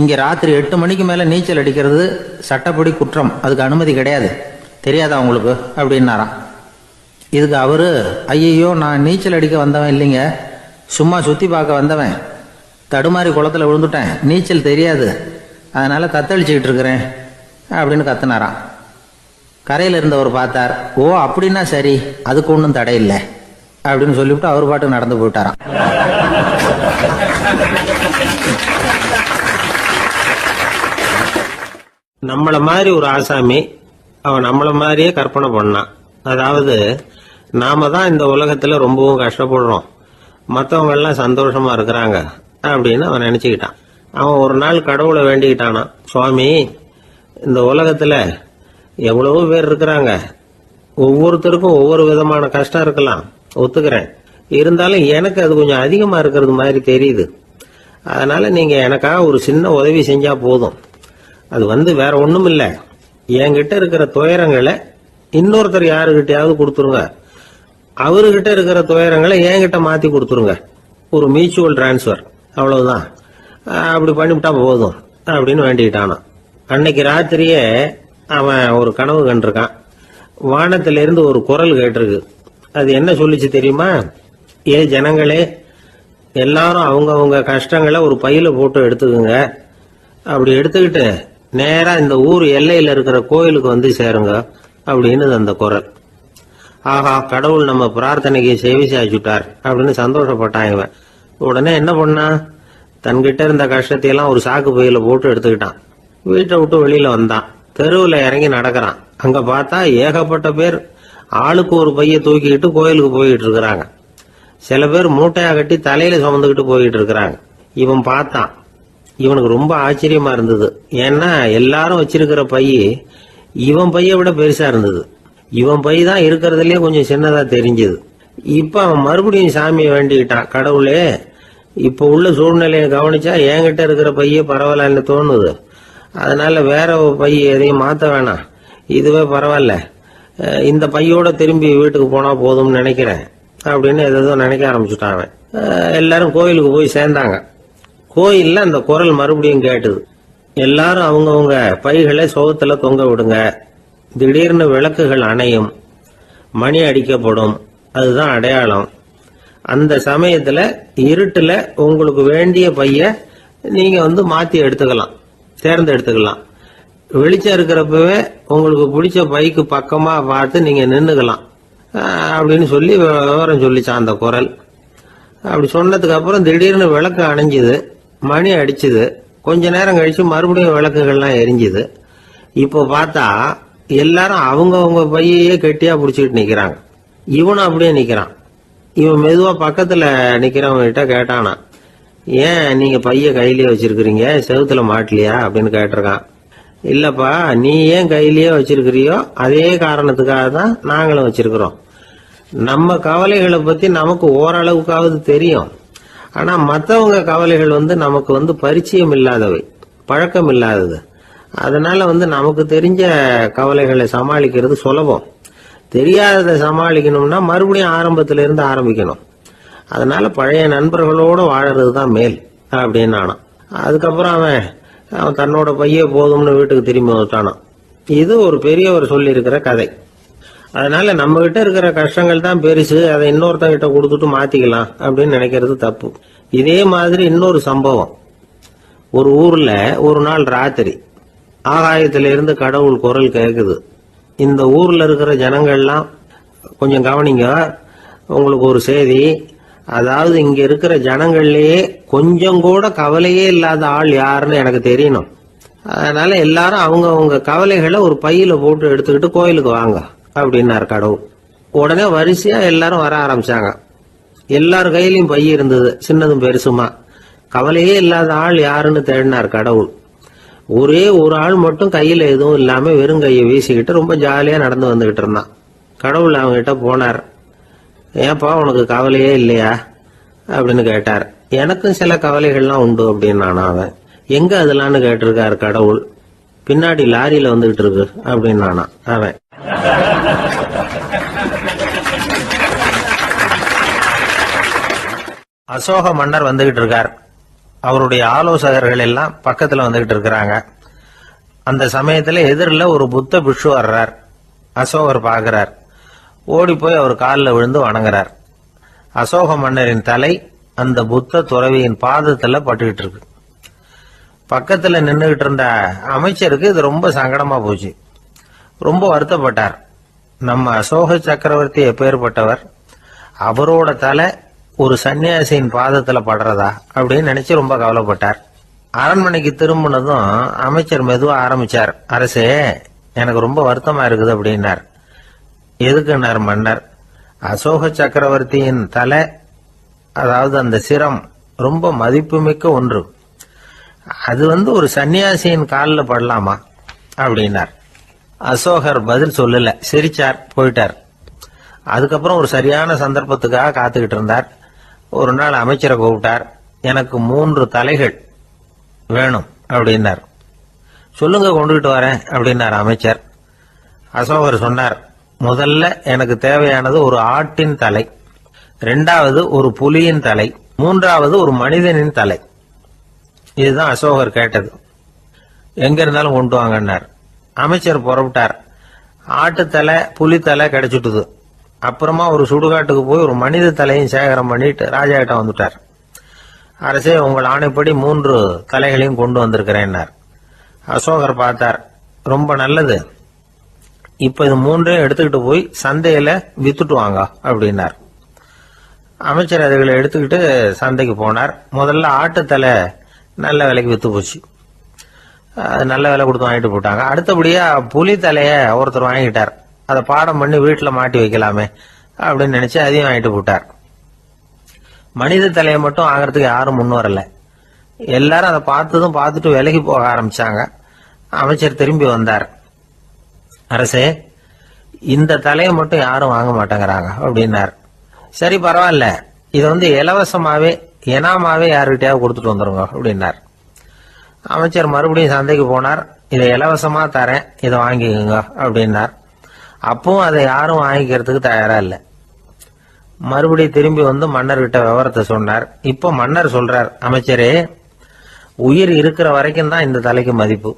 இங்கே ராத்திரி 8 மணிக்கு மேலே நீச்சல் அடிக்கிறது சட்டப்படி குற்றம், அதுக்கு அனுமதி கிடையாது, தெரியாதா உங்களுக்கு அப்படின்னாராம். இதுக்கு அவரு, ஐயையோ நான் நீச்சல் அடிக்க வந்தவன் இல்லைங்க, சும்மா சுற்றி பார்க்க வந்தவன், தடுமாறி குளத்தில் விழுந்துட்டேன், நீச்சல் தெரியாது, அதனால் தத்தளிச்சுக்கிட்டு இருக்கிறேன் அப்படின்னு கத்துனாராம். கரையில் இருந்தவர் பார்த்தார். ஓ அப்படின்னா சரி, அதுக்கு ஒன்றும் தடை இல்லை அப்படின்னு சொல்லிவிட்டு அவர் பாட்டுக்கு நடந்து போயிட்டாராம். நம்மள மாதிரி ஒரு ஆசாமி அவன் நம்மள மாதிரியே கற்பனை பண்ணான். அதாவது நாம தான் இந்த உலகத்துல ரொம்பவும் கஷ்டப்படுறோம், மற்றவங்க எல்லாம் சந்தோஷமா இருக்கிறாங்க அப்படின்னு அவன் நினைச்சுக்கிட்டான். அவன் ஒரு நாள் கடவுளை வேண்டிக்கிட்டானா, சுவாமி இந்த உலகத்துல எவ்வளவோ பேர் இருக்கிறாங்க, ஒவ்வொருத்தருக்கும் ஒவ்வொரு விதமான கஷ்டம் இருக்கலாம், ஒத்துக்கிறேன், இருந்தாலும் எனக்கு அது கொஞ்சம் அதிகமா இருக்கிறது மாதிரி தெரியுது, அதனால நீங்க எனக்காக ஒரு சின்ன உதவி செஞ்சா போதும். அது வேற ஒண்ணும் இல்ல, என்கிட்ட இருக்கிற துயரங்களை இன்னொருத்தர் யாருகிட்டயாவது கொடுத்துருங்க, அவர்கிட்ட இருக்கிற துயரங்களை என்கிட்ட மாத்தி கொடுத்துருங்க, ஒரு மியூச்சுவல் டிரான்ஸ்பர், அவ்வளவுதான், அப்படி பண்ணிவிட்டா போதும் அப்படின்னு வேண்டிக்கிட்டானா. அன்னைக்கு ராத்திரியே அவன் ஒரு கனவு கண்டிருக்கான். வானத்திலிருந்து ஒரு குரல் கேட்டிருக்கு. அது என்ன சொல்லிச்சு தெரியுமா? ஏ ஜனங்களே, எல்லாரும் அவங்கவங்க கஷ்டங்களை ஒரு பையில போட்டு எடுத்துக்குங்க. அப்படி எடுத்துக்கிட்டு நேரா இந்த ஊர் எல்லையில இருக்கிற கோயிலுக்கு வந்து சேருங்க அப்படின்னு அந்த குரல். ஆஹா, கடவுள் நம்ம பிரார்த்தனைக்கு செவி சாய்ச்சுட்டார் அப்படின்னு சந்தோஷப்பட்டான் இவன். உடனே என்ன பண்ணா, தன்கிட்ட இருந்த கஷ்டத்தையெல்லாம் ஒரு சாக்கு பையில போட்டு எடுத்துக்கிட்டான். வீட்டை விட்டு வெளியில வந்தான். தெருவில் இறங்கி நடக்கிறான். அங்க பார்த்தா ஏகப்பட்ட பேர் ஆளுக்கு ஒரு பைய தூக்கிக்கிட்டு கோயிலுக்கு போயிட்டு இருக்கிறாங்க. சில பேர் மூட்டையா கட்டி தலையில சுமந்துக்கிட்டு போயிட்டு இருக்கிறாங்க. இவன் பார்த்தான். இவனுக்கு ரொம்ப ஆச்சரியமா இருந்தது. ஏன்னா எல்லாரும் வச்சிருக்கிற பைய இவன் பைய விட பெருசா இருந்தது. இவன் பை தான் இருக்கிறதுலயே கொஞ்சம் சின்னதா தெரிஞ்சது. இப்ப அவன் மறுபடியும் சாமியை வேண்டிக்கிட்டான். கடவுளே, இப்ப உள்ள சூழ்நிலையை கவனிச்சா என்கிட்ட இருக்கிற பைய பரவாயில்லன்னு தோணுது. அதனால வேற பை எதையும் மாத்த வேணாம், இதுவே பரவாயில்ல, இந்த பையோட திரும்பி வீட்டுக்கு போனா போதும்னு நினைக்கிறேன் அப்படின்னு ஏதோ நினைக்க ஆரம்பிச்சுட்டான் அவன். எல்லாரும் கோயிலுக்கு போய் சேர்ந்தாங்க. கோயில்ல அந்த குரல் மறுபடியும் கேட்டுது. எல்லாரும் அவங்கவுங்க பைகளை சோகத்துல தொங்க விடுங்க. திடீர்னு விளக்குகள் அணையும், மணி அடிக்கப்படும், அதுதான் அடையாளம். அந்த சமயத்துல இருட்டுல உங்களுக்கு வேண்டிய பைய நீங்க வந்து மாத்தி எடுத்துக்கலாம், தேர்ந்தெடுத்துக்கலாம். வெளிச்சம் இருக்கிறப்பவே உங்களுக்கு பிடிச்ச பைக்கு பக்கமா பார்த்து நீங்க நின்னுக்கலாம் அப்படின்னு சொல்லி விவரம் சொல்லிச்சான் அந்த குரல். அப்படி சொன்னதுக்கு அப்புறம் திடீர்னு விளக்கு அணைஞ்சுது, மணி அடிச்சுது. கொஞ்ச நேரம் கழிச்சு மறுபடியும் விளக்குகள்லாம் எரிஞ்சுது. இப்போ பார்த்தா எல்லாரும் அவங்கவுங்க பையையே கெட்டியா பிடிச்சிட்டு நிக்கிறாங்க. இவனும் அப்படியே நிக்கிறான். இவன் மெதுவா பக்கத்துல நிக்கிறவங்க கிட்ட கேட்டானா, ஏன் நீங்க பைய கையிலேயே வச்சிருக்கிறீங்க, செவுத்துல மாட்டலையா அப்படின்னு கேட்டிருக்கான். இல்லப்பா, நீ ஏன் கையிலேயே வச்சிருக்கிறியோ அதே காரணத்துக்காக தான் நாங்களும் வச்சிருக்கிறோம். நம்ம கவலைகளை பத்தி நமக்கு ஓரளவுக்காவது தெரியும். ஆனா மற்றவங்க கவலைகள் நமக்கு பரிச்சயம் இல்லாதவை, பழக்கம் இல்லாதது. அதனால நமக்கு தெரிஞ்ச கவலைகளை சமாளிக்கிறது சுலபம். தெரியாததை சமாளிக்கணும்னா மறுபடியும் ஆரம்பத்தில இருந்து ஆரம்பிக்கணும். அதனால பழைய நண்பர்களோட வாழறது தான் மேல் அப்படின்னு நானான். அதுக்கப்புறம் அவன் தன்னோட பைய போதும்னு வீட்டுக்கு திரும்பி வந்துட்டானான். இது ஒரு பெரியவர் சொல்லி இருக்கிற கதை. அதனால நம்ம கிட்ட இருக்கிற கஷ்டங்கள் தான் பெருசு, அதை இன்னொருத்தங்கிட்ட கொடுத்துட்டு மாத்திக்கலாம் அப்படின்னு நினைக்கிறது தப்பு. இதே மாதிரி இன்னொரு சம்பவம். ஒரு ஊர்ல ஒரு நாள் ராத்திரி ஆகாயத்தில இருந்து கடவுள் குரல் கேக்குது. இந்த ஊர்ல இருக்கிற ஜனங்கள்லாம் கொஞ்சம் கவனிங்க, உங்களுக்கு ஒரு செய்தி. அதாவது இங்க இருக்கிற ஜனங்கள்லயே கொஞ்சம் கூட கவலையே இல்லாத ஆள் யாருன்னு எனக்கு தெரியணும். அதனால எல்லாரும் அவங்க கவலைகளை ஒரு பையில போட்டு எடுத்துக்கிட்டு கோயிலுக்கு வாங்க அப்படின்னாரு கடவுள். உடனே வரிசையா எல்லாரும் வர ஆரம்பிச்சாங்க. எல்லார் கையிலயும் பை இருந்தது, சின்னதும் பெருசுமா. கவலையே இல்லாத ஆள் யாருன்னு தேடினார் கடவுள். ஒரே ஒரு ஆள் மட்டும் கையில எதுவும் இல்லாம வெறும் கையை வீசிக்கிட்டு ரொம்ப ஜாலியா நடந்து வந்துகிட்டு இருந்தான். கடவுள் அவங்க கிட்ட போனார். ஏன்பா, உனக்கு கவலையே இல்லையா அப்படின்னு கேட்டார். எனக்கும் சில கவலைகள்லாம் உண்டு அப்படின்னு அவன். எங்க அதெல்லாம்னு கேட்டிருக்காரு கடவுள். பின்னாடி லாரியில வந்துகிட்டு இருக்கு அப்படின்னு அவன். அசோக மன்னர் வந்துகிட்டு இருக்கார். அவருடைய ஆலோசகர்கள் எல்லாம் பக்கத்துல வந்துகிட்டு இருக்கிறாங்க. அந்த சமயத்துல எதிரில் ஒரு புத்த பிக்ஷு வர்றார். அசோகர் பாக்குறார். ஓடி போய் அவர் காலில் விழுந்து வணங்குறார். அசோக மன்னரின் தலை அந்த புத்த துறவியின் பாதத்துல பட்டுக்கிட்டு இருக்கு. பக்கத்துல நின்றுகிட்டு இருந்த அமைச்சருக்கு இது ரொம்ப சங்கடமா போச்சு. ரொம்ப வருத்தப்பட்டார். நம்ம அசோக சக்கரவர்த்தி எப்பேற்பட்டவர், அவரோட தலை ஒரு சன்னியாசியின் பாதத்துல படுறதா அப்படின்னு நினைச்சு ரொம்ப கவலைப்பட்டார். அரண்மனைக்கு திரும்பினதும் அமைச்சர் மெதுவா ஆரம்பிச்சார். அரசே, எனக்கு ரொம்ப வருத்தமா இருக்குது அப்படின்னார். எதுக்குன்னார் மன்னர். அசோக சக்கரவர்த்தியின் தலை, அதாவது அந்த சிரம் ரொம்ப மதிப்புமிக்க ஒன்று. அது ஒரு சன்னியாசியின் காலில் படலாமா அப்படின்னார். அசோகர் பதில் சொல்லல, சிரிச்சார், போயிட்டார். அதுக்கப்புறம் ஒரு சரியான சந்தர்ப்பத்துக்காக காத்துக்கிட்டு இருந்தார். ஒரு நாள் அமைச்சரை கூப்பிட்டார். எனக்கு 3 தலைகள் வேணும் அப்படின்னார். சொல்லுங்க, கொண்டுகிட்டு வரேன் அப்படின்னார் அமைச்சர். அசோகர் சொன்னார், முதல்ல எனக்கு தேவையானது ஒரு ஆட்டின் தலை, 2வது ஒரு புலியின் தலை, 3வது ஒரு மனிதனின் தலை. இதுதான் அசோகர் கேட்டது. எங்க இருந்தாலும் கொண்டு வாங்கன்னார். அமைச்சர் புறப்பட்டார். ஆட்டுத்தலை, புலித்தலை கிடைச்சிட்டுது. அப்புறமா ஒரு சுடுகாட்டுக்கு போய் ஒரு மனித தலையும் சேகரம் பண்ணிட்டு ராஜா கிட்ட வந்துட்டார். அரசே, உங்கள் ஆணைப்படி 3 தலைகளையும் கொண்டு வந்திருக்கிறேன்னார். அசோகர் பார்த்தார். ரொம்ப நல்லது, இப்ப இது 3ஐயும் எடுத்துக்கிட்டு போய் சந்தையில வித்துட்டு வாங்க அப்படின்னார். அமைச்சர் அதுகளை எடுத்துக்கிட்டு சந்தைக்கு போனார். முதல்ல ஆட்டுத்தலை நல்ல விலைக்கு வித்து போச்சு. நல்ல விலை கொடுத்து வாங்கிட்டு போட்டாங்க. அடுத்தபடியா புலி தலைய ஒருத்தர் வாங்கிட்டார். அதை பாடம் பண்ணி வீட்டுல மாட்டி வைக்கலாமே அப்படின்னு நினைச்சு அதையும் வாங்கிட்டு போட்டார். மனித தலையை மட்டும் வாங்கறதுக்கு யாரும் முன் வரல. எல்லாரும் அதை பார்த்துட்டு விலகி போக ஆரம்பிச்சாங்க. அமைச்சர் திரும்பி வந்தார். அரசே, இந்த தலையை மட்டும் யாரும் வாங்க மாட்டேங்கிறாங்க அப்படின்னார். சரி, பரவாயில்ல, இதை இலவசமாவே எனாமாவே யாருக்கிட்டையாவது கொடுத்துட்டு வந்துருங்க அப்படின்னார். அமைச்சர் மறுபடியும் சந்தைக்கு போனார். இதை இலவசமா தரேன், இதை வாங்கிக்கோங்க அப்படின்னார். அப்பவும் அதை யாரும் வாங்கிக்கிறதுக்கு தயாரா இல்லை. மறுபடியும் திரும்பி வந்து மன்னர்கிட்ட விவரத்தை சொன்னார். இப்ப மன்னர் சொல்றார், அமைச்சரே, உயிர் இருக்கிற வரைக்கும் தான் இந்த தலைக்கு மதிப்பு.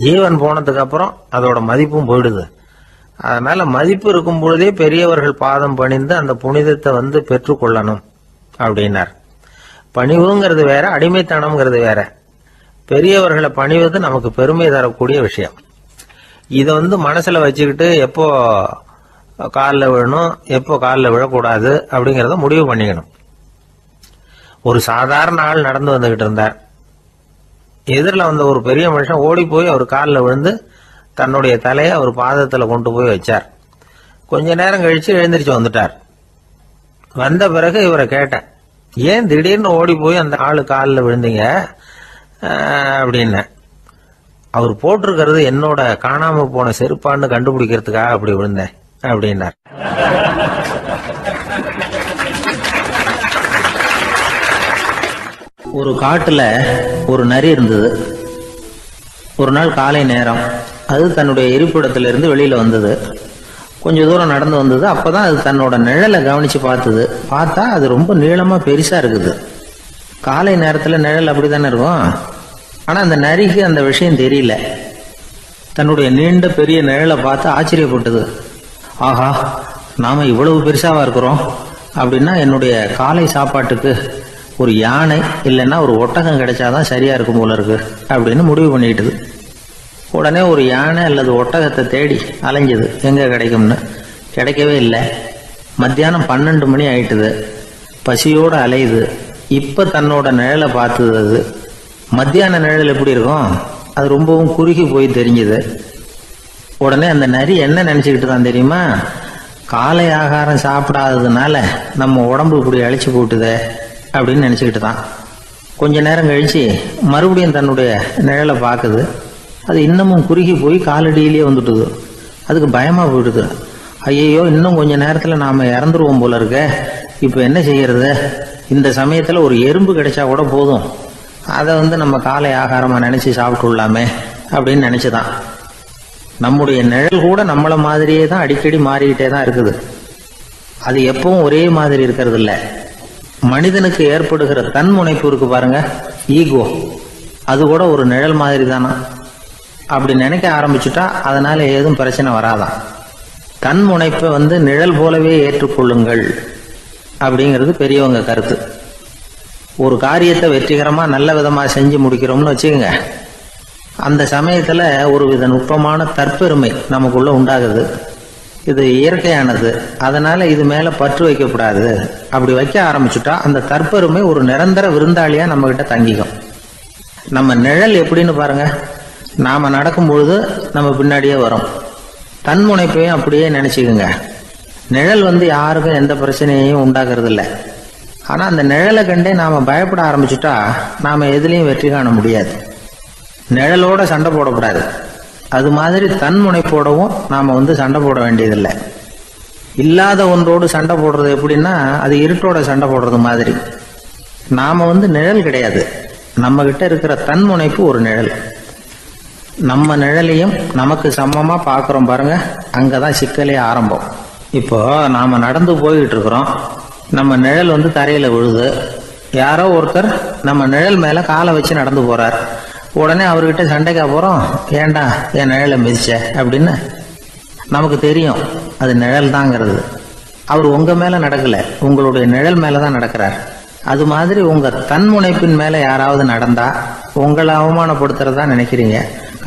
ஜீவன் போனதுக்கு அப்புறம் அதோட மதிப்பும் போயிடுது. அதனால மதிப்பு இருக்கும் பொழுதே பெரியவர்கள் பாதம் பணிந்து அந்த புனிதத்தை பெற்றுக்கொள்ளணும் அப்படின்னார். பணிவுங்கிறது வேற, அடிமைத்தனம்ங்கிறது வேற. பெரியவர்களை பணிவது நமக்கு பெருமை தரக்கூடிய விஷயம். இதை மனசுல வச்சுக்கிட்டு எப்போ காலில் விழணும், எப்போ காலில் விழக்கூடாது அப்படிங்கறத முடிவு பண்ணிக்கணும். ஒரு சாதாரண ஆள் நடந்து வந்துகிட்டு இருந்தார். எதிரில் வந்த ஒரு பெரிய மனுஷன் ஓடி போய் அவர் காலில் விழுந்து தன்னுடைய தலையை அவர் பாதத்துல கொண்டு போய் வச்சார். கொஞ்ச நேரம் கழிச்சு எழுந்திரிச்சு வந்துட்டார். வந்த பிறகு இவரை கேட்டேன், ஏன் திடீர்னு ஓடி போய் அந்த ஆளு காலில் விழுந்தீங்க அப்படின்னு. அவர் போட்டிருக்கிறது என்னோட காணாம போன செருப்பான்னு கண்டுபிடிக்கிறதுக்காக அப்படி விழுந்தேன் அப்படின்னார். ஒரு காட்டுல ஒரு நரி இருந்தது. ஒரு நாள் காலை நேரம் அது தன்னுடைய இருப்பிடத்திலிருந்து வெளியில வந்தது. கொஞ்ச தூரம் நடந்து வந்தது. அப்பதான் அது தன்னோட நிழலை கவனிச்சு பார்த்தது. பார்த்தா அது ரொம்ப நீளமா பெருசா இருக்குது. காலை நேரத்துல நிழல் அப்படித்தானே இருக்கும். ஆனா அந்த நரிக்கு அந்த விஷயம் தெரியல. தன்னுடைய நீண்ட பெரிய நிழலை பார்த்து ஆச்சரியப்பட்டது. ஆஹா, நாம இவ்வளவு பெருசாவா இருக்கிறோம் அப்படின்னா என்னுடைய காலை சாப்பாட்டுக்கு ஒரு யானை இல்லைன்னா ஒரு ஒட்டகம் கிடைச்சாதான் சரியா இருக்கும் போல இருக்கு அப்படின்னு முடிவு பண்ணிட்டுது. உடனே ஒரு யானை அல்லது ஒட்டகத்தை தேடி அலைஞ்சது, எங்க கிடைக்கும்னு. கிடைக்கவே இல்லை. மத்தியானம் 12 மணி ஆயிட்டுது. பசியோட அலையுது. இப்ப தன்னோட நிழலை பார்த்தது. அது மத்தியான நிழல் எப்படி இருக்கும், அது ரொம்பவும் குறுகி போய் தெரிஞ்சது. உடனே அந்த நரி என்ன நினைச்சுக்கிட்டு தான் தெரியுமா, காலை ஆகாரம் சாப்பிடாததுனால நம்ம உடம்பு இப்படி அழிச்சு போட்டுதே அப்படின்னு நினைச்சுக்கிட்டு தான். கொஞ்ச நேரம் கழிச்சு மறுபடியும் தன்னுடைய நிழலை பார்க்குது. அது இன்னமும் குறுகி போய் காலடியிலேயே வந்துட்டுது. அதுக்கு பயமா போயிடுது. ஐயோ, இன்னும் கொஞ்ச நேரத்துல நாம இறந்துருவோம் போல இருக்க. இப்ப என்ன செய்யறது? இந்த சமயத்துல ஒரு எறும்பு கிடைச்சா கூட போதும், அதை நம்ம காலை ஆகாரமா நினைச்சு சாப்பிட்டுள்ளாமே அப்படின்னு நினைச்சுதான். நம்முடைய நிழல் கூட நம்மள மாதிரியே தான் அடிக்கடி மாறிக்கிட்டே தான் இருக்குது. அது எப்பவும் ஒரே மாதிரி இருக்கிறது இல்ல. மனிதனுக்கு ஏற்படுகிற தன்முனைப்பு இருக்கு பாருங்க, ஈகோ, அது கூட ஒரு நிழல் மாதிரி தானா. அப்படி நினைக்க ஆரம்பிச்சுட்டா அதனால ஏதும் பிரச்சனை வராதான். தன்முனைப்பை நிழல் போலவே ஏற்றுக்கொள்ளுங்கள் அப்படிங்கிறது பெரியவங்க கருத்து. ஒரு காரியத்தை வெற்றிகரமா நல்ல விதமா செஞ்சு முடிக்கிறோம்னு வச்சுக்கோங்க. அந்த சமயத்துல ஒரு வித நுட்பமான தற்பெருமை நமக்குள்ள உண்டாகுது. இது இயற்கையானது, அதனால இது மேல பற்று வைக்கக்கூடாது. அப்படி வைக்க ஆரம்பிச்சுட்டா அந்த தற்பெருமை ஒரு நிரந்தர விருந்தாளியா நம்ம கிட்ட தங்கிக்கும். நம்ம நிழல் எப்படின்னு பாருங்க, நாம நடக்கும்பொழுது நம்ம பின்னாடியே வரும். தன்முனைப்பையும் அப்படியே நினைச்சுக்குங்க. நிழல் யாருக்கும் எந்த பிரச்சனையையும் உண்டாக்குறது இல்லை. ஆனா அந்த நிழலை கண்டே நாம பயப்பட ஆரம்பிச்சுட்டா நாம எதுலையும் வெற்றி காண முடியாது. நிழலோட சண்டை போடக்கூடாது. அது மாதிரி தன்முனைப்போடவும் நாம சண்டை போட வேண்டியதில்லை. இல்லாத ஒன்றோடு சண்டை போடுறது எப்படின்னா, அது இருட்டோட சண்டை போடுறது மாதிரி. நாம நிழல் கிடையாது, நம்ம கிட்ட இருக்கிற தன்முனைப்பு ஒரு நிழல். நம்ம நிழலையும் நமக்கு சமமா பாக்குறோம் பாருங்க, அங்கதான் சிக்கலே ஆரம்பம். இப்போ நாம நடந்து போய்கிட்டு இருக்கிறோம். நம்ம நிழல் தரையில விழுது. யாரோ ஒருத்தர் நம்ம நிழல் மேல காலை வச்சு நடந்து போறார். உடனே அவர்கிட்ட சண்டைக்கா போறோம், ஏண்டா என் நிழலை மிதிச்ச அப்படின்னு. நமக்கு தெரியும் அது நிழல் தாங்கிறது. அவர் உங்க மேல நடக்கல, உங்களுடைய நிழல் மேலதான் நடக்கிறார். அது மாதிரி உங்க தன்முனைப்பின் மேல யாராவது நடந்தா உங்களை அவமானப்படுத்துறதா நினைக்கிறீங்க.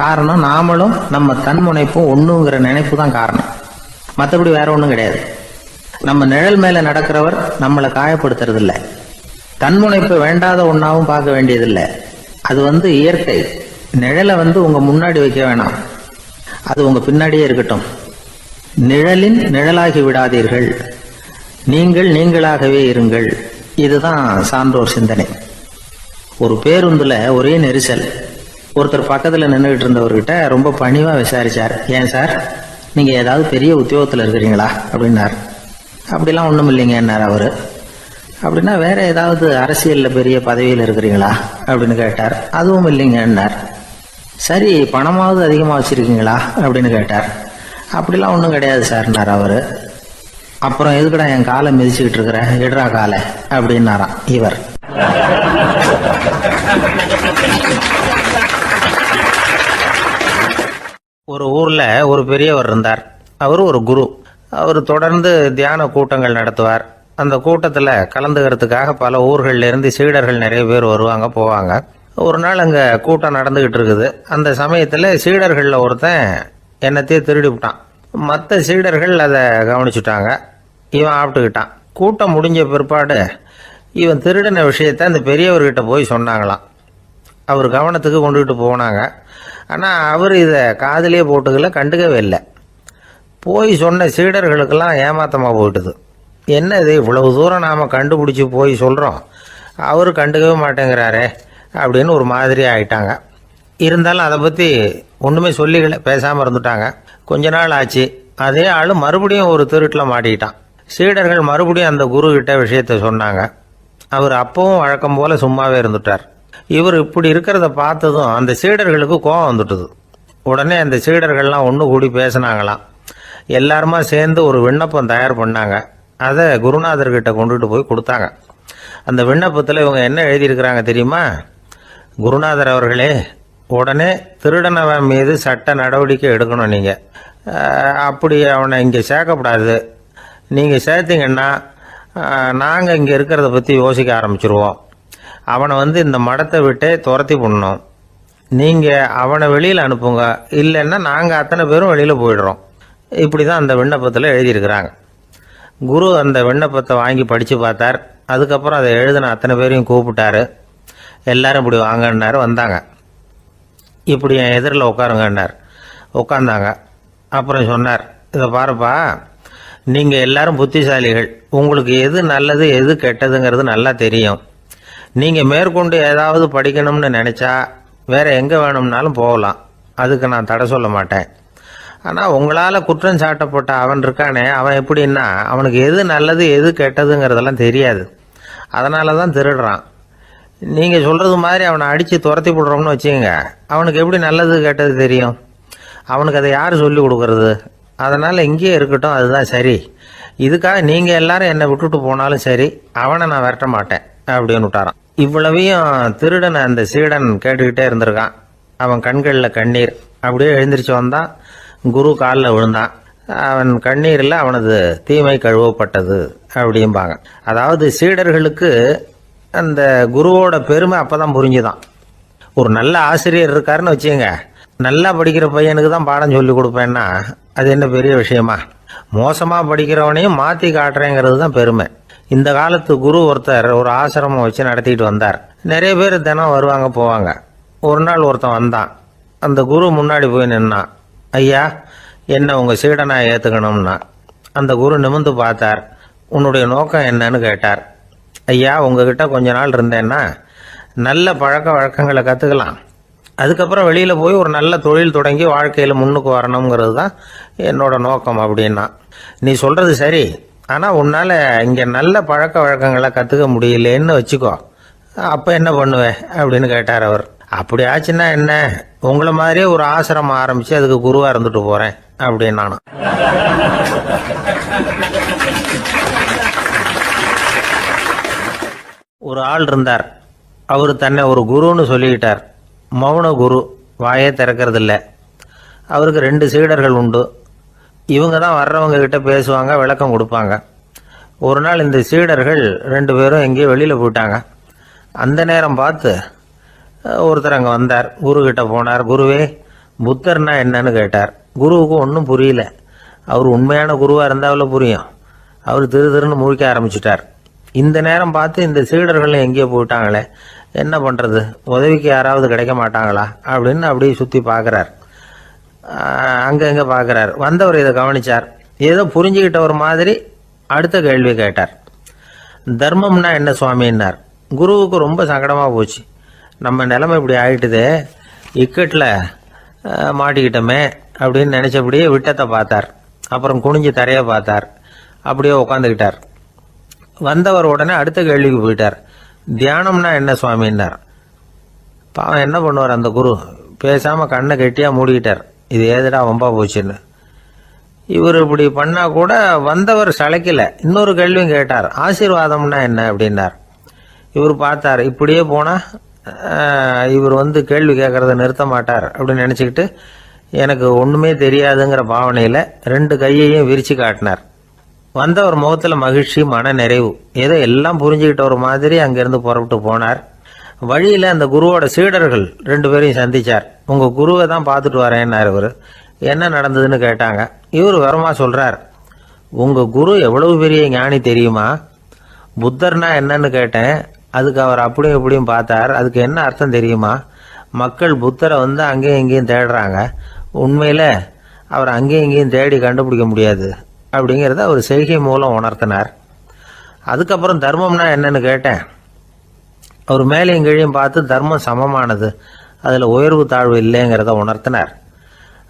காரணம் நாமளும் நம்ம தன்முனைப்பும் ஒண்ணுங்கிற நினைப்பு தான் காரணம், மற்றபடி வேற ஒண்ணும் கிடையாது. நம்ம நிழல் மேல நடக்கிறவர் நம்மளை காயப்படுத்துறது இல்ல. தன்முனைப்பை வேண்டாத ஒன்னாவும் பார்க்க வேண்டியதில்லை. அது இயற்கை. நிழலை உங்க முன்னாடி வைக்க வேணாம், அது உங்க பின்னாடியே இருக்கட்டும். நிழலின் நிழலாகி விடாதீர்கள், நீங்கள் நீங்களாகவே இருங்கள். இதுதான் சான்றோர் சிந்தனை. ஒரு பேருந்துல ஒரே நெரிசல். ஒருத்தர் பக்கத்துல நின்றுகிட்டு இருந்தவர்கிட்ட ரொம்ப பணிவா விசாரிச்சார், ஏன் சார் நீங்க ஏதாவது பெரிய உத்தியோகத்துல இருக்கிறீங்களா அப்படின்னார். அப்படிலாம் ஒண்ணும் இல்லைங்கன்னார் அவரு. அப்படின்னா வேற ஏதாவது அரசியல்ல பெரிய பதவியில் இருக்கிறீங்களா அப்படின்னு கேட்டார். அதுவும் இல்லைங்கன்னார். சரி, பணமாவது அதிகமா வச்சிருக்கீங்களா அப்படின்னு கேட்டார். அப்படிலாம் ஒன்றும் கிடையாது சார்னார் அவரு. அப்புறம் எதுக்குடா என் காலை மிதிச்சுக்கிட்டு இருக்கிற, எடுறா காலை அப்படின்னாராம் இவர். ஒரு ஊர்ல ஒரு பெரியவர் இருந்தார். அவர் ஒரு குரு. அவர் தொடர்ந்து தியான கூட்டங்கள் நடத்துவார். அந்த கூட்டத்துல கலந்துக்கிறதுக்காக பல ஊர்கள்ல இருந்து சீடர்கள் நிறைய பேர் வருவாங்க போவாங்க. ஒரு நாள் அங்க கூட்டம் நடந்துகிட்டு இருக்குது. அந்த சமயத்துல சீடர்கள்ல ஒருத்தன் என்னத்தையே திருடி விட்டான். மற்ற சீடர்கள் அதை கவனிச்சுட்டாங்க. இவன் ஆப்பிட்டுக்கிட்டான். கூட்டம் முடிஞ்ச பிற்பாடு இவன் திருடின விஷயத்த அந்த பெரியவர்கிட்ட போய் சொன்னாங்களாம். அவர் கவனத்துக்கு கொண்டுகிட்டு போனாங்க. ஆனால் அவர் இதை காதிலேயே போட்டுக்கல, கண்டுக்கவே இல்லை. போய் சொன்ன சீடர்களுக்கெல்லாம் ஏமாத்தமாக போயிட்டுது. என்ன இது, இவ்வளவு தூரம் நாம் கண்டுபிடிச்சி போய் சொல்கிறோம், அவர் கண்டுக்கவே மாட்டேங்கிறாரே அப்படின்னு ஒரு மாதிரி ஆயிட்டாங்க. இருந்தாலும் அதை பற்றி ஒன்றுமே சொல்லிக்கல, பேசாமல் இருந்துட்டாங்க. கொஞ்ச நாள் ஆச்சு. அதே ஆள் மறுபடியும் ஒரு திருட்டில் மாட்டிக்கிட்டான். சீடர்கள் மறுபடியும் அந்த குரு கிட்ட விஷயத்த சொன்னாங்க. அவர் அப்பவும் வழக்கம் போல சும்மாவே இருந்துட்டார். இவர் இப்படி இருக்கிறத பார்த்ததும் அந்த சீடர்களுக்கு கோபம் வந்துட்டுது. உடனே அந்த சீடர்கள்லாம் ஒன்று கூடி பேசினாங்களாம். எல்லாருமா சேர்ந்து ஒரு விண்ணப்பம் தயார் பண்ணாங்க. அதை குருநாதர்கிட்ட கொண்டுட்டு போய் கொடுத்தாங்க. அந்த விண்ணப்பத்தில் இவங்க என்ன எழுதியிருக்கிறாங்க தெரியுமா? குருநாதர் அவர்களே, உடனே திருடனவன் மீது சட்ட நடவடிக்கை எடுக்கணும். நீங்கள் அப்படி அவனை இங்கே சேர்க்கக்கூடாது. நீங்கள் சேர்த்தீங்கன்னா நாங்கள் இங்கே இருக்கிறத பற்றி யோசிக்க ஆரம்பிச்சிருவோம். அவனை இந்த மடத்தை விட்டே துரத்தி பண்ணணும். நீங்கள் அவனை வெளியில் அனுப்புங்க, இல்லைன்னா நாங்கள் அத்தனை பேரும் வெளியில் போயிடுறோம். இப்படி தான் அந்த விண்ணப்பத்தில் எழுதியிருக்கிறாங்க. குரு அந்த விண்ணப்பத்தை வாங்கி படித்து பார்த்தார். அதுக்கப்புறம் அதை எழுதின அத்தனை பேரையும் கூப்பிட்டாரு. எல்லாரும் இப்படி வாங்கன்னாரு. வந்தாங்க. இப்படி என் எதிரில் உட்காருங்கன்னார். உட்காந்தாங்க. அப்புறம் சொன்னார், இதை பாருப்பா, நீங்கள் எல்லாரும் புத்திசாலிகள். உங்களுக்கு எது நல்லது எது கெட்டதுங்கிறது நல்லா தெரியும். நீங்கள் மேற்கொண்டு ஏதாவது படிக்கணும்னு நினச்சா வேற எங்கே வேணும்னாலும் போகலாம், அதுக்கு நான் தடை சொல்ல மாட்டேன். ஆனால் உங்களால் குற்றம் சாட்டப்பட்ட அவன் இருக்கானே, அவன் எப்படின்னா அவனுக்கு எது நல்லது எது கெட்டதுங்கிறதெல்லாம் தெரியாது. அதனால தான் திருடுறான். நீங்கள் சொல்கிறது மாதிரி அவனை அடித்து துரத்தி விடுறோம்னு வச்சுக்கோங்க, அவனுக்கு எப்படி நல்லது கெட்டது தெரியும்? அவனுக்கு அதை யார் சொல்லி கொடுக்கறது? அதனால் இங்கேயே இருக்கட்டும், அதுதான் சரி. இதுக்காக நீங்கள் எல்லாரும் என்னை விட்டுட்டு போனாலும் சரி, அவனை நான் விரட்ட மாட்டேன் அப்படின்னு விட்டாரான். இவ்வளவையும் திருடனை அந்த சீடன் கேட்டுக்கிட்டே இருந்திருக்கான். அவன் கண்களில் கண்ணீர். அப்படியே எழுந்திரிச்சு வந்தான். குரு காலில் விழுந்தான். அவன் கண்ணீரில் அவனது தீமை கழுவப்பட்டது அப்படிம்பாங்க. அதாவது சீடர்களுக்கு அந்த குருவோட பெருமை அப்பதான் புரிஞ்சுதான். ஒரு நல்ல ஆசிரியர் இருக்காருன்னு வச்சுங்க, நல்லா படிக்கிற பையனுக்கு தான் பாடம் சொல்லி கொடுப்பேன்னா அது என்ன பெரிய விஷயமா? மோசமா படிக்கிறவனையும் மாத்தி காட்டுறேங்கிறது தான் பெருமை. இந்த காலத்து குரு ஒருத்தர் ஒரு ஆசிரமம் வச்சு நடத்திட்டு வந்தார். நிறைய பேர் தினம் வருவாங்க போவாங்க. ஒரு நாள் ஒருத்தன் வந்தான். அந்த குரு முன்னாடி போய் நின்னான். ஐயா, என்ன உங்க சீடனா ஏத்துக்கணும்னா. அந்த குரு நிமிர்ந்து பார்த்தார். உன்னுடைய நோக்கம் என்னன்னு கேட்டார். ஐயா, உங்ககிட்ட கொஞ்ச நாள் இருந்தேன்னா நல்ல பழக்க வழக்கங்களை கற்றுக்கலாம், அதுக்கப்புறம் வெளியில் போய் ஒரு நல்ல தொழில் தொடங்கி வாழ்க்கையில் முன்னுக்கு வரணுங்கிறது தான் என்னோட நோக்கம் அப்படின்னா. நீ சொல்கிறது சரி, ஆனால் உன்னால் இங்கே நல்ல பழக்க வழக்கங்களை கற்றுக்க முடியலேன்னு வச்சுக்கோ, அப்போ என்ன பண்ணுவேன் அப்படின்னு கேட்டார் அவர். அப்படி ஆச்சுன்னா என்ன, உங்களை மாதிரியே ஒரு ஆசிரமம் ஆரம்பித்து அதுக்கு குருவாக இருந்துட்டு போகிறேன் அப்படின்னு நானும். ஒரு ஆள் இருந்தார். அவர் தன்னை ஒரு குருன்னு சொல்லிக்கிட்டார். மௌன குரு, வாயே திறக்கிறதில்ல. அவருக்கு 2 சீடர்கள் உண்டு. இவங்க தான் வர்றவங்க கிட்ட பேசுவாங்க, விளக்கம் கொடுப்பாங்க. ஒரு நாள் இந்த சீடர்கள் 2 பேரும் எங்கேயோ வெளியில் போயிட்டாங்க. அந்த நேரம் பார்த்து ஒருத்தர் அங்கே வந்தார். குரு கிட்ட போனார். குருவே, புத்தர்னா என்னன்னு கேட்டார். குருவுக்கு ஒன்றும் புரியல. அவர் உண்மையான குருவாக இருந்தாவில் புரியும். அவர் திருன்னு முழிக்க ஆரம்பிச்சிட்டார். இந்த நேரம் பார்த்து இந்த சீடர்கள் எங்கேயோ போயிட்டாங்களே, என்ன பண்ணுறது, உதவிக்கு யாராவது கிடைக்க மாட்டாங்களா அப்படின்னு அப்படியே சுற்றி பார்க்குறார். அங்கே பார்க்குறார். வந்தவர் இதை கவனிச்சார். ஏதோ புரிஞ்சுக்கிட்ட ஒரு மாதிரி அடுத்த கேள்வி கேட்டார். தர்மம்னா என்ன சுவாமின்னார். குருவுக்கு ரொம்ப சங்கடமாக போச்சு. நம்ம நிலைமை இப்படி ஆகிட்டுதே, இக்கட்டில் மாட்டிக்கிட்டோமே அப்படின்னு நினச்சபடியே விட்டத்தை பார்த்தார். அப்புறம் குனிஞ்சு தரையை பார்த்தார். அப்படியே உட்காந்துக்கிட்டார். வந்தவர் உடனே அடுத்த கேள்விக்கு போயிட்டார். தியானம்னா என்ன சுவாமின்னார். பாவம் என்ன பண்ணுவார் அந்த குரு, பேசாமல் கண்ணை கெட்டியாக மூடிக்கிட்டார். இது ஏதுடா வம்பா போச்சுன்னு. இவர் இப்படி பண்ணால் கூட வந்தவர் சளைக்கல. இன்னொரு கேள்வியும் கேட்டார். ஆசீர்வாதம்னா என்ன அப்படின்னார். இவர் பார்த்தார். இப்படியே போனால் இவர் கேள்வி கேட்கறத நிறுத்த மாட்டார் அப்படின்னு நினச்சிக்கிட்டு எனக்கு ஒன்றுமே தெரியாதுங்கிற பாவனையில் 2 கையையும் விரித்து காட்டினார். வந்தவர் முகத்தில் மகிழ்ச்சி, மன நிறைவு, ஏதோ எல்லாம் புரிஞ்சுக்கிட்ட ஒரு மாதிரி அங்கேருந்து புறப்பட்டு போனார். வழியில் அந்த குருவோட சீடர்கள் 2 பேரையும் சந்திச்சார். உங்கள் குருவை தான் பார்த்துட்டு வரேன்னார். இவர் என்ன நடந்ததுன்னு கேட்டாங்க. இவர் விவரமா சொல்கிறார். உங்கள் குரு எவ்வளவு பெரிய ஞானி தெரியுமா? புத்தர்னா என்னன்னு கேட்டேன். அதுக்கு அவர் அப்படியும் இப்படியும் பார்த்தார். அதுக்கு என்ன அர்த்தம் தெரியுமா? மக்கள் புத்தரை அங்கேயும் இங்கேயும் தேடுறாங்க. உண்மையில் அவர் அங்கேயும் இங்கேயும் தேடி கண்டுபிடிக்க முடியாது அப்படிங்கிறத அவர் செய்கை மூலம் உணர்த்தினார். அதுக்கப்புறம் தர்மம்னா என்னன்னு கேட்டேன். அவர் மேலேயும் கீழையும் பார்த்து தர்மம் சமமானது, அதில் உயர்வு தாழ்வு இல்லைங்கிறத உணர்த்தினார்.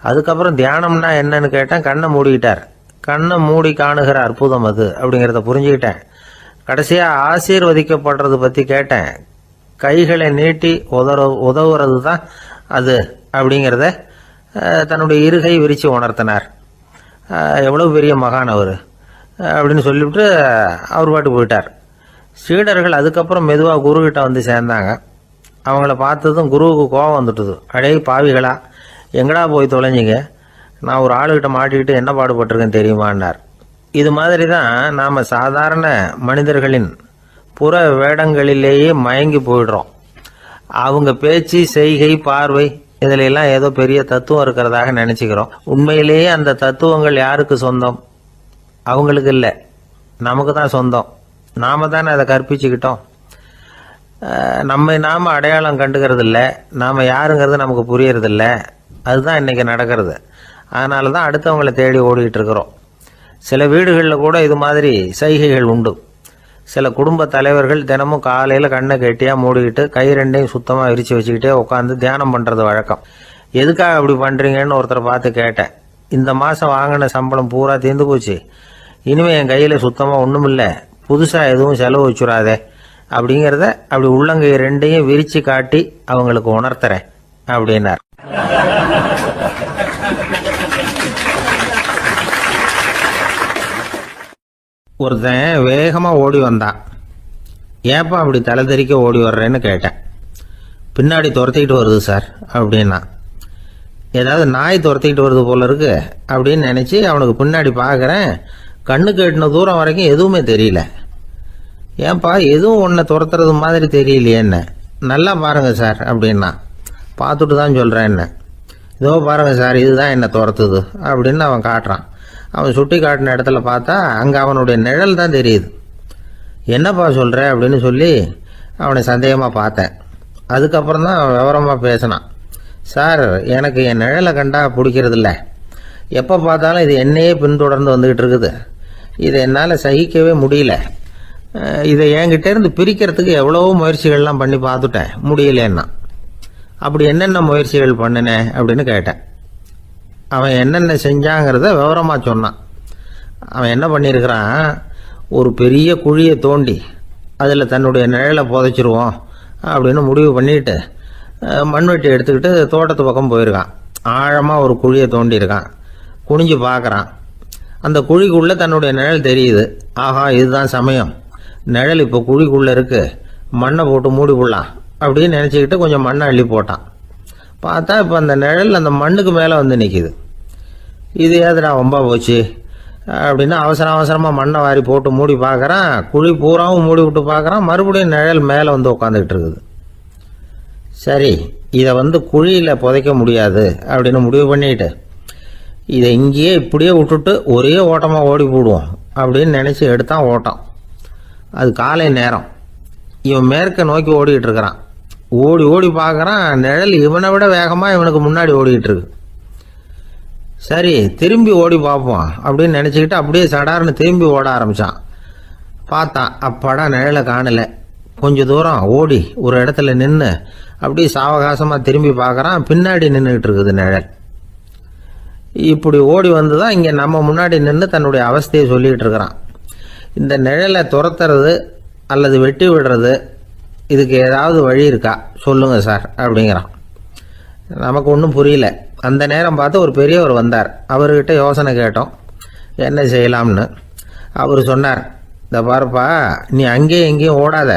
அதுக்கப்புறம் தியானம்னா என்னன்னு கேட்டேன். கண்ணை மூடிக்கிட்டார். கண்ணை மூடி காணுகிற அற்புதம் அது அப்படிங்கிறத புரிஞ்சுக்கிட்டேன். கடைசியாக ஆசீர்வதிக்கப்படுறது பற்றி கேட்டேன். கைகளை நீட்டி உதவுறது தான் அது அப்படிங்கிறத தன்னுடைய இருகை விரித்து உணர்த்தினார். எவ்வளவு பெரிய மகான் அவர் அப்படின்னு சொல்லிவிட்டு அவர் பாட்டுக்கு போயிட்டார். சீடர்கள் அதுக்கப்புறம் மெதுவாக குருக்கிட்ட சேர்ந்தாங்க. அவங்கள பார்த்ததும் குருவுக்கு கோபம் வந்துட்டுது. அடே பாவிகளா, எங்கடா போய் தொலைஞ்சிங்க? நான் ஒரு ஆளுகிட்ட மாட்டிக்கிட்டு என்ன பாடுபட்டிருக்கேன் தெரியுமான்னார். இது மாதிரி தான் நாம் சாதாரண மனிதர்களின் புற வேடங்களிலேயே மயங்கி போயிடுறோம். அவங்க பேச்சு, செய்கை, பார்வை இதில் எல்லாம் ஏதோ பெரிய தத்துவம் இருக்கிறதாக நினச்சிக்கிறோம். உண்மையிலேயே அந்த தத்துவங்கள் யாருக்கு சொந்தம்? அவங்களுக்கு இல்லை, நமக்கு தான் சொந்தம். நாம தானே அதை கற்பிச்சுக்கிட்டோம். நாம அடையாளம் கண்டுக்கிறது இல்லை. நாம் யாருங்கிறது நமக்கு புரியறதில்ல. அதுதான் இன்றைக்கி நடக்கிறது. அதனால தான் அடுத்தவங்களை தேடி ஓடிக்கிட்டு இருக்கிறோம். சில வீடுகளில் கூட இது மாதிரி சைகைகள் உண்டு. சில குடும்ப தலைவர்கள் தினமும் காலையில் கண்ணை கெட்டியாக மூடிக்கிட்டு கை 2ஐயும் சுத்தமாக விரித்து வச்சுக்கிட்டே உட்காந்து தியானம் பண்ணுறது வழக்கம். எதுக்காக அப்படி பண்ணுறீங்கன்னு ஒருத்தரை பார்த்து கேட்டேன். இந்த மாதம் வாங்கின சம்பளம் பூரா தீர்ந்து போச்சு, இனிமேல் என் கையில் சுத்தமாக ஒன்றும் இல்லை, புதுசாக எதுவும் செலவு வச்சுடாதே அப்படிங்கிறத அப்படி உள்ளங்கை 2ஐயும் விரித்து காட்டி அவங்களுக்கு உணர்த்துறேன் அப்படின்னார். ஒருத்தன் வேகமாக ஓடி வந்தான். ஏப்பா அப்படி தலை தெறிக்க ஓடி வர்றேன்னு கேட்டேன். பின்னாடி துரத்திக்கிட்டு வருது சார் அப்படின்னா. ஏதாவது நாய் துரத்திக்கிட்டு வருது போல இருக்கு அப்படின்னு நினச்சி அவனுக்கு பின்னாடி பார்க்குறேன். கண்ணுக்கு எட்டின தூரம் வரைக்கும் எதுவுமே தெரியல. ஏன்பா எதுவும் ஒன்றை துரத்துறது மாதிரி தெரியலையே என்ன? நல்லா பாருங்க சார் அப்படின்னா. பார்த்துட்டு தான் சொல்கிறேன் என்ன. இதோ பாருங்க சார், இதுதான் என்ன துரத்துது அப்படின்னு அவன் காட்டுறான். அவன் சுட்டி காட்டின இடத்துல பார்த்தா அங்கே அவனுடைய நிழல் தான் தெரியுது. என்னப்பா சொல்கிற அப்படின்னு சொல்லி அவனை சந்தேகமாக பார்த்தேன். அதுக்கப்புறம் தான் அவன் விவரமாக பேசினான். சார், எனக்கு என் நிழலை கண்டா பிடிக்கிறதில்ல. எப்போ பார்த்தாலும் இது என்னையே பின்தொடர்ந்து வந்துக்கிட்டு இருக்குது. இதை என்னால் சகிக்கவே முடியல. இதை என்கிட்டேருந்து பிரிக்கிறதுக்கு எவ்வளவோ முயற்சிகள்லாம் பண்ணி பார்த்துட்டேன், முடியலன்னா. அப்படி என்னென்ன முயற்சிகள் பண்ணினேன் அப்படின்னு கேட்டேன். அவன் என்னென்ன செஞ்சாங்கிறத விவரமாக சொன்னான். அவன் என்ன பண்ணியிருக்கிறான், ஒரு பெரிய குழியை தோண்டி அதில் தன்னுடைய நிழலை புதைச்சிருவோம் அப்படின்னு முடிவு பண்ணிட்டு மண்வெட்டி எடுத்துக்கிட்டு தோட்டத்து பக்கம் போயிருக்கான். ஆழமாக ஒரு குழியை தோண்டியிருக்கான். குனிஞ்சு பார்க்குறான். அந்த குழிக்குள்ளே தன்னுடைய நிழல் தெரியுது. ஆஹா, இதுதான் சமயம், நிழல் இப்போ குழிக்குள்ளே இருக்குது, மண்ணை போட்டு மூடி போடலாம் அப்படின்னு நினச்சிக்கிட்டு கொஞ்சம் மண்ணை அள்ளி போட்டான். பார்த்தா இப்போ அந்த நிழல் அந்த மண்ணுக்கு மேலே நிற்கிது. இது ஏதுடா வம்பா போச்சு அப்படின்னு அவசரமாக மண்ணை வாரி போட்டு மூடி பார்க்குறான். குழி பூராவும் மூடி விட்டு பார்க்குறான். மறுபடியும் நிழல் மேலே வந்து உட்காந்துக்கிட்டு இருக்குது. சரி, இதை குழியில் புதைக்க முடியாது அப்படின்னு முடிவு பண்ணிட்டு இதை இங்கேயே இப்படியே விட்டுட்டு ஒரே ஓட்டமாக ஓடி போடுவோம் அப்படின்னு நினச்சி எடுத்தான் ஓட்டம். அது காலை நேரம். இவன் மேற்க நோக்கி ஓடிக்கிட்டு இருக்கிறான். ஓடி ஓடி பார்க்குறான், நிழல் இவனை விட வேகமாக இவனுக்கு முன்னாடி ஓடிக்கிட்டு இருக்கு. சரி, திரும்பி ஓடி பார்ப்போம் அப்படின்னு நினச்சிக்கிட்டு அப்படியே சடார்னு திரும்பி ஓட ஆரம்பித்தான். பார்த்தான், அப்பாடா நிழலை காணலை. கொஞ்சம் தூரம் ஓடி ஒரு இடத்துல நின்று அப்படியே சாவகாசமாக திரும்பி பார்க்குறான். பின்னாடி நின்றுக்கிட்டு இருக்குது நிழல். இப்படி ஓடி வந்து தான் இங்கே நம்ம முன்னாடி நின்று தன்னுடைய அவஸ்தையை சொல்லிகிட்டு இருக்கிறான். இந்த நிழலை துரத்துறது அல்லது வெட்டி விடுறது, இதுக்கு ஏதாவது வழி இருக்கா சொல்லுங்க சார் அப்படிங்கிறான். நமக்கு ஒன்றும் புரியல. அந்த நேரம் பார்த்து ஒரு பெரியவர் வந்தார். அவர்கிட்ட யோசனை கேட்டோம், என்ன செய்யலாம்னு. அவர் சொன்னார், இந்த பாருப்பா, நீ அங்கேயும் எங்கேயும் ஓடாத,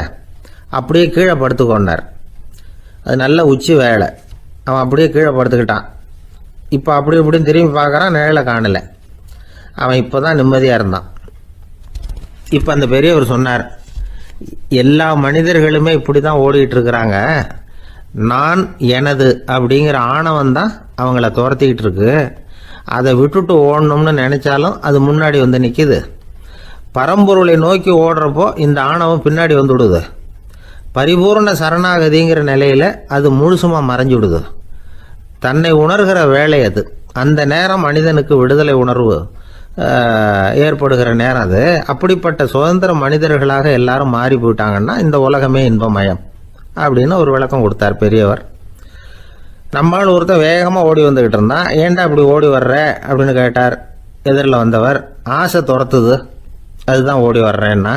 அப்படியே கீழே படுத்துக்கொண்டார். அது நல்ல உச்சி வேலை. அவன் அப்படியே கீழே படுத்துக்கிட்டான். இப்போ அப்படி இப்படின்னு திரும்பி பார்க்குறான், நிழலை காணலை. அவன் இப்போ தான் நிம்மதியாக இருந்தான். இப்போ அந்த பெரியவர் சொன்னார், எல்லா மனிதர்களுமே இப்படி தான் ஓடிக்கிட்டு இருக்கிறாங்க. நான் எனது அப்படிங்கிற ஆணவம் தான் அவங்கள துரத்திக்கிட்டு இருக்கு. அதை விட்டுட்டு ஓடணும்னு நினைச்சாலும் அது முன்னாடி வந்து நிற்கிது. பரம்பொருளை நோக்கி ஓடுறப்போ இந்த ஆணவம் பின்னாடி வந்துவிடுது. பரிபூர்ண சரணாகதிங்கிற நிலையில அது முழுசுமா மறைஞ்சுடுது. தன்னை உணர்கிற வேலை அது. அந்த நேரம் மனிதனுக்கு விடுதலை உணர்வு ஏற்படுகிற நேரம் அது. அப்படிப்பட்ட சுதந்திர மனிதர்களாக எல்லாரும் மாறி போயிட்டாங்கன்னா இந்த உலகமே இன்பமயம் அப்படின்னு ஒரு விளக்கம் கொடுத்தார் பெரியவர். நம்மால் ஒருத்தர் வேகமாக ஓடி வந்துக்கிட்டு இருந்தான். ஏன்டா இப்படி ஓடி வர்ற அப்படின்னு கேட்டார் எதிரில் வந்தவர். ஆசை துரத்துது, அதுதான் ஓடி வர்றேன்னா.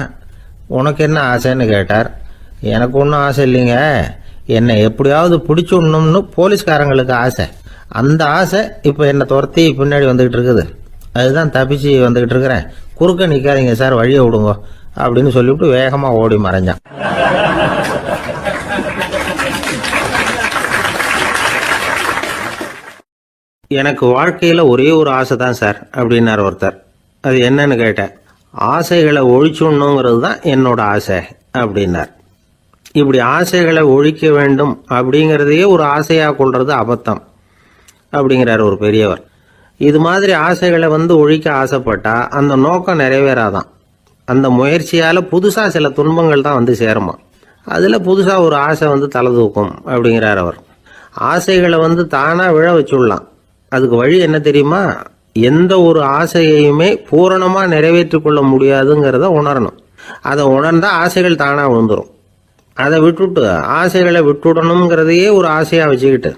உனக்கு என்ன ஆசைன்னு கேட்டார். எனக்கு ஒன்றும் ஆசை இல்லைங்க, என்னை எப்படியாவது பிடிச்சுடணும்னு போலீஸ்காரங்களுக்கு ஆசை. அந்த ஆசை இப்போ என்னை துரத்தி பின்னாடி வந்துக்கிட்டு இருக்குது. அதுதான் தப்பிச்சு வந்துக்கிட்டு இருக்கிறேன். குறுக்க நிற்காதீங்க சார், வழியை விடுங்க அப்படின்னு சொல்லிவிட்டு வேகமாக ஓடி மறைஞ்சான். எனக்கு வாழ்க்கையில் ஒரே ஒரு ஆசை தான் சார் அப்படின்னார் ஒருத்தர். அது என்னன்னு கேட்டேன். ஆசைகளை ஒழிச்சுடணுங்கிறது தான் என்னோட ஆசை அப்படின்னார். இப்படி ஆசைகளை ஒழிக்க வேண்டும் அப்படிங்கிறதையே ஒரு ஆசையாக கொள்றது அபத்தம் அப்படிங்கிறார் ஒரு பெரியவர். இது மாதிரி ஆசைகளை ஒழிக்க ஆசைப்பட்டா அந்த நோக்கம் நிறைவேறாதான். அந்த முயற்சியால் புதுசாக சில துன்பங்கள் தான் சேருமா. அதில் புதுசாக ஒரு ஆசை தலை தூக்கும் அப்படிங்கிறார் அவர். ஆசைகளை தானாக விழ வச்சுடலாம். அதுக்கு வழி என்ன தெரியுமா? எந்த ஒரு ஆசையையுமே பூரணமாக நிறைவேற்றி கொள்ள முடியாதுங்கிறத உணரணும். அதை உணர்ந்தா ஆசைகள் தானாக விழுந்துடும். அதை விட்டுட்டு ஆசைகளை விட்டுடணுங்கிறதையே ஒரு ஆசையாக வச்சுக்கிட்டு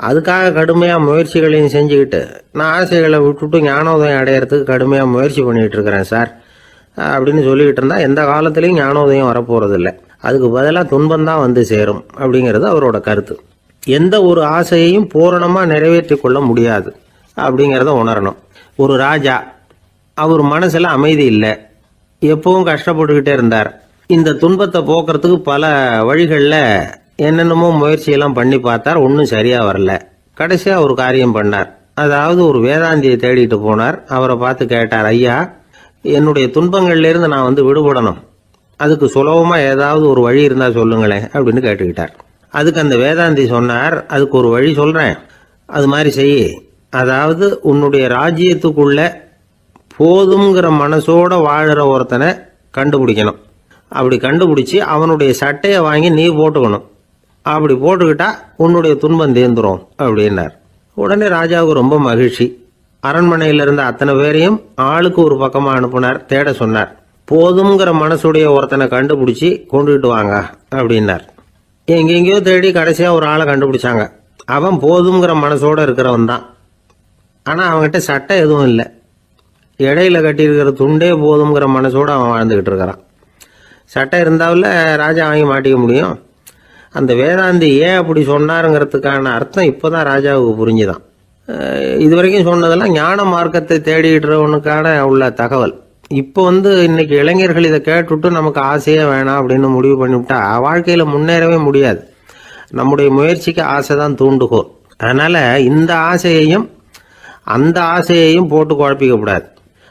அதுக்காக கடுமையாக முயற்சிகளையும் செஞ்சுக்கிட்டு நான் ஆசைகளை விட்டுட்டு ஞானோதயம் அடையிறதுக்கு கடுமையாக முயற்சி பண்ணிகிட்டு இருக்கிறேன் சார் அப்படின்னு சொல்லிக்கிட்டு இருந்தால் எந்த காலத்துலேயும் ஞானோதயம் வரப்போகிறதில்லை. அதுக்கு பதிலாக துன்பந்தான் சேரும் அப்படிங்கிறது அவரோட கருத்து. எந்த ஒரு ஆசையையும் பூரணமாக நிறைவேற்றி கொள்ள முடியாது அப்படிங்கிறத உணரணும். ஒரு ராஜா, அவர் மனசில் அமைதி இல்லை, எப்பவும் கஷ்டப்பட்டுக்கிட்டே இருந்தார். இந்த துன்பத்தை போக்குறதுக்கு பல வழிகளில் என்னென்னமோ முயற்சியெல்லாம் பண்ணி பார்த்தார். ஒன்றும் சரியாக வரல. கடைசியாக ஒரு காரியம் பண்ணார். அதாவது ஒரு வேதாந்தியை தேடிட்டு போனார். அவரை பார்த்து கேட்டார், ஐயா, என்னுடைய துன்பங்கள்லேருந்து நான் விடுபடணும், அதுக்கு சுலபமாக ஏதாவது ஒரு வழி இருந்தால் சொல்லுங்களேன் அப்படின்னு கேட்டுக்கிட்டார். அதுக்கு அந்த வேதாந்தி சொன்னார், அதுக்கு ஒரு வழி சொல்கிறேன், அது மாதிரி செய். அதாவது உன்னுடைய ராஜ்யத்துக்குள்ள போதுங்கிற மனசோட வாழுற ஒருத்தனை கண்டுபிடிக்கணும். அப்படி கண்டுபிடிச்சி அவனுடைய சட்டையை வாங்கி நீ போட்டுக்கணும். அப்படி போட்டுக்கிட்டா உன்னுடைய துன்பம் தீர்ந்துரும் அப்படின்னார். உடனே ராஜாவுக்கு ரொம்ப மகிழ்ச்சி. அரண்மனையில் இருந்த அத்தனை பேரையும் ஆளுக்கு ஒரு பக்கமாக அனுப்புனார், தேட சொன்னார். போதுங்கிற மனசுடைய ஒருத்தனை கண்டுபிடிச்சி கொண்டுகிட்டு வாங்க அப்படின்னார். எங்கெங்கேயோ தேடி கடைசியாக ஒரு ஆளை கண்டுபிடிச்சாங்க. அவன் போதுங்கிற மனசோட இருக்கிறவன் தான். ஆனால் அவன்கிட்ட சட்டை எதுவும் இல்லை. இடையில கட்டியிருக்கிற துண்டே போதுங்கிற மனசோடு அவன் வாழ்ந்துக்கிட்டு இருக்கிறான். சட்டை இருந்தாவில் ராஜா வாங்கி மாட்டிக்க முடியும். அந்த வேதாந்தி ஏன் அப்படி சொன்னாருங்கிறதுக்கான அர்த்தம் இப்போ தான் ராஜாவுக்கு புரிஞ்சுதான். இது வரைக்கும் சொன்னதெல்லாம் ஞான மார்க்கத்தை தேடிடுறவனுக்கான உள்ள தகவல். இப்போ இன்னைக்கு இளைஞர்கள் இதை கேட்டுவிட்டு நமக்கு ஆசையே வேணாம் அப்படின்னு முடிவு பண்ணிவிட்டா வாழ்க்கையில் முன்னேறவே முடியாது. நம்முடைய முயற்சிக்கு ஆசை தான் தூண்டுகோல். அதனால் இந்த ஆசையையும் அந்த ஆசையையும் போட்டு குழப்பிக்க கூடாது.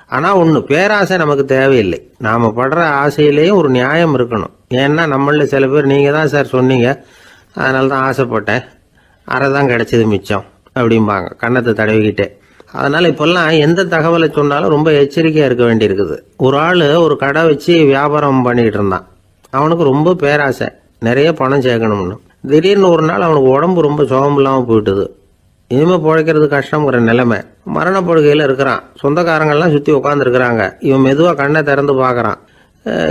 ஆனா ஒண்ணு, பேராசை நமக்கு தேவையில்லை. நாம படுற ஆசையிலேயும் ஒரு நியாயம் இருக்கணும். ஏன்னா நம்மள சில பேர், நீங்க தான் சார் சொன்னீங்க, அதனால தான் ஆசைப்பட்டேன், அரை தான் கிடைச்சது மிச்சம் அப்படிம்பாங்க கன்னத்தை தடவிக்கிட்டே. அதனால இப்பெல்லாம் எந்த தகவலை சொன்னாலும் ரொம்ப எச்சரிக்கையா இருக்க வேண்டியிருக்குது. ஒரு ஆள் ஒரு கடை வச்சு வியாபாரம் பண்ணிட்டு இருந்தான். அவனுக்கு ரொம்ப பேராசை, நிறைய பணம் சேர்க்கணும்னு. திடீர்னு ஒரு நாள் அவனுக்கு உடம்பு ரொம்ப சுகம் இல்லாமல் போயிட்டுது. இனிமே பிழைக்கிறது கஷ்டங்கிற நிலைமை. மரணப்படுகையில் இருக்கிறான். சொந்தக்காரங்கள்லாம் சுற்றி உட்காந்துருக்குறாங்க. இவன் மெதுவாக கண்ணை திறந்து பார்க்குறான்.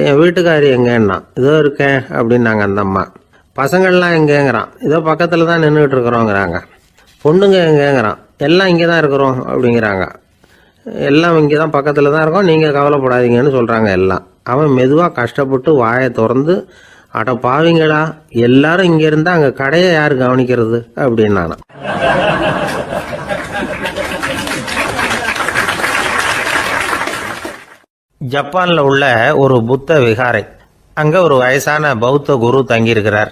என் வீட்டுக்காரி எங்கன்னா, இதோ இருக்கேன் அப்படின்னாங்க அந்த அம்மா. பசங்கள்லாம் எங்கேங்கிறான். இதோ பக்கத்தில் தான் நின்றுட்டு இருக்கிறோங்கிறாங்க. பொண்ணுங்க எங்கேங்கிறான். எல்லாம் இங்கே தான் இருக்கிறோம் அப்படிங்கிறாங்க. எல்லாம் இங்கே தான் பக்கத்தில் தான் இருக்கோம், நீங்கள் கவலைப்படாதீங்கன்னு சொல்கிறாங்க எல்லாம். அவன் மெதுவாக கஷ்டப்பட்டு வாயை திறந்து, அட பாவிங்களா, எல்லாரும் இங்கே இருந்தால் அங்கே கடையை யார் கவனிக்கிறது அப்படின்னானா. ஜப்பான்ல உள்ள ஒரு புத்த விகாரை, அங்க ஒரு வயசான பௌத்த குரு தங்கியிருக்கிறார்.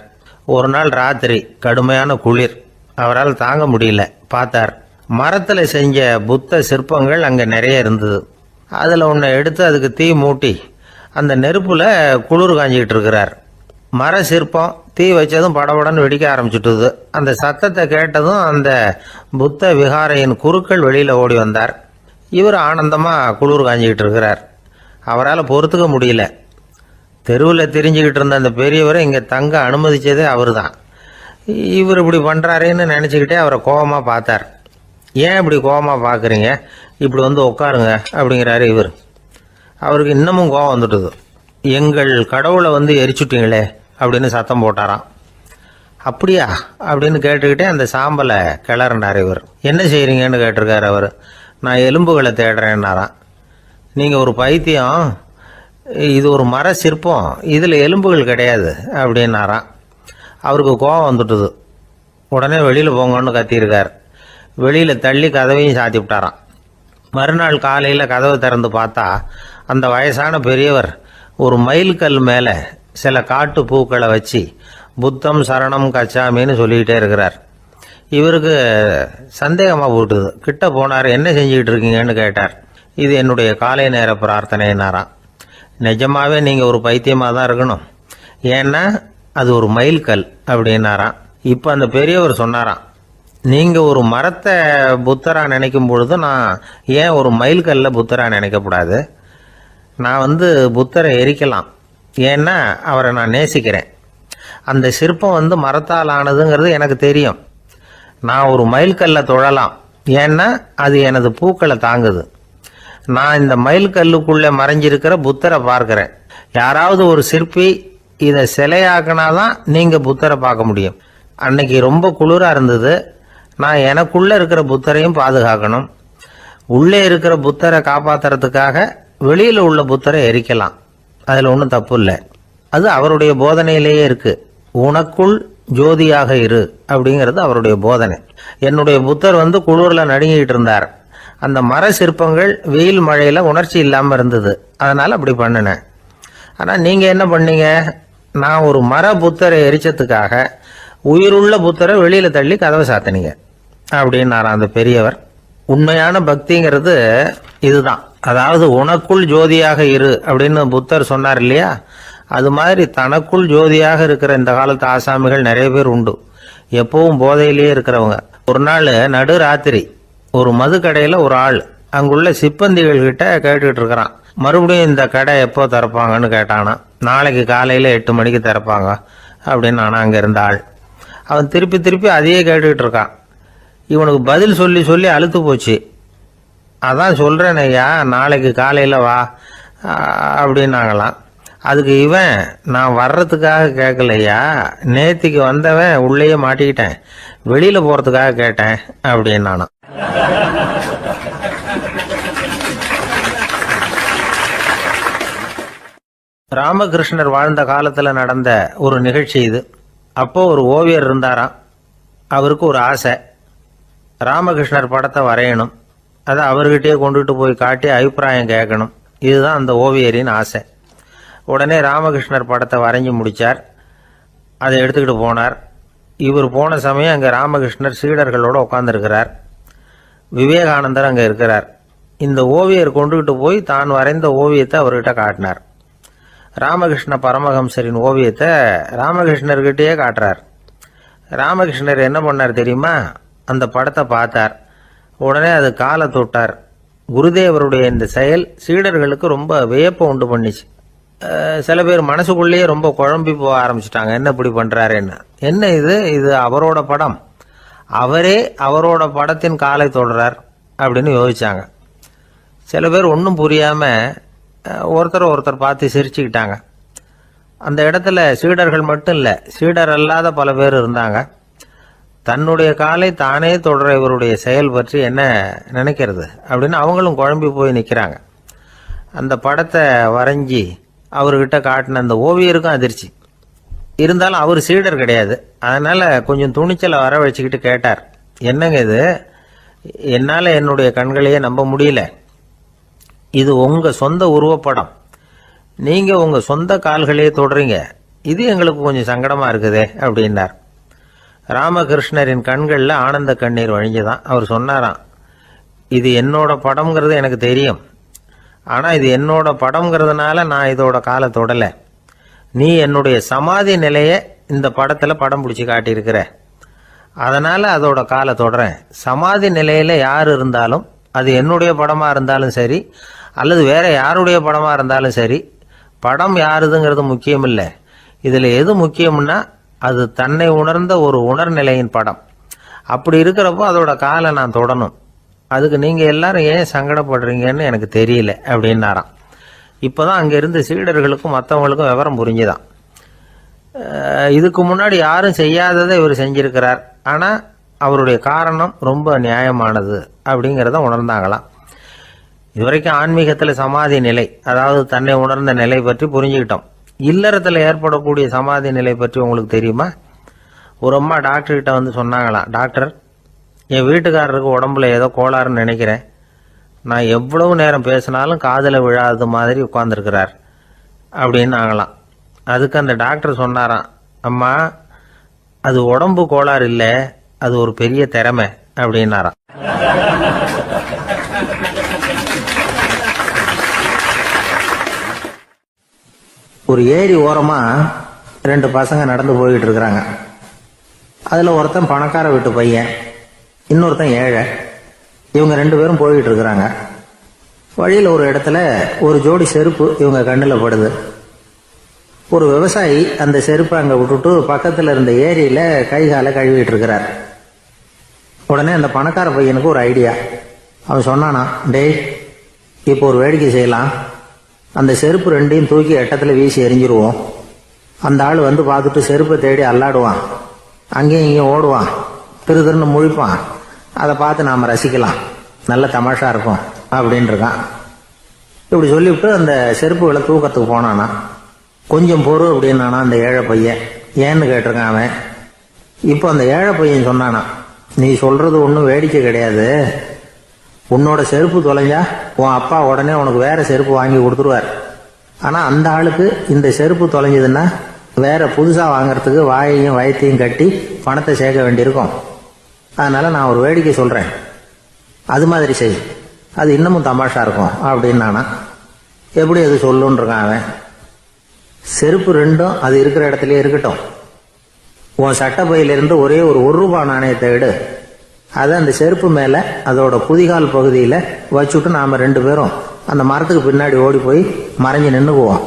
ஒரு நாள் ராத்திரி கடுமையான குளிர், அவரால் தாங்க முடியல. பார்த்தார், மரத்துல செஞ்ச புத்த சிற்பங்கள் அங்க நிறைய இருந்தது. அதுல ஒன்றை எடுத்து அதுக்கு தீ மூட்டி அந்த நெருப்புல குளிர் காஞ்சிக்கிட்டு இருக்கிறார். மர சிற்பம் தீ வச்சதும் படபடன்னு வெடிக்க ஆரம்பிச்சுட்டுது. அந்த சத்தத்தை கேட்டதும் அந்த புத்த விகாரையின் குருக்கள் வெளியில ஓடி வந்தார். இவர் ஆனந்தமா குளிர் காஞ்சிக்கிட்டு இருக்கிறார். அவரால் பொறுத்துக்க முடியல. தெருவில் தெரிஞ்சுக்கிட்டு இருந்த அந்த பெரியவரை இங்கே தங்க அனுமதிச்சதே அவர் தான். இவர் இப்படி பண்ணுறாருன்னு நினச்சிக்கிட்டே அவரை கோபமாக பார்த்தார். ஏன் இப்படி கோபமாக பார்க்குறீங்க, இப்படி வந்து உட்காருங்க அப்படிங்கிறாரு இவர். அவருக்கு இன்னமும் கோபம் வந்துட்டுது. எங்கள் கடவுளை வந்து எரிச்சுட்டீங்களே அப்படின்னு சத்தம் போட்டாராம். அப்படியா அப்படின்னு கேட்டுக்கிட்டே அந்த சாம்பலை கிளறினார் இவர். என்ன செய்கிறீங்கன்னு கேட்டிருக்காரு அவர். நான் எலும்புகளை தேடுறேன்னாராம். நீங்கள் ஒரு பைத்தியம், இது ஒரு மர சிற்பம், இதில் எலும்புகள் கிடையாது அப்படின்னாராம். அவருக்கு கோபம் வந்துட்டுது. உடனே வெளியில் போங்கன்னு கத்தியிருக்கார். வெளியில் தள்ளி கதவையும் சாத்தி விட்டாராம். மறுநாள் காலையில் கதவை திறந்து பார்த்தா அந்த வயசான பெரியவர் ஒரு மைல்கல் மேலே சில காட்டு பூக்களை வச்சு புத்தம் சரணம் கச்சாமின்னு சொல்லிக்கிட்டே இருக்கிறார். இவருக்கு சந்தேகமாக போட்டுது. கிட்ட போனார். என்ன செஞ்சுக்கிட்டு இருக்கீங்கன்னு கேட்டார். இது என்னுடைய காலை நேர பிரார்த்தனைனாராம். நிஜமாவே நீங்கள் ஒரு பைத்தியமாக தான் இருக்கணும், ஏன்னா அது ஒரு மைல்கல் அப்படின்னாராம். இப்போ அந்த பெரியவர் சொன்னாராம், நீங்கள் ஒரு மரத்தை புத்தராக நினைக்கும் பொழுது நான் ஏன் ஒரு மைல்கல்ல புத்தராக நினைக்கக்கூடாது? நான் வந்து புத்தரை எரிக்கலாம், ஏன்னா அவரை நான் நேசிக்கிறேன். அந்த சிற்பம் வந்து மரத்தால் ஆனதுங்கிறது எனக்கு தெரியும். நான் ஒரு மைல்கல்ல தொழலாம், ஏன்னா அது எனது பூக்களை தாங்குது. நான் இந்த மைல்கல்லுக்குள்ளே மறைஞ்சிருக்கிற புத்தரை பார்க்கிறேன். யாராவது ஒரு சிற்பி இதை சிலையாக்கினாதான் நீங்கள் புத்தரை பார்க்க முடியும். அன்னைக்கு ரொம்ப குளிராக இருந்தது. நான் எனக்குள்ளே இருக்கிற புத்தரையும் பாதுகாக்கணும். உள்ளே இருக்கிற புத்தரை காப்பாற்றுறதுக்காக வெளியில் உள்ள புத்தரை எரிக்கலாம், அதில் ஒன்றும் தப்பு இல்லை. அது அவருடைய போதனையிலேயே இருக்கு. உனக்குள் ஜோதியாக இரு அப்படிங்கிறது அவருடைய போதனை. என்னுடைய புத்தர் வந்து குளிரில் நடுங்கிட்டு இருந்தார். அந்த மர சிற்பங்கள் வெயில் மழையில உணர்ச்சி இல்லாமல் இருந்தது, அதனால அப்படி பண்ணினேன். ஆனால் நீங்கள் என்ன பண்ணீங்க? நான் ஒரு மர புத்தரை எரிச்சதுக்காக உயிருள்ள புத்தரை வெளியில் தள்ளி கதவை சாத்தினீங்க அப்படின்னாராம் அந்த பெரியவர். உண்மையான பக்திங்கிறது இதுதான். அதாவது உனக்குள் ஜோதியாக இரு அப்படின்னு புத்தர் சொன்னார் இல்லையா, அது மாதிரி தனக்குள் ஜோதியாக இருக்கிற இந்த காலத்து ஆசாமிகள் நிறைய பேர் உண்டு. எப்பவும் போதையிலேயே இருக்கிறவங்க. ஒரு நாள் நடு ராத்திரி ஒரு மது கடையில் ஒரு ஆள் அங்குள்ள சிப்பந்திகள் கிட்ட கேட்டுக்கிட்டு இருக்கிறான். மறுபடியும் இந்த கடை எப்போ திறப்பாங்கன்னு கேட்டானா. நாளைக்கு காலையில் 8 மணிக்கு திறப்பாங்க அப்படின்னு நானா அங்கே இருந்த ஆள். அவன் திருப்பி திருப்பி அதையே கேட்டுக்கிட்டு இருக்கான். இவனுக்கு பதில் சொல்லி சொல்லி அழுத்து போச்சு. அதான் சொல்கிறேன் ஐயா, நாளைக்கு காலையில் வா அப்படின்னாங்களாம். அதுக்கு இவன், நான் வர்றதுக்காக கேட்கலையா, நேத்திக்கு வந்தவன் உள்ளேயே மாட்டிக்கிட்டேன், வெளியில் போகிறதுக்காக கேட்டேன் அப்படின்னானான். ராமகிருஷ்ணர் வாழ்ந்த காலத்தில் நடந்த ஒரு நிகழ்ச்சி இது. அப்போ ஒரு ஓவியர் இருந்தாராம். அவருக்கு ஒரு ஆசை, ராமகிருஷ்ணர் படத்தை வரையணும். அதை அவர்கிட்டயே கொண்டுட்டு போய் காட்டி அபிப்பிராயம் கேட்கணும். இதுதான் அந்த ஓவியரின் ஆசை. உடனே ராமகிருஷ்ணர் படத்தை வரைஞ்சி முடித்தார். அதை எடுத்துக்கிட்டு போனார். இவர் போன சமயம் அங்கே ராமகிருஷ்ணர் சீடர்களோடு உட்காந்துருக்கிறார். விவேகானந்தர் அங்கே இருக்கிறார். இந்த ஓவியர் கொண்டுகிட்டு போய் தான் வரைந்த ஓவியத்தை அவர்கிட்ட காட்டினார். ராமகிருஷ்ண பரமஹம்சரின் ஓவியத்தை ராமகிருஷ்ணர்கிட்டயே காட்டுறார். ராமகிருஷ்ணர் என்ன பண்ணார் தெரியுமா? அந்த படத்தை பார்த்தார். உடனே அது காலை தொட்டார். குருதேவருடைய இந்த செயல் சீடர்களுக்கு ரொம்ப வியப்பை உண்டு பண்ணிச்சு. சில பேர் மனசுக்குள்ளேயே ரொம்ப குழம்பி போக ஆரம்பிச்சிட்டாங்க, என்ன இப்படி பண்றாருன்னு. என்ன இது அவரோட படம், அவரே அவரோட படத்தின் காலை தொடுறார் அப்படின்னு யோசிச்சாங்க. சில பேர் ஒன்றும் புரியாம ஒருத்தர் பார்த்து சிரிச்சுக்கிட்டாங்க. அந்த இடத்துல சீடர்கள் மட்டும் இல்லை, சீடர் அல்லாத பல பேர் இருந்தாங்க. தன்னுடைய காலை தானே தொடர இவருடைய செயல் பற்றி என்ன நினைக்கிறது அப்படின்னு அவங்களும் குழம்பி போய் நிற்கிறாங்க. அந்த படத்தை வரைஞ்சி அவர்கிட்ட காட்டின அந்த ஓவியருக்கும் அதிர்ச்சி. இருந்தாலும் அவர் சீடர் கிடையாது, அதனால கொஞ்சம் துணிச்சலை வர வச்சுக்கிட்டு கேட்டார், என்னங்க இது, என்னால் என்னுடைய கண்களையே நம்ப முடியல. இது உங்க சொந்த உருவப்படம், நீங்க உங்க சொந்த கால்களையே தொடுறீங்க, இது எங்களுக்கு கொஞ்சம் சங்கடமா இருக்குதே அப்படின்னார். ராமகிருஷ்ணரின் கண்களில் ஆனந்த கண்ணீர் வழிஞ்சுதான். அவர் சொன்னாராம், இது என்னோட படம்ங்கிறது எனக்கு தெரியும், ஆனால் இது என்னோட படம்ங்கிறதுனால நான் இதோட காலை தொடலை. நீ என்னுடைய சமாதி நிலையை இந்த படத்தில் படம் பிடிச்சி காட்டியிருக்கிற, அதனால் அதோட காலை தொடறேன். சமாதி நிலையில் யார் இருந்தாலும், அது என்னுடைய படமாக இருந்தாலும் சரி அல்லது வேற யாருடைய படமாக இருந்தாலும் சரி, படம் யாருதுங்கிறது முக்கியம் இல்லை. இதில் எது முக்கியம்னா அது தன்னை உணர்ந்த ஒரு உணர்நிலையின் படம். அப்படி இருக்கிறப்போ அதோட காலை நான் தொடணும். அதுக்கு நீங்கள் எல்லாரும் ஏன் சங்கடப்படுறீங்கன்னு எனக்கு தெரியல அப்படின்னாராம். இப்போதான் அங்கே இருந்த சீடர்களுக்கும் மற்றவங்களுக்கும் விவரம் புரிஞ்சுதான். இதுக்கு முன்னாடி யாரும் செய்யாததை இவர் செஞ்சிருக்கிறார், ஆனால் அவருடைய காரணம் ரொம்ப நியாயமானது அப்படிங்கிறத உணர்ந்தாங்களாம். இதுவரைக்கும் ஆன்மீகத்தில் சமாதி நிலை, அதாவது தன்னை உணர்ந்த நிலை பற்றி புரிஞ்சுக்கிட்டோம். இல்லறத்தில் ஏற்படக்கூடிய சமாதி நிலை பற்றி உங்களுக்கு தெரியுமா? ஒரு அம்மா டாக்டர்கிட்ட வந்து சொன்னாங்களாம், டாக்டர், என் வீட்டுக்காரருக்கு உடம்புல ஏதோ கோளாறுன்னு நினைக்கிறேன், நான் எவ்வளவு நேரம் பேசினாலும் காதில் விழாதது மாதிரி உட்கார்ந்துருக்கிறார் அப்படின்னாங்களாம். அதுக்கு அந்த டாக்டர் சொன்னாராம், அம்மா, அது உடம்பு கோளாறு இல்லை, அது ஒரு பெரிய திறமை அப்படின்னாராம். ஒரு ஏரி ஓரமா ரெண்டு பசங்க நடந்து போயிட்டு இருக்கிறாங்க. அதுல ஒருத்தன் பணக்கார வீட்டு பையன், இன்னொருத்தன் ஏழை. இவங்க ரெண்டு பேரும் போயிட்டு இருக்கிறாங்க. வழியில் ஒரு இடத்துல ஒரு ஜோடி செருப்பு இவங்க கண்ணில் படுது. ஒரு விவசாயி அந்த செருப்பை அங்கே விட்டுட்டு பக்கத்தில் இருந்த ஏரியில கை காலை கழுவிட்டு இருக்கிறார். உடனே அந்த பணக்கார பையனுக்கு ஒரு ஐடியா. அவன் சொன்னானா, டேய், இப்போ ஒரு வேடிக்கை செய்யலாம், அந்த செருப்பு ரெண்டையும் தூக்கி எட்டத்தில் வீசி எரிஞ்சிருவோம். அந்த ஆள் வந்து பார்த்துட்டு செருப்பை தேடி அல்லாடுவான், அங்கேயும் இங்கேயும் ஓடுவான், திருன்னு முழிப்பான். அதை பார்த்து நாம் ரசிக்கலாம், நல்ல தமாஷா இருக்கும் அப்படின்னு இருக்கான். இப்படி சொல்லிவிட்டு அந்த செருப்புகளை தூக்கத்துக்கு போனானா. கொஞ்சம் பொறு அப்படின்னானா அந்த ஏழை பையன். ஏன்னு கேட்டிருக்கான் அவன். இப்போ அந்த ஏழை பையன் சொன்னானா, நீ சொல்றது ஒன்றும் வேடிக்கை கிடையாது, உன்னோட செருப்பு தொலைஞ்சா உன் அப்பா உடனே உனக்கு வேற செருப்பு வாங்கி கொடுத்துருவார். ஆனா அந்த ஆளுக்கு இந்த செருப்பு தொலைஞ்சதுன்னா வேற புதுசா வாங்கறதுக்கு வாயையும் வயத்தையும் கட்டி பணத்தை சேர்க்க வேண்டியிருக்கும். அதனால நான் ஒரு வேடிக்கை சொல்றேன், அது மாதிரி செய், அது இன்னமும் தமாஷா இருக்கும் அப்படின்னு நானா. எப்படி அது சொல்லுன்னு இருக்கான் அவன். செருப்பு ரெண்டும் அது இருக்கிற இடத்துலயே இருக்கட்டும், உன் சட்டை பையிலிருந்து ஒரே ஒரு ரூபாய் நாணயத்தை எடு, அதை அந்த செருப்பு மேல அதோட குதிகால் பகுதியில வச்சுட்டு நாம ரெண்டு பேரும் அந்த மரத்துக்கு பின்னாடி ஓடி போய் மறைஞ்சு நின்னுக்குவோம்.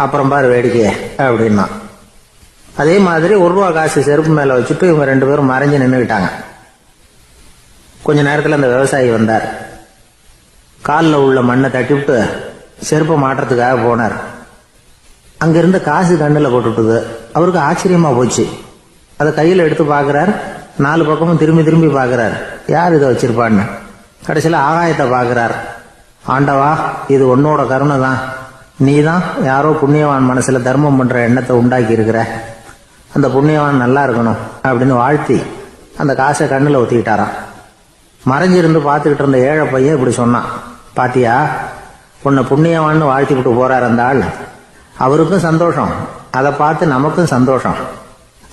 அப்புறம் பாரு வேடிக்கைய அப்படின்னா. அதே மாதிரி ரூபா காசு செருப்பு மேல வச்சுட்டு இவங்க ரெண்டு பேரும் மறைஞ்சு நின்றுக்கிட்டாங்க. கொஞ்ச நேரத்தில் அந்த விவசாயி வந்தார். காலில் உள்ள மண்ணை தட்டிவிட்டு செருப்பை மாட்டுறதுக்காக போனார். அங்கிருந்த காசு கண்ணில் போட்டுட்டுது. அவருக்கு ஆச்சரியமா போச்சு. அதை கையில் எடுத்து பார்க்கிறார். 4 பக்கமும் திரும்பி திரும்பி பார்க்கிறார், யார் இதை வச்சிருப்பான்னு. கடைசியில் ஆகாயத்தை பார்க்கிறார். ஆண்டவா, இது உன்னோட கருணை தான், நீ தான் யாரோ புண்ணியவான் மனசுல தர்மம் பண்ற எண்ணத்தை உண்டாக்கி இருக்கிற, அந்த புண்ணியவான் நல்லா இருக்கணும் அப்படின்னு வாழ்த்தி அந்த காசை கண்ணில் ஒத்திக்கிட்டாராம். மறைஞ்சிருந்து பார்த்துக்கிட்டு இருந்த ஏழை பையன் இப்படி சொன்னான், பாத்தியா, உன்னை புண்ணியவான்னு வாழ்த்தி விட்டு போறார் அந்த ஆள், அவருக்கும் சந்தோஷம், அதை பார்த்து நமக்கும் சந்தோஷம்.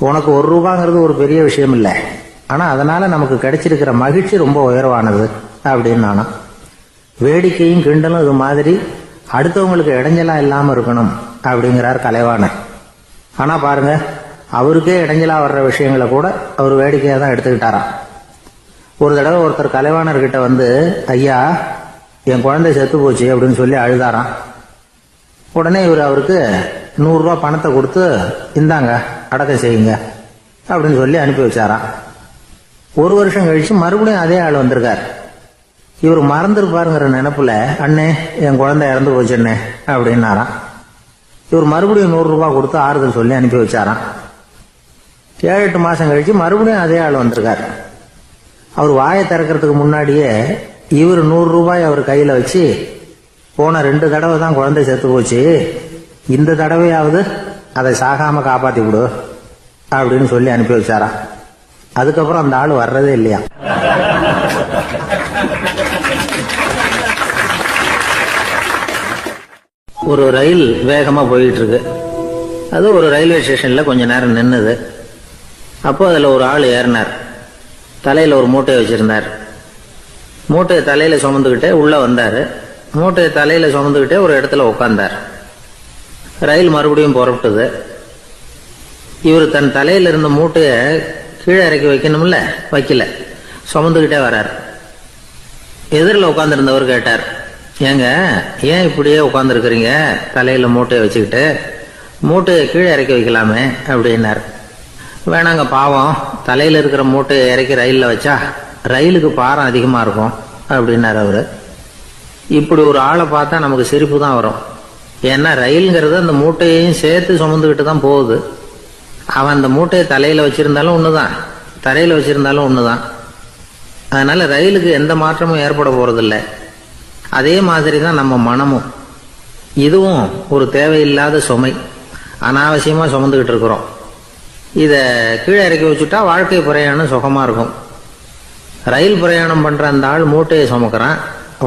உனக்கு ரூபாங்கிறது ஒரு பெரிய விஷயம் இல்லை, ஆனா அதனால நமக்கு கிடைச்சிருக்கிற மகிழ்ச்சி ரொம்ப உயர்வானது அப்படின்னு நானா. வேடிக்கையும் கிண்டலும் இது மாதிரி அடுத்தவங்களுக்கு இடைஞ்சலா இல்லாம இருக்கணும் அப்படிங்கிறார் கலைவாணர். ஆனா பாருங்க, அவருக்கே இடைஞ்சலா வர்ற விஷயங்களை கூட அவர் வேடிக்கையா தான் எடுத்துக்கிட்டாராம். ஒரு தடவை ஒருத்தர் கலைவாணர்கிட்ட வந்து, ஐயா என் குழந்தை செத்து போச்சு அப்படின்னு சொல்லி அழுதாராம். உடனே இவர் அவருக்கு 100 ரூபாய் பணத்தை கொடுத்து, இந்தாங்க அடக்கம் செய்யுங்க அப்படின்னு சொல்லி அனுப்பி வச்சாராம். 1 வருஷம் கழிச்சு மறுபடியும் அதே ஆள் வந்திருக்கார். இவர் மறந்துருப்பாருங்கிற நினைப்புல, அண்ணே என் குழந்தை இறந்து போச்சுண்ணே அப்படின்னாராம். இவர் மறுபடியும் 100 ரூபாய் கொடுத்து ஆறுதல் சொல்லி அனுப்பி வச்சாராம். 7-8 மாசம் கழிச்சு மறுபடியும் அதே ஆள் வந்திருக்கார். அவர் வாயை திறக்கிறதுக்கு முன்னாடியே இவர் 100 ரூபாய் அவர் கையில வச்சு, போன 2 தடவை தான் குழந்தை செத்து போச்சு, இந்த தடவையாவது அதை சாகாம காப்பாத்தி விடு அப்படின்னு சொல்லி அனுப்பி வச்சாராம். அதுக்கப்புறம் அந்த ஆள் வர்றதே இல்லையா. ஒரு ரயில் வேகமா போயிட்டு இருக்கு. அது ஒரு ரயில்வே ஸ்டேஷன்ல கொஞ்ச நேரம் நின்னுது. அப்போ அதுல ஒரு ஆள் ஏறினார். தலையில ஒரு மூட்டையை வச்சிருந்தார். மூட்டையை தலையில சுமந்துக்கிட்டே உள்ள வந்தாரு. மூட்டையை தலையில சுமந்துக்கிட்டே ஒரு இடத்துல உட்கார்ந்தார். ரயில் மறுபடியும் புறப்பட்டது. இவர் தன் தலையில இருந்த மூட்டையை கீழே இறக்கி வைக்கணும்ல, வைக்கல, சுமந்துக்கிட்டே வர்றார். எதிரில் உட்கார்ந்துருந்தவர் கேட்டார், ஏங்க ஏன் இப்படியே உட்கார்ந்துருக்கிறீங்க தலையில மூட்டையை வச்சுக்கிட்டு, மூட்டையை கீழே இறக்கி வைக்கலாமே அப்படின்னார். வேணாங்க, பாவம், தலையில இருக்கிற மூட்டையை இறக்கி ரயில்ல வச்சா ரயிலுக்கு பாரம் அதிகமா இருக்கும் அப்படின்னார் அவரு. இப்படி ஒரு ஆளை பார்த்தா நமக்கு சிரிப்பு தான் வரும். ஏன்னா ரயில்ங்கிறது அந்த மூட்டையையும் சேர்த்து சுமந்துக்கிட்டு தான் போகுது. அவன் அந்த மூட்டையை தலையில வச்சிருந்தாலும் ஒண்ணுதான், தரையில வச்சிருந்தாலும் ஒண்ணுதான். அதனால ரயிலுக்கு எந்த மாற்றமும் ஏற்பட போறதில்ல. அதே மாதிரி தான் நம்ம மனமும். இதுவும் ஒரு தேவையில்லாத சுமை, அனாவசியமா சுமந்துக்கிட்டு இருக்கிறோம். இத கீழே இறக்கி வச்சுட்டா வாழ்க்கை பிரயாணம் சுகமா இருக்கும். ரயில் பிரயாணம் பண்ற அந்த ஆள் மூட்டையை சுமக்கிறான்,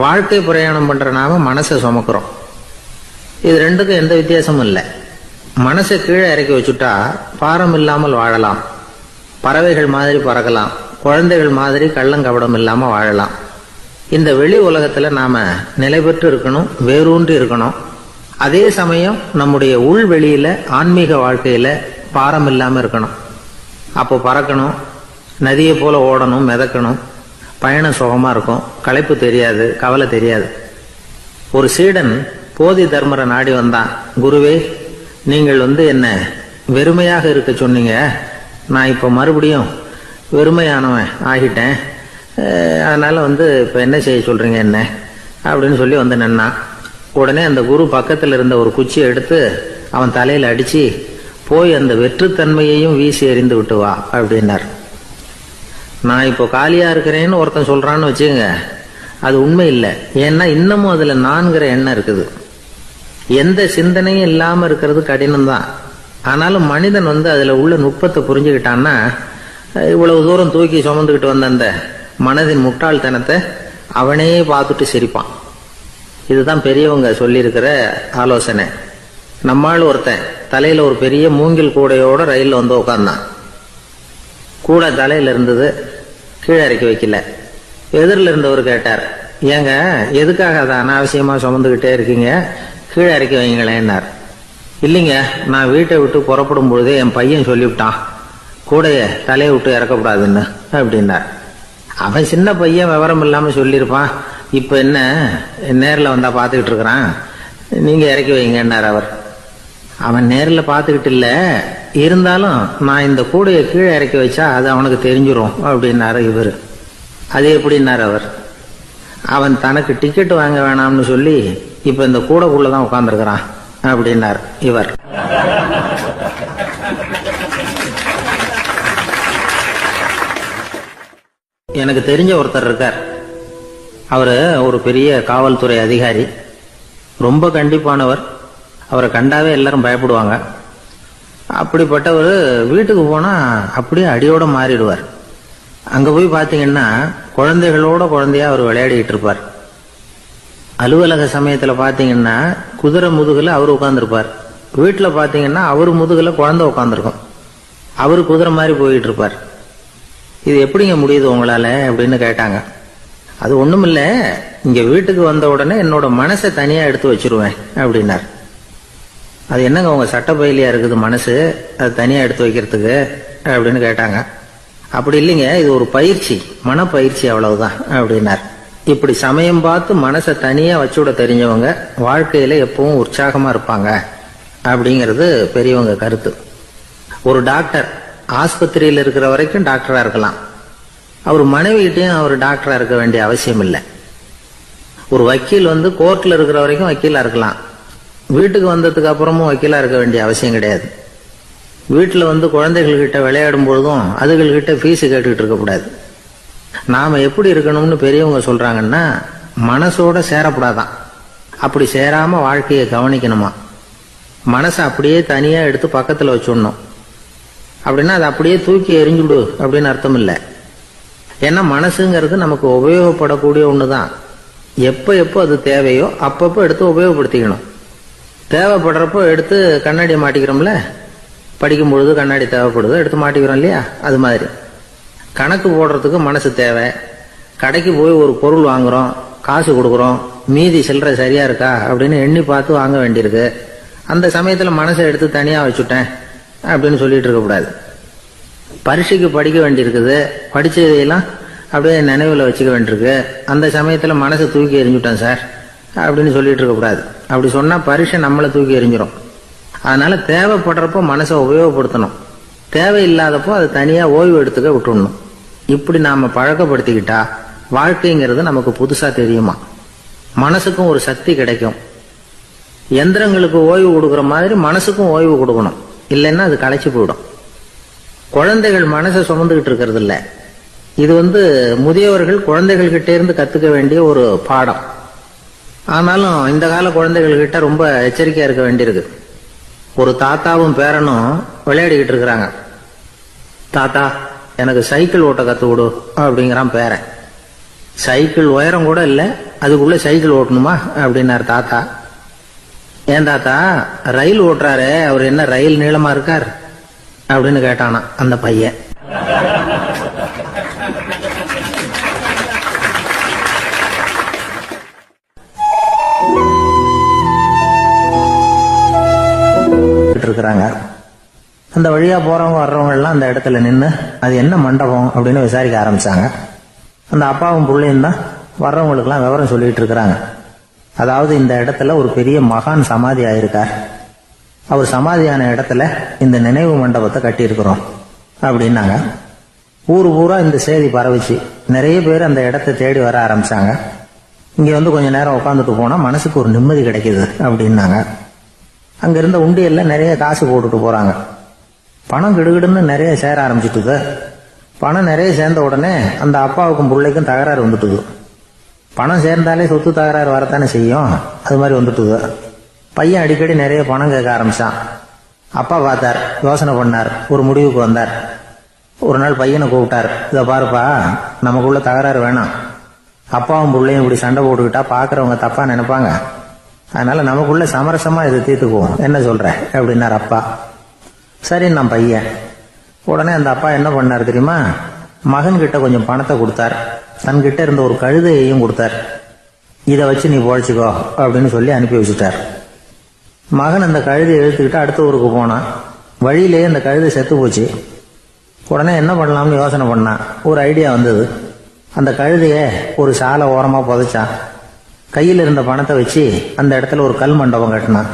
வாழ்க்கை பிரயாணம் பண்ற நாம மனசை சுமக்கிறோம். இது ரெண்டுக்கும் எந்த வித்தியாசமும் இல்லை. மனசை கீழே இறக்கி வச்சுட்டா பாரம் இல்லாமல் வாழலாம், பறவைகள் மாதிரி பறக்கலாம், குழந்தைகள் மாதிரி கள்ளங்கபடம் இல்லாம வாழலாம். இந்த வெளி உலகத்துல நாம நிலை பெற்று இருக்கணும், வேரூன்றி இருக்கணும். அதே சமயம் நம்முடைய உள்வெளியில ஆன்மீக வாழ்க்கையில பாரம் இல்லாம இருக்கணும். அப்போ பறக்கணும், நதியை போல ஓடணும், மிதக்கணும். பயணம் சுகமா இருக்கும், களைப்பு தெரியாது, கவலை தெரியாது. ஒரு சீடன் போதி தர்மரை நாடி வந்தான். குருவே, நீங்கள் என்ன வெறுமையாக இருக்க சொன்னீங்க, நான் இப்ப மறுபடியும் வெறுமையானவன் ஆகிட்டேன், அதனால இப்ப என்ன செய்ய சொல்றீங்க என்ன அப்படின்னு சொல்லி நின்னான். உடனே அந்த குரு பக்கத்துல இருந்த ஒரு குச்சியை எடுத்து அவன் தலையில அடிச்சு, போய் அந்த வெற்றுத்தன்மையையும் வீசி எறிந்து விட்டு வா அப்படின்னார். நான் இப்போ காலியா இருக்கிறேன்னு ஒருத்தன் சொல்றான்னு வச்சுங்க, அது உண்மை இல்லை. ஏன்னா இன்னமும் அதுல நான்கிற எண்ணம் இருக்குது. எந்த சிந்தனையும் இல்லாம இருக்கிறது கடினம்தான். ஆனாலும் மனிதன் அதுல உள்ள நுட்பத்தை புரிஞ்சுக்கிட்டான்னா, இவ்வளவு தூரம் தூக்கி சுமந்துக்கிட்டு வந்த அந்த மனதின் முட்டாள்தனத்தை அவனே பார்த்துட்டு சிரிப்பான். இதுதான் பெரியவங்க சொல்லியிருக்கிற ஆலோசனை. நம்மால் ஒருத்தன் தலையில ஒரு பெரிய மூங்கில் கூடையோட ரயில்ல உட்கார்ந்தான். கூட தலையில இருந்தது, கீழே இறக்கி வைக்கல. எதிரில் இருந்தவர் கேட்டார், ஏங்க எதுக்காக அதை அனாவசியமா சுமந்துகிட்டே இருக்கீங்க, கீழே இறக்கி வைங்களேன்னார். இல்லைங்க, நான் வீட்டை விட்டு புறப்படும் பொழுதே என் பையன் சொல்லிவிட்டான், கூடைய தலையை விட்டு இறக்கக்கூடாதுன்னு அப்படின்னார். அவன் சின்ன பையன், விவரம் இல்லாம சொல்லியிருப்பான். இப்ப என்ன நேரில் வந்தா பாத்துக்கிட்டு இருக்கிறான், நீங்க இறக்கி வைங்கன்னார் அவர். அவன் நேரில் பார்த்துக்கிட்டு இல்ல, இருந்தாலும் நான் இந்த கூடையை கீழே இறக்கி வச்சா அது அவனுக்கு தெரிஞ்சிடும் அப்படின்னாரு இவர். அது எப்படின்னாரு அவர். அவன் தனக்கு டிக்கெட் வாங்க வேணாம்னு சொல்லி இப்ப இந்த கூடைக்குள்ளதான் உட்கார்ந்துருக்கிறான் அப்படின்னார் இவர். எனக்கு தெரிஞ்ச ஒருத்தர் இருக்கார். அவரு ஒரு பெரிய காவல்துறை அதிகாரி, ரொம்ப கண்டிப்பானவர். அவரை கண்டாவே எல்லாரும் பயப்படுவாங்க. அப்படிப்பட்டவர் வீட்டுக்கு போனா அப்படியே அடியோட மாறிடுவார். அங்க போய் பாத்தீங்கன்னா குழந்தைகளோட குழந்தையா அவர் விளையாடிட்டு இருப்பார். அலுவலக சமயத்துல பாத்தீங்கன்னா குதிரை முதுகுல அவர் உட்கார்ந்துருப்பார். வீட்டுல பாத்தீங்கன்னா அவர் முதுகுல குழந்தை உட்கார்ந்துருக்கும். அவரு குதிரை மாதிரி போயிட்டு இருப்பார். இது எப்படிங்க முடியுது உங்களால அப்படின்னு கேட்டாங்க. அது ஒண்ணுமில்ல, இங்க வீட்டுக்கு வந்த உடனே என்னோட மனசை தனியா எடுத்து வச்சிருவேன் அப்படின்னார். அது என்னங்க உங்க சட்டப்பையிலையா இருக்குது மனசு, அது தனியா எடுத்து வைக்கிறதுக்கு அப்படின்னு கேட்டாங்க. அப்படி இல்லைங்க, இது ஒரு பயிற்சி, மனப்பயிற்சி, அவ்வளவுதான் அப்படின்னார். இப்படி சமயம் பார்த்து மனசை தனியா வச்சுவிட தெரிஞ்சவங்க வாழ்க்கையில எப்பவும் உற்சாகமா இருப்பாங்க அப்படிங்கிறது பெரியவங்க கருத்து. ஒரு டாக்டர் ஆஸ்பத்திரியில் இருக்கிற வரைக்கும் டாக்டரா இருக்கலாம், அவர் மனைவிகிட்டையும் அவர் டாக்டரா இருக்க வேண்டிய அவசியம் இல்லை. ஒரு வக்கீல் கோர்ட்ல இருக்கிற வரைக்கும் வக்கீலா இருக்கலாம், வீட்டுக்கு வந்ததுக்கு அப்புறமும் வக்கீலா இருக்க வேண்டிய அவசியம் கிடையாது. வீட்டுல குழந்தைகள்கிட்ட விளையாடும் பொழுதும் அதுகள்கிட்ட ஃபீஸ் கேட்டுக்கிட்டு இருக்கக்கூடாது. நாம எப்படி இருக்கணும்னு பெரியவங்க சொல்றாங்கன்னா, மனசோட சேரப்படாதான், அப்படி சேராம வாழ்க்கையை கவனிக்கணுமா. மனசை அப்படியே தனியா எடுத்து பக்கத்துல வச்சுடணும். அப்படின்னா அதை அப்படியே தூக்கி எறிஞ்சுடு அப்படின்னு அர்த்தம் இல்லை. ஏன்னா மனசுங்கிறது நமக்கு உபயோகப்படக்கூடிய ஒண்ணுதான். எப்ப எப்போ அது தேவையோ அப்பப்போ எடுத்து உபயோகப்படுத்திக்கணும். தேவைப்படுறப்போ எடுத்து கண்ணாடியை மாட்டிக்கிறோம்ல, படிக்கும் பொழுது கண்ணாடி தேவைப்படுது, எடுத்து மாட்டிக்கிறோம் இல்லையா, அது மாதிரி கணக்கு போடுறதுக்கு மனசு தேவை. கடைக்கு போய் ஒரு பொருள் வாங்குறோம், காசு கொடுக்குறோம், மீதி சில்லறை சரியா இருக்கா அப்படின்னு எண்ணி பார்த்து வாங்க வேண்டியிருக்கு. அந்த சமயத்துல மனசை எடுத்து தனியா வச்சுட்டேன் அப்படின்னு சொல்லிட்டு இருக்கக்கூடாது. பரீட்சைக்கு படிக்க வேண்டியிருக்குது, படிச்சதையெல்லாம் அப்படியே நினைவுல வச்சுக்க வேண்டியிருக்கு, அந்த சமயத்துல மனசை தூக்கி எறிஞ்சுட்டேன் சார் அப்படின்னு சொல்லிட்டு இருக்கக்கூடாது. அப்படி சொன்னா பரீட்சை நம்மளை தூக்கி எறிஞ்சிரும். அதனால தேவைப்படுறப்போ மனசை உபயோகப்படுத்தணும், தேவையில்லாதப்போ அதை தனியா ஓய்வு எடுத்துக்க விட்டுடணும். இப்படி நாம பழக்கப்படுத்திக்கிட்டா வாழ்க்கைங்கிறது நமக்கு புதுசா தெரியுமா. மனசுக்கும் ஒரு சக்தி கிடைக்கும். எந்திரங்களுக்கு ஓய்வு கொடுக்குற மாதிரி மனசுக்கும் ஓய்வு கொடுக்கணும், இல்லைன்னா அது களைச்சு போயிடும். குழந்தைகள் மனசை சுமந்துகிட்டு இருக்கிறது இல்ல, இது முதியவர்கள் குழந்தைகள் கிட்டே இருந்து கத்துக்க வேண்டிய ஒரு பாடம். ஆனாலும் இந்த கால குழந்தைகள் கிட்ட ரொம்ப எச்சரிக்கையா இருக்க வேண்டியிருக்கு. ஒரு தாத்தாவும் பேரனும் விளையாடிக்கிட்டு இருக்கிறாங்க. தாத்தா எனக்கு சைக்கிள் ஓட்ட கத்து கொடு அப்படிங்கிறான் பேரன். சைக்கிள் உயரம் கூட இல்லை, அதுக்குள்ள சைக்கிள் ஓட்டணுமா அப்படின்னாரு தாத்தா. ஏன் தாத்தா, ரயில் ஓட்டுறாரு, அவர் என்ன ரயில் நீளமா இருக்கார் அப்படின்னு கேட்டானா அந்த பையன். இருக்கிறாங்க. அந்த வழியா போறவங்க வர்றவங்க எல்லாம் அந்த இடத்துல நின்று அது என்ன மண்டபம் அப்படின்னு விசாரிக்க ஆரம்பிச்சாங்க. அந்த அப்பாவும் பிள்ளையும் தான் வர்றவங்களுக்கு எல்லாம் விவரம் சொல்லிட்டு இருக்கிறாங்க. அதாவது இந்த இடத்துல ஒரு பெரிய மகான் சமாதி ஆயிருக்கார், அவர் சமாதியான இடத்துல இந்த நினைவு மண்டபத்தை கட்டி இருக்கிறோம் அப்படின்னாங்க. ஊரு பூரா இந்த செய்தி பரவிச்சு. நிறைய பேர் அந்த இடத்தை தேடி வர ஆரம்பிச்சாங்க. இங்க கொஞ்ச நேரம் உட்காந்துட்டு போனா மனசுக்கு ஒரு நிம்மதி கிடைக்குது அப்படின்னாங்க. அங்க இருந்த உண்டியல்ல நிறைய காசு போட்டுட்டு போறாங்க. பணம் கிடுகிடுன்னு நிறைய சேர ஆரம்பிச்சுட்டுது. பணம் நிறைய சேர்ந்த உடனே அந்த அப்பாவுக்கும் பிள்ளைக்கும் தகராறு வந்துட்டுது. பணம் சேர்ந்தாலே சொத்து தகராறு வரத்தானே செய்யும், அது மாதிரி வந்துட்டுது. பையன் அடிக்கடி நிறைய பணம் கேட்க ஆரம்பிச்சான். அப்பா பார்த்தார், யோசனை பண்ணார், ஒரு முடிவுக்கு வந்தார். ஒரு நாள் பையனை கூப்பிட்டார். இதை பாருப்பா, நமக்குள்ள தகராறு வேணாம், அப்பாவும் பிள்ளையும் இப்படி சண்டை போட்டுக்கிட்டா பாக்குறவங்க தப்பா நினைப்பாங்க, அதனால நமக்குள்ள சமரசமா இதை தீர்த்துக்குவோம், என்ன சொல்ற அப்படின்னார் அப்பா. சரி நான் பையன். உடனே அந்த அப்பா என்ன பண்ணார் தெரியுமா, மகன் கிட்ட கொஞ்சம் பணத்தை கொடுத்தார், தன்கிட்ட இருந்த ஒரு கழுதையையும் கொடுத்தார். இதை வச்சு நீ பொழைச்சிக்கோ அப்படின்னு சொல்லி அனுப்பி வச்சுட்டார். மகன் அந்த கழுதையை இழுத்துக்கிட்டு அடுத்த ஊருக்கு போனான். வழியிலேயே அந்த கழுதை செத்து போச்சு. உடனே என்ன பண்ணலாம்னு யோசனை பண்ணான். ஒரு ஐடியா வந்தது. அந்த கழுதைய ஒரு சாலை ஓரமா புதைச்சான். கையில் இருந்த பணத்தை வச்சு அந்த இடத்துல ஒரு கல் மண்டபம் கட்டினான்.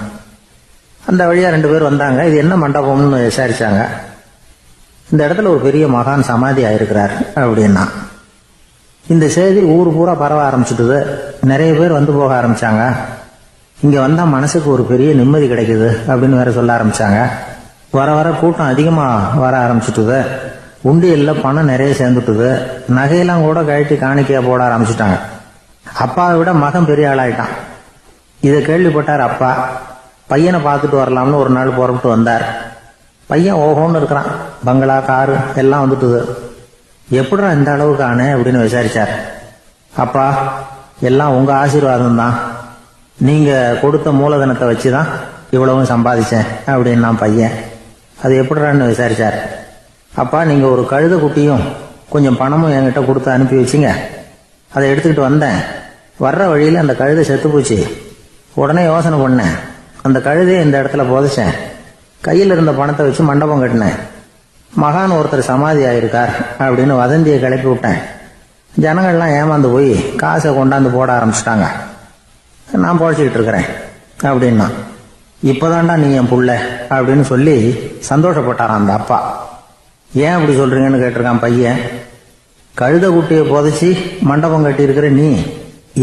அந்த வழியா 2 பேர் வந்தாங்க. இது என்ன மண்டபம்னு விசாரிச்சாங்க. இந்த இடத்துல ஒரு பெரிய மகான் சமாதி ஆயிருக்கிறார் அப்படின்னா. இந்த செய்தி ஊர் பூரா பரவ ஆரம்பிச்சுட்டுது. நிறைய பேர் வந்து போக ஆரம்பிச்சாங்க. இங்க வந்தா மனசுக்கு ஒரு பெரிய நிம்மதி கிடைக்குது அப்படின்னு வேற சொல்ல ஆரம்பிச்சாங்க. வர வர கூட்டம் அதிகமா வர ஆரம்பிச்சுட்டுது. உண்டியல்ல பணம் நிறைய சேர்ந்துட்டுது. நகையெல்லாம் கூட கழட்டி காணிக்கையா போட ஆரம்பிச்சுட்டாங்க. அப்பாவை விட மகன் பெரிய ஆளாயிட்டான். இதை கேள்விப்பட்டார் அப்பா. பையனை பார்த்துட்டு வரலாம்னு ஒரு நாள் புறப்பட்டு வந்தார். பையன் ஓஹோன்னு இருக்கிறான். பங்களா, காரு எல்லாம் வந்துட்டுது. எப்படிடா இந்த அளவுக்கு ஆனே அப்படின்னு விசாரிச்சார். அப்பா, எல்லாம் உங்க ஆசீர்வாதம் தான், நீங்க கொடுத்த மூலதனத்தை வச்சுதான் இவ்வளவும் சம்பாதிச்சேன் அப்படின்னா பையன். அது எப்படிடான்னு விசாரிச்சார். அப்பா, நீங்க ஒரு கழுதை குட்டியும் கொஞ்சம் பணமும் என்கிட்ட கொடுத்து அனுப்பி வச்சிங்க, அதை எடுத்துக்கிட்டு வந்தேன். வர்ற வழியில் அந்த கழுதை செத்து போச்சு. உடனே யோசனை பண்ணேன், அந்த கழுதையை இந்த இடத்துல புதைச்சேன், கையில் இருந்த பணத்தை வச்சு மண்டபம் கட்டினேன், மகான் ஒருத்தர் சமாதி ஆயிருக்கார் அப்படின்னு வதந்தியை கிளப்பி விட்டேன். ஜனங்கள்லாம் ஏமாந்து போய் காசை கொண்டாந்து போட ஆரம்பிச்சிட்டாங்க. நான் பொழைச்சிக்கிட்டு இருக்கிறேன் அப்படின்னா, இப்போதான்டா நீ என் புள்ள அப்படின்னு சொல்லி சந்தோஷப்பட்டாரான் அந்த அப்பா. ஏன் அப்படி சொல்றீங்கன்னு கேட்டிருக்கான் பையன். கழுத குட்டியை புதைச்சி மண்டபம் கட்டியிருக்கிற நீ,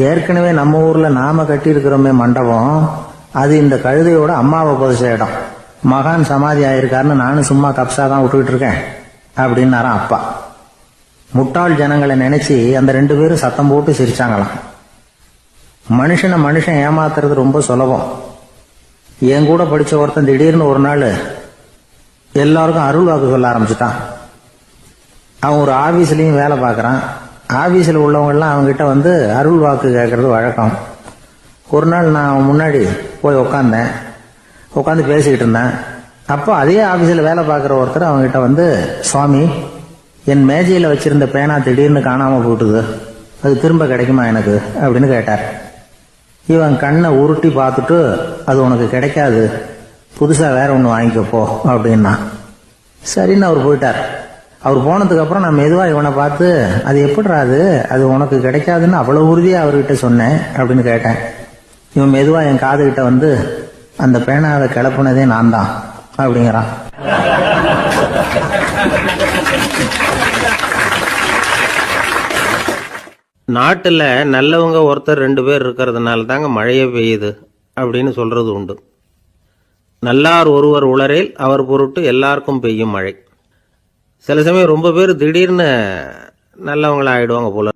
ஏற்கனவே நம்ம ஊர்ல நாம கட்டியிருக்கிறோமே மண்டபம், அது இந்த கழுதையோட அம்மாவை புதைச்ச இடம். மகான் சமாதி ஆயிருக்காருன்னு நானும் சும்மா கப்சா தான் விட்டுக்கிட்டு இருக்கேன் அப்படின்னாரான் அப்பா. முட்டாள் ஜனங்களை நினைச்சு அந்த 2 பேரும் சத்தம் போட்டு சிரிச்சாங்களாம். மனுஷன் ஏமாத்துறது ரொம்ப சுலபம். என் கூட படிச்ச ஒருத்தன் திடீர்னு ஒரு நாள் எல்லாருக்கும் அருள் வாக்கு சொல்ல ஆரம்பிச்சுட்டான். அவன் ஒரு ஆபீஸ்லயும் வேலை பார்க்கறான். ஆபீஸ்ல உள்ளவங்க எல்லாம் அவங்ககிட்ட வந்து அருள் வாக்கு கேட்கறது வழக்கம். ஒரு நாள் நான் அவன் முன்னாடி போய் உட்காந்து பேசிக்கிட்டு இருந்தேன். அப்போ அதே ஆபீஸ்ல வேலை பார்க்குற ஒருத்தர் அவங்ககிட்ட வந்து, சுவாமி, என் மேஜையில வச்சிருந்த பேனா திடீர்னு காணாம போட்டுது, அது திரும்ப கிடைக்குமா எனக்கு அப்படின்னு கேட்டார். இவன் கண்ணை உருட்டி பார்த்துட்டு, அது உனக்கு கிடைக்காது, புதுசா வேற ஒன்று வாங்கிக்கப்போ அப்படின்னா. சரின்னு அவர் போயிட்டார். அவர் போனதுக்கு அப்புறம் நான் மெதுவா இவனை பார்த்து, அது எப்படிடா அது உனக்கு கிடைக்காதுன்னு அவ்வளவு உறுதியா அவர்கிட்ட சொன்னேன் அப்படின்னு கேட்டேன். இவன் மெதுவா என் காதுகிட்ட வந்து, அந்த பேனாவை கிளப்புனதே நான் தான் அப்படிங்கிறான். நாட்டில் நல்லவங்க ஒருத்தர் 2 பேர் இருக்கிறதுனால தாங்க மழையே பெய்யுது அப்படின்னு சொல்றது உண்டு. நல்லார் ஒருவர் உளரேல் அவர் பொருட்டு எல்லாருக்கும் பெய்யும் மழை. சில சமயம் ரொம்ப பேர் திடீர்னு நல்லவங்களா ஆயிடுவாங்க போல.